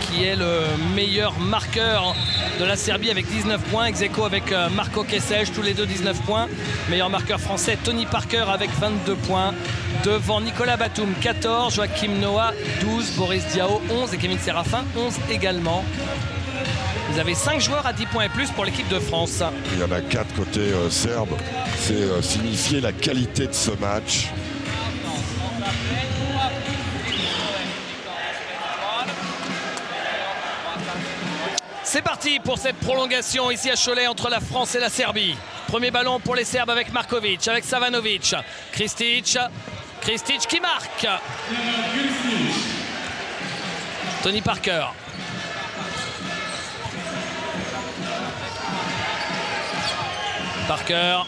[SPEAKER 1] qui est le meilleur marqueur de la Serbie avec 19 points, ex aequo avec Marco Kessel, tous les deux 19 points. Meilleur marqueur français Tony Parker avec 22 points. Devant Nicolas Batum 14, Joachim Noah 12, Boris Diaw 11 et Kevin Serafin 11 également. Vous avez 5 joueurs à 10 points et plus pour l'équipe de France.
[SPEAKER 2] Il y en a 4 côté serbe. C'est signifier la qualité de ce match.
[SPEAKER 1] C'est parti pour cette prolongation ici à Cholet entre la France et la Serbie. Premier ballon pour les Serbes avec Markovic, avec Savanovic. Kristic qui marque. Tony Parker. Parker.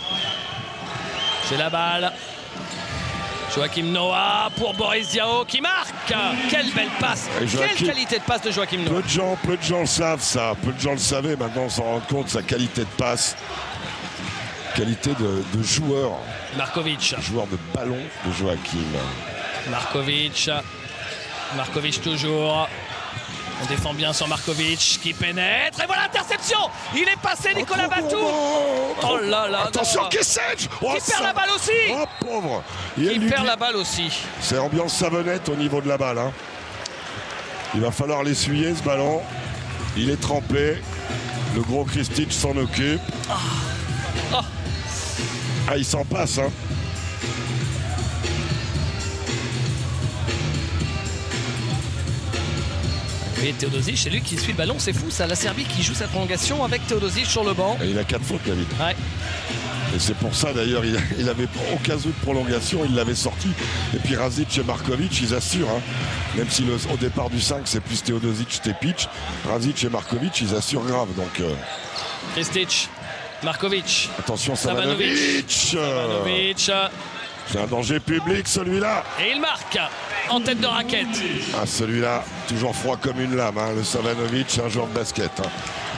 [SPEAKER 1] J'ai la balle. Joachim Noah pour Boris Diaw qui marque. Quelle belle passe. Quelle qualité de passe de Joachim Noah.
[SPEAKER 2] Peu de gens le savent ça. Peu de gens le savaient. Maintenant on s'en rend compte, sa qualité de passe. Qualité de joueur.
[SPEAKER 1] Markovic.
[SPEAKER 2] Joueur de ballon de Joachim.
[SPEAKER 1] Markovic toujours. On défend bien sur Markovic qui pénètre. Et voilà l'interception. Il est passé Nicolas Batum. Oh là là.
[SPEAKER 2] Attention Kessel.
[SPEAKER 1] Qui perd la balle aussi.
[SPEAKER 2] Oh pauvre.
[SPEAKER 1] Il perd la balle aussi.
[SPEAKER 2] C'est ambiance savonnette au niveau de la balle. Hein. Il va falloir l'essuyer ce ballon. Il est trempé. Le gros Kristic s'en occupe. Ah, il s'en passe. Hein.
[SPEAKER 1] Et Teodosic, c'est lui qui suit le ballon, c'est fou ça. La Serbie qui joue sa prolongation avec Teodosic sur le banc.
[SPEAKER 2] Et il a 4 fautes, David.
[SPEAKER 1] Ouais.
[SPEAKER 2] Et c'est pour ça d'ailleurs, il avait au cas où de prolongation, il l'avait sorti. Et puis Razic et Markovic, ils assurent. Hein. Même si au départ du 5, c'est plus Teodosic, Tepic. Razic et Markovic, ils assurent grave. Donc,
[SPEAKER 1] Kristic, Markovic.
[SPEAKER 2] Attention, Savanovic. C'est un danger public celui-là.
[SPEAKER 1] Et il marque en tête de raquette.
[SPEAKER 2] Ah, celui-là, toujours froid comme une lame. Hein. Le Savanovic, c'est un joueur de basket. Hein.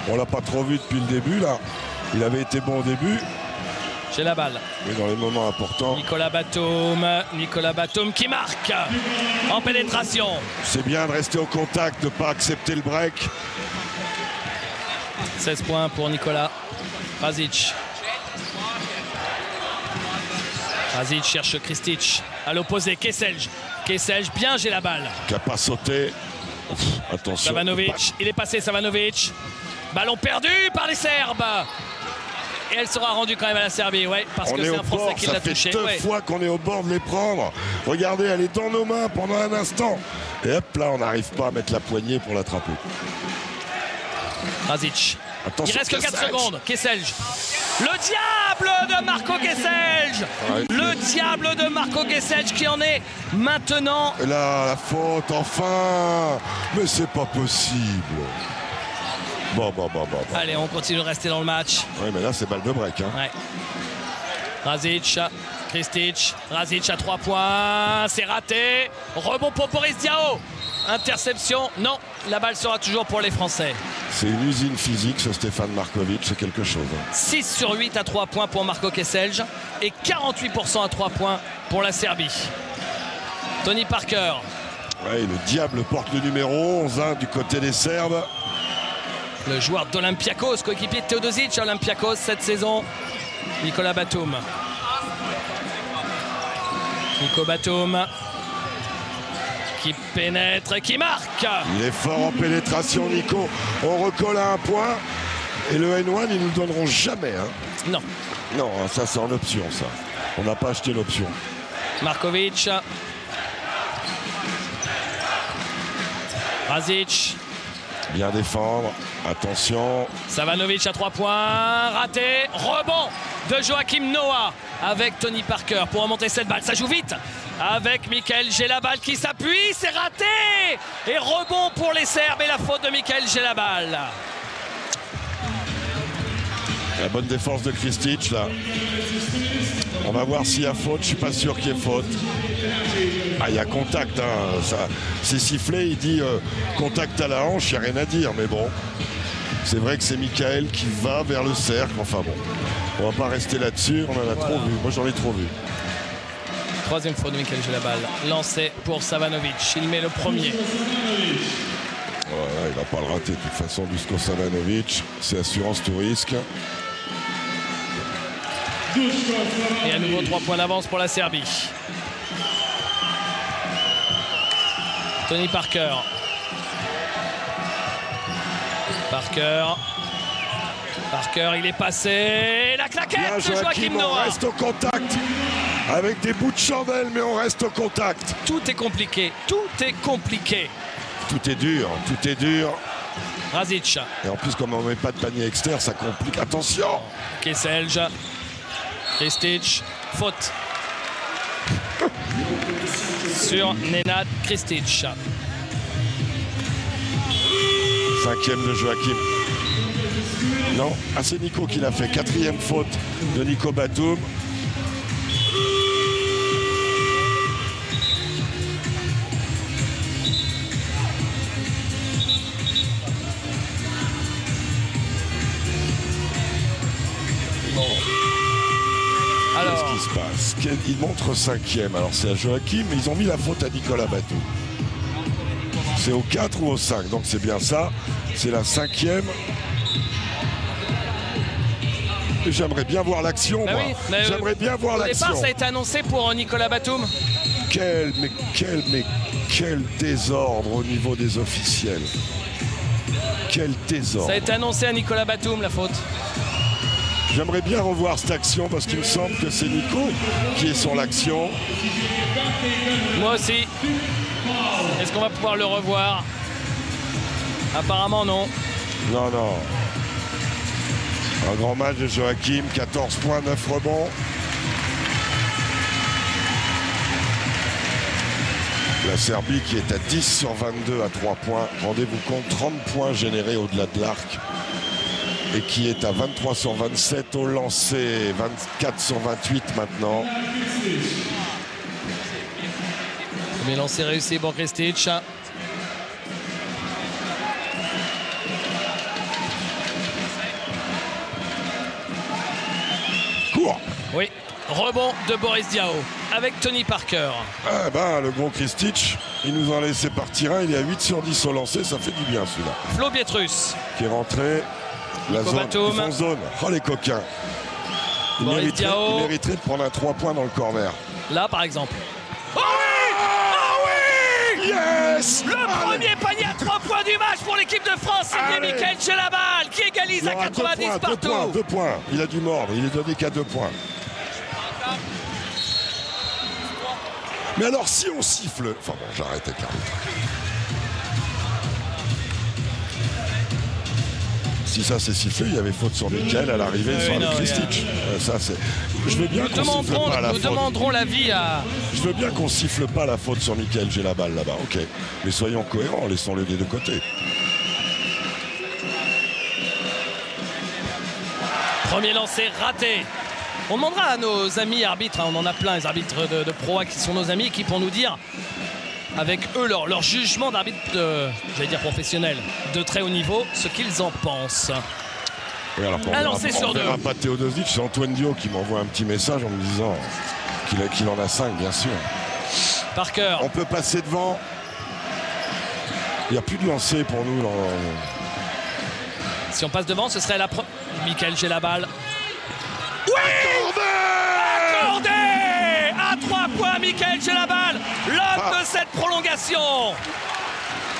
[SPEAKER 2] On l'a pas trop vu depuis le début là. Il avait été bon au début.
[SPEAKER 1] J'ai la balle.
[SPEAKER 2] Mais dans les moments importants.
[SPEAKER 1] Nicolas Batum qui marque en pénétration.
[SPEAKER 2] C'est bien de rester au contact, de ne pas accepter le break.
[SPEAKER 1] 16 points pour Nicolas. Razic cherche Kristic. À l'opposé, Kessel, bien, j'ai la balle.
[SPEAKER 2] Qui n'a pas sauté. Attention.
[SPEAKER 1] Savanovic, il est passé Savanovic. Ballon perdu par les Serbes. Et elle sera rendue quand même à la Serbie, ouais, parce que c'est un Français qui l'a touché.
[SPEAKER 2] Ça fait 2 fois qu'on est au bord de les prendre. Regardez, elle est dans nos mains pendant un instant. Et hop, là, on n'arrive pas à mettre la poignée pour l'attraper.
[SPEAKER 1] Razic.
[SPEAKER 2] Attention,
[SPEAKER 1] il reste que 4 secondes. Kesselj. Le diable de Marco Kesselj. Le diable de Marco Kesselj qui en est maintenant.
[SPEAKER 2] Et là, la faute, enfin. Mais c'est pas possible. Bon.
[SPEAKER 1] Allez, on continue de rester dans le match.
[SPEAKER 2] Oui, mais là, c'est balle de break. Hein.
[SPEAKER 1] Ouais. Razic, Kristic. Razic à 3 points. C'est raté. Rebond pour Boris Diaw. Interception. Non, la balle sera toujours pour les Français.
[SPEAKER 2] C'est une usine physique, ce Stefan Markovic, c'est quelque chose.
[SPEAKER 1] 6 sur 8 à 3 points pour Marco Kesselj et 48% à 3 points pour la Serbie. Tony Parker.
[SPEAKER 2] Ouais, le diable porte le numéro 11 hein, du côté des Serbes.
[SPEAKER 1] Le joueur d'Olympiakos, coéquipier de Teodosic à Olympiakos cette saison. Nicolas Batum. Nico Batum. Qui pénètre et qui marque.
[SPEAKER 2] Il est fort en pénétration, Nico. On recolle à 1 point. Et le N1, ils nous le donneront jamais. Hein.
[SPEAKER 1] Non.
[SPEAKER 2] Non, ça c'est en option, ça. On n'a pas acheté l'option.
[SPEAKER 1] Markovic. Razic.
[SPEAKER 2] Bien défendre. Attention.
[SPEAKER 1] Savanovic à 3 points. Raté. Rebond de Joachim Noah avec Tony Parker pour remonter cette balle. Ça joue vite avec Mikael Gelabal qui s'appuie. C'est raté. Et rebond pour les Serbes et la faute de Mikael Gelabal.
[SPEAKER 2] La bonne défense de Kristic là. On va voir s'il y a faute. Je suis pas sûr qu'il y ait faute. Ah, il y a contact. Hein. C'est sifflé. Il dit contact à la hanche. Il n'y a rien à dire. Mais bon, c'est vrai que c'est Mikael qui va vers le cercle. Enfin bon, on va pas rester là-dessus. On en a trop vu. Moi, j'en ai trop vu.
[SPEAKER 1] Troisième faute de Mikael Gelabal. Lancé pour Savanovic. Il met le premier.
[SPEAKER 2] Voilà, il va pas le rater de toute façon. Dusko Savanovic, c'est assurance tout risque.
[SPEAKER 1] Et à nouveau 3 points d'avance pour la Serbie. Tony Parker. Parker, il est passé. La claquette de Joachim Noah.
[SPEAKER 2] On reste au contact. Avec des bouts de chandelle, mais on reste au contact.
[SPEAKER 1] Tout est compliqué. Tout est compliqué.
[SPEAKER 2] Tout est dur. Tout est dur.
[SPEAKER 1] Razic.
[SPEAKER 2] Et en plus, comme on ne met pas de panier externe, ça complique. Attention.
[SPEAKER 1] Kesselj. Kristic. Faute. Sur Nenad Kristic.
[SPEAKER 2] 5e de Joachim. Non, c'est Nico qui l'a fait. 4e faute de Nico Batum.
[SPEAKER 1] Alors,
[SPEAKER 2] qu'est-ce qui se passe? Il montre 5e. Alors c'est à Joachim, mais ils ont mis la faute à Nicolas Batum. C'est au 4 ou au 5, donc c'est bien ça. C'est la 5e. J'aimerais bien voir l'action, moi. Oui, j'aimerais bien voir l'action.
[SPEAKER 1] Au départ, ça a été annoncé pour Nicolas Batum.
[SPEAKER 2] Quel désordre au niveau des officiels. Quel désordre.
[SPEAKER 1] Ça a été annoncé à Nicolas Batum, la faute.
[SPEAKER 2] J'aimerais bien revoir cette action parce qu'il me semble que c'est Nico qui est sur l'action.
[SPEAKER 1] Moi aussi. Est-ce qu'on va pouvoir le revoir? Apparemment non.
[SPEAKER 2] Non. Un grand match de Joachim, 14 points, 9 rebonds. La Serbie qui est à 10 sur 22 à 3 points. Rendez-vous compte, 30 points générés au-delà de l'arc. Et qui est à 23 sur 27 au lancer, 24 sur 28 maintenant.
[SPEAKER 1] Premier lancer réussi pour Kristic.
[SPEAKER 2] Court.
[SPEAKER 1] Oui, rebond de Boris Diaw avec Tony Parker.
[SPEAKER 2] Ah ben, le gros Kristic, il nous en a laissé partir un. Il est à 8 sur 10 au lancer, ça fait du bien celui-là.
[SPEAKER 1] Flo Pietrus.
[SPEAKER 2] Qui est rentré. La zone. Oh les coquins. Il mériterait de prendre un 3 points dans le corner.
[SPEAKER 1] Là par exemple.
[SPEAKER 2] Oh oui! Yes!
[SPEAKER 1] Le premier panier à 3 points du match pour l'équipe de France, c'est Mikael Gelabal qui égalisent à 90 partout.
[SPEAKER 2] 2 points. Il a dû mordre. Il est donné qu'à 2 points. Mais alors, si on siffle... Enfin bon, j'arrête avec l'arbitre. Si ça s'est sifflé, il y avait faute sur Michael à l'arrivée sur le Krstić. Ça, c'est... Je veux bien qu'on siffle pas la faute.
[SPEAKER 1] Nous demanderons l'avis à...
[SPEAKER 2] Je veux bien qu'on siffle pas la faute sur Michael. J'ai la balle là-bas, ok. Mais soyons cohérents, laissons-le des deux côtés.
[SPEAKER 1] Premier lancé raté. On demandera à nos amis arbitres, hein, on en a plein, les arbitres de Pro A qui sont nos amis, qui pourront nous dire, avec eux, leur jugement d'arbitre, j'allais dire professionnel, de très haut niveau, ce qu'ils en pensent.
[SPEAKER 2] Oui, alors, un lancé sur 2. On verra pas Teodosic, c'est Antoine Dio qui m'envoie un petit message en me disant qu'il en a 5, bien sûr.
[SPEAKER 1] Parker.
[SPEAKER 2] On peut passer devant. Il n'y a plus de lancer pour nous.
[SPEAKER 1] Si on passe devant, ce serait la première. Michael, j'ai la balle.
[SPEAKER 2] Oui,
[SPEAKER 1] accordé à 3 points, Michael, j'ai la balle. L'homme de cette prolongation.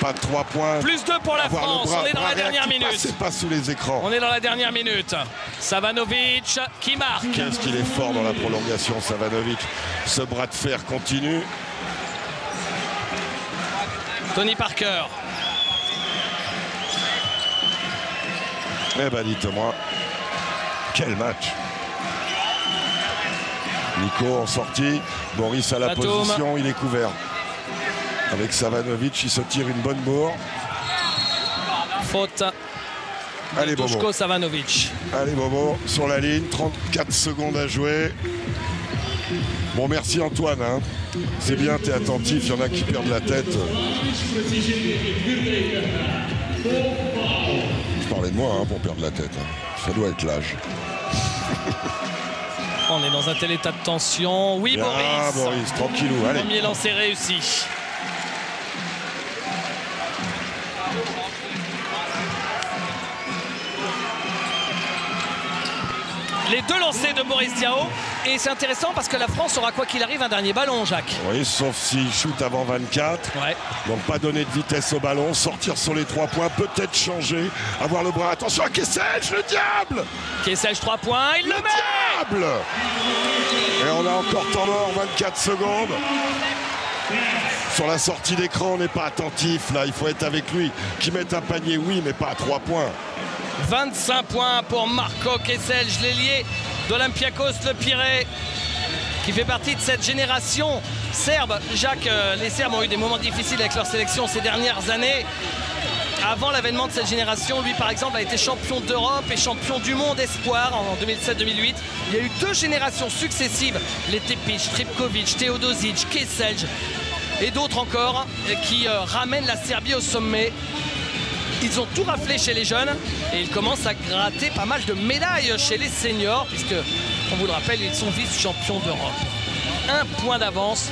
[SPEAKER 2] Pas de 3 points.
[SPEAKER 1] Plus 2 pour la France. On est dans la dernière minute.
[SPEAKER 2] C'est pas sous les écrans.
[SPEAKER 1] On est dans la dernière minute. Savanovic qui marque.
[SPEAKER 2] Qu'est-ce qu'il est fort dans la prolongation, Savanovic. Ce bras de fer continue.
[SPEAKER 1] Tony Parker.
[SPEAKER 2] Eh ben dites-moi, quel match. Nico en sortie, Boris à la position, il est couvert. Avec Savanovic, il se tire une bonne bourre.
[SPEAKER 1] Faute.
[SPEAKER 2] Allez Bobo.
[SPEAKER 1] Savanovic.
[SPEAKER 2] Allez Bobo, sur la ligne, 34 secondes à jouer. Bon, merci Antoine. Hein. C'est bien, t'es attentif, il y en a qui perdent la tête. Je parlais de moi hein, pour perdre la tête. Hein. Ça doit être l'âge.
[SPEAKER 1] On est dans un tel état de tension. Oui,
[SPEAKER 2] bien,
[SPEAKER 1] Boris.
[SPEAKER 2] Boris, tranquillou. Allez.
[SPEAKER 1] Premier lancé réussi. Les 2 lancers de Boris Diaw. Et c'est intéressant parce que la France aura quoi qu'il arrive un dernier ballon, Jacques.
[SPEAKER 2] Oui, sauf s'il shoot avant 24.
[SPEAKER 1] Ouais.
[SPEAKER 2] Donc pas donner de vitesse au ballon, sortir sur les 3 points, peut-être changer, avoir le bras. Attention à Kessel, le diable.
[SPEAKER 1] Kessel 3 points, il le met.
[SPEAKER 2] Diable. Et on a encore temps mort, 24 secondes. Sur la sortie d'écran, on n'est pas attentif là, il faut être avec lui. Qui mette un panier, oui, mais pas à 3 points.
[SPEAKER 1] 25 points pour Marco Kessel, l'ailier d'Olympiakos Le Pirée, qui fait partie de cette génération serbe. Jacques, les Serbes ont eu des moments difficiles avec leur sélection ces dernières années. Avant l'avènement de cette génération, lui par exemple a été champion d'Europe et champion du monde espoir en 2007-2008. Il y a eu 2 générations successives, les Tepic, Tripkovic, Teodosic, Kessel et d'autres encore qui ramènent la Serbie au sommet. Ils ont tout raflé chez les jeunes et ils commencent à gratter pas mal de médailles chez les seniors puisque, on vous le rappelle, ils sont vice-champions d'Europe. 1 point d'avance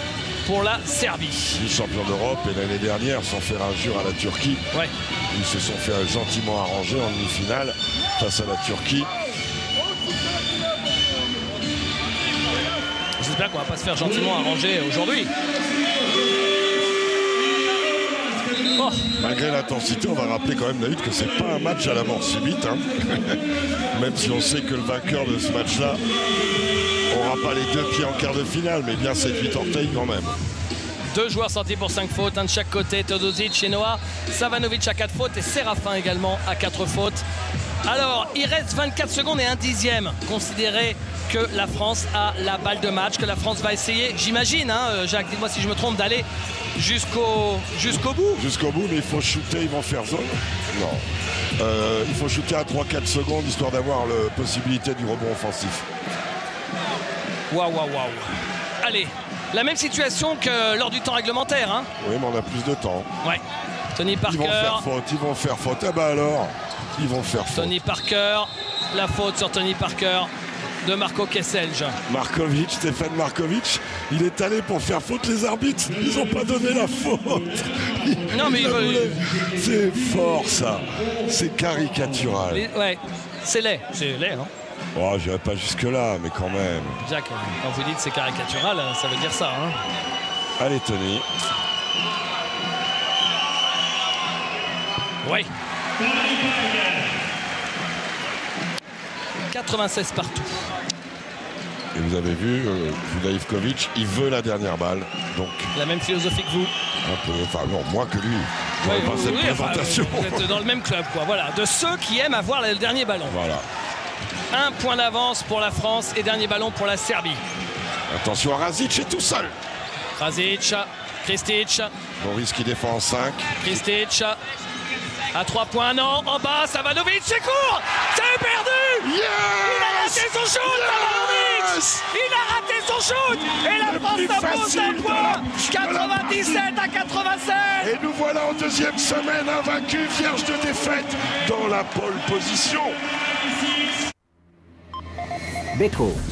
[SPEAKER 1] pour la Serbie.
[SPEAKER 2] Vice-champion d'Europe et l'année dernière, sans faire injure à la Turquie,
[SPEAKER 1] ouais.
[SPEAKER 2] Ils se sont fait gentiment arranger en demi-finale face à la Turquie.
[SPEAKER 1] J'espère qu'on va pas se faire gentiment arranger aujourd'hui. Oh.
[SPEAKER 2] Malgré l'intensité, on va rappeler quand même, David, que c'est pas un match à la mort subite. Hein. Même si on sait que le vainqueur de ce match-là n'aura pas les 2 pieds en quart de finale, mais bien 7-8 orteils quand même.
[SPEAKER 1] 2 joueurs sortis pour 5 fautes, un de chaque côté, Teodosic et Noah. Savanovic à 4 fautes et Séraphin également à 4 fautes. Alors, il reste 24 secondes et 1 dixième. Considérez que la France a la balle de match, que la France va essayer, j'imagine, hein, Jacques, dites-moi si je me trompe, d'aller jusqu'au bout.
[SPEAKER 2] Jusqu'au bout, mais il faut shooter, ils vont faire zone. Non. Il faut shooter à 3-4 secondes, histoire d'avoir la possibilité du rebond offensif.
[SPEAKER 1] Waouh, waouh, waouh. Allez, la même situation que lors du temps réglementaire. Hein.
[SPEAKER 2] Oui, mais on a plus de temps.
[SPEAKER 1] Ouais. Tony Parker.
[SPEAKER 2] Ils vont faire faute. Ah bah alors, ils vont faire faute.
[SPEAKER 1] Tony Parker, la faute sur Tony Parker de Marco Kessel.
[SPEAKER 2] Markovic, Stéphane Markovic, il est allé pour faire faute les arbitres. Ils n'ont pas donné la faute.
[SPEAKER 1] Non mais
[SPEAKER 2] c'est fort ça. C'est caricatural.
[SPEAKER 1] Ouais, c'est laid. C'est laid, non?
[SPEAKER 2] Oh, j'irai pas jusque là, mais quand même.
[SPEAKER 1] Jacques, quand vous dites c'est caricatural, ça veut dire ça. Hein.
[SPEAKER 2] Allez Tony.
[SPEAKER 1] Oui. 96 partout.
[SPEAKER 2] Et vous avez vu, Vulja Ivkovic, il veut la dernière balle. Donc,
[SPEAKER 1] la même philosophie que vous.
[SPEAKER 2] Un peu, enfin non, moins que lui.
[SPEAKER 1] Ouais,
[SPEAKER 2] pas cette présentation.
[SPEAKER 1] Vous êtes dans le même club, quoi. Voilà, de ceux qui aiment avoir le dernier ballon.
[SPEAKER 2] Voilà.
[SPEAKER 1] Un point d'avance pour la France et dernier ballon pour la Serbie.
[SPEAKER 2] Attention, Razic est tout seul.
[SPEAKER 1] Razic, Kristic.
[SPEAKER 2] Boris qui défend en 5.
[SPEAKER 1] Kristic. À 3 points, non, en bas, Savanovic, c'est court. C'est perdu.
[SPEAKER 2] Yes,
[SPEAKER 1] il a raté son shoot, Savanovic. Il a raté son shoot. Et la France s'impose d'un point. 97 à 87.
[SPEAKER 2] Et nous voilà en deuxième semaine invaincus, vierge de défaite dans la pole position.
[SPEAKER 3] Betro,